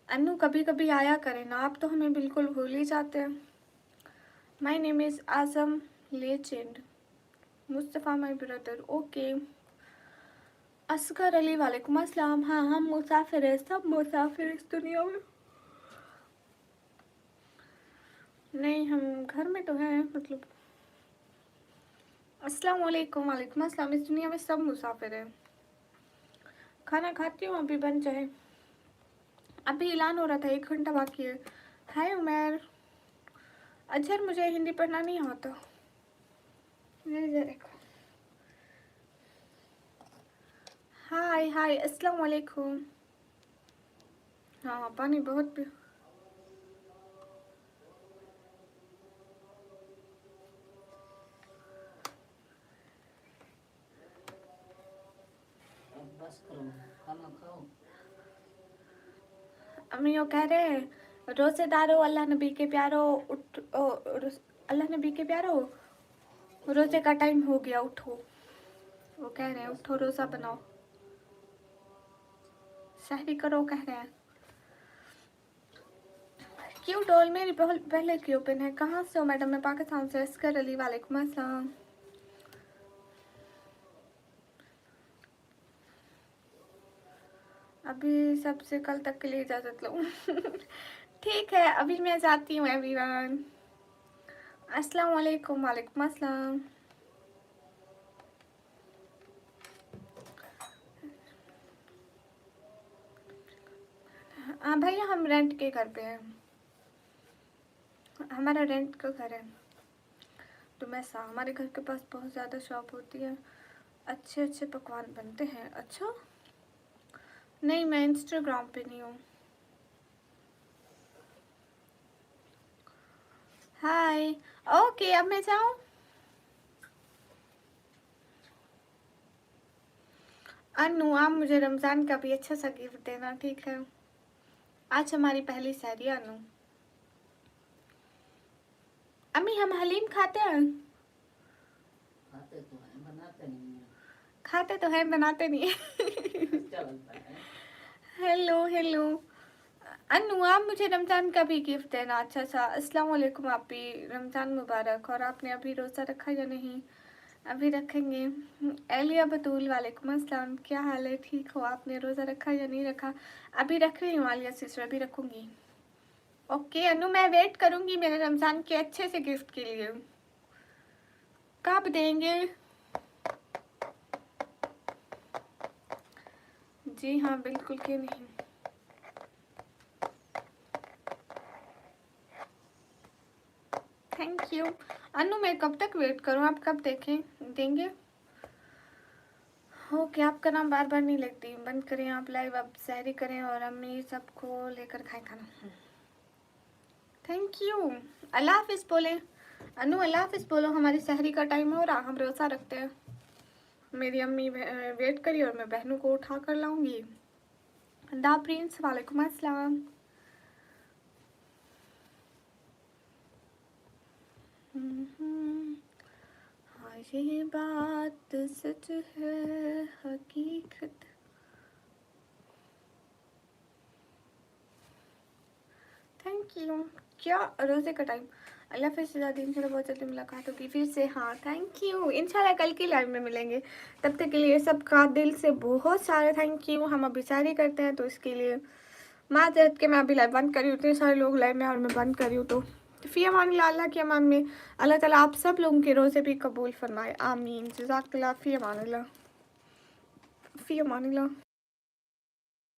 [SPEAKER 1] अनु कभी कभी आया करें ना, आप तो हमें बिल्कुल भूल ही जाते हैं। My name is Azam legend, Mustafa my brother. Okay Asghar Ali वालेकुम अस्सलाम। हाँ हम मुसाफिर हैं, सब मुसाफिर इस दुनिया में। नहीं हम घर में तो हैं, मतलब अस्सलाम वालेकुम, वालेकुम अस्सलाम। इस दुनिया में सब मुसाफिर हैं। खाना खाती हूँ, अभी बन जाए। अभी ऐलान हो रहा था, 1 घंटा बाकी है। हाय उमर। अजहर मुझे हिंदी पढ़ना नहीं आता। ये देखो। हाय हाय अस्सलाम वालेकुम। हाँ पानी बहुत पी।
[SPEAKER 2] अब बस करो, खाना खाओ।
[SPEAKER 1] अम्मी वो कह रहे हैं रोज़ेदारो अल्लाह नबी के प्यारो, उठ अल्लाह नबी के प्यारो, रोज़े का टाइम हो गया, उठो। वो कह रहे हैं
[SPEAKER 2] बस
[SPEAKER 1] उठो
[SPEAKER 2] करो,
[SPEAKER 1] रोज़ा
[SPEAKER 2] खाना
[SPEAKER 1] बनाओ, सहरी करो कह रहे हैं। क्यों डोल मेरी पहले की ओपन है। कहाँ से हो मैडम? मैं पाकिस्तान से। अस्कर अली वालेकुम अस्सलाम। अभी सबसे कल तक के लिए इजाज़त लो ठीक है अभी मैं जाती हूँ एवरीवन। अस्सलाम वालेकुम, वालेकुम अस्सलाम। हाँ भैया हम रेंट के घर पे हैं, हमारा रेंट का घर है। तो मैं हमारे घर के पास बहुत ज़्यादा शॉप होती है, अच्छे अच्छे पकवान बनते हैं। अच्छा नहीं मैं इंस्टाग्राम पे नहीं हूँ। हाय ओके अब मैं जाऊँ? अनु आप मुझे रमज़ान का भी अच्छा सा गिफ्ट देना, ठीक है? आज हमारी पहली सहरी। अनु अम्मी हम हलीम खाते हैं?
[SPEAKER 2] खाते तो हैं, बनाते नहीं हैं।
[SPEAKER 1] खाते तो हैं, बनाते नहीं
[SPEAKER 2] अच्छा लगता है।
[SPEAKER 1] Hello hello. अनु आप मुझे रमज़ान का भी गिफ्ट देना अच्छा सा। अस्सलाम वालेकुम, आप भी रमज़ान मुबारक। और आपने अभी रोज़ा रखा या नहीं? अभी रखेंगे। एलिया बतूल वालेकुम अस्सलाम, क्या हाल है? ठीक हो? आपने रोज़ा रखा या नहीं रखा? अभी रख रही हूँ आलिया सिस्टर, अभी रखूँगी। ओके अनु मैं वेट करूँगी मेरे रमज़ान के अच्छे से गिफ्ट के लिए। कब देंगे? जी हाँ, बिल्कुल क्यों नहीं। Thank you. अनु मैं कब तक वेट करूँ, आप कब देंगे? ओके, आपका नाम बार बार नहीं लगती, बंद करें आप लाइव, अब सहरी करें और अम्मी सबको लेकर खाए खाना। Thank you. अल्लाह हाफिज़ बोले। अनु अल्लाह हाफिज़ बोलो, हमारी सहरी का टाइम हो रहा, हम रोज़ा रखते हैं। मेरी अम्मी वेट करिए और मैं बहनों को उठा कर लाऊंगी। दा प्रिंस वालेकुम अस्सलाम। हाँ ये बात सच है हकीकत। Thank you. क्या रोज़े का टाइम? अल्लाह फिर से ज़्यादा इंशाल्लाह बहुत जल्दी मुलाकात होगी फिर से। हाँ थैंक यू, इंशाल्लाह कल की लाइव में मिलेंगे। तब तक के लिए सबका दिल से बहुत सारा थैंक यू। हम अभी शायरी करते हैं तो इसके लिए माजरत के मैं अभी लाइव बंद करी हूँ, इतने सारे लोग लाइव में और मैं बंद करी हूँ। तो फ़ी अमानिल्लाह, अल्लाह के अमान में। अल्लाह ताला आप सब लोगों के रोज़े भी कबूल फरमाए, आमीन। जज़ाकल्लाह। फ़ी अमानिल्लाह।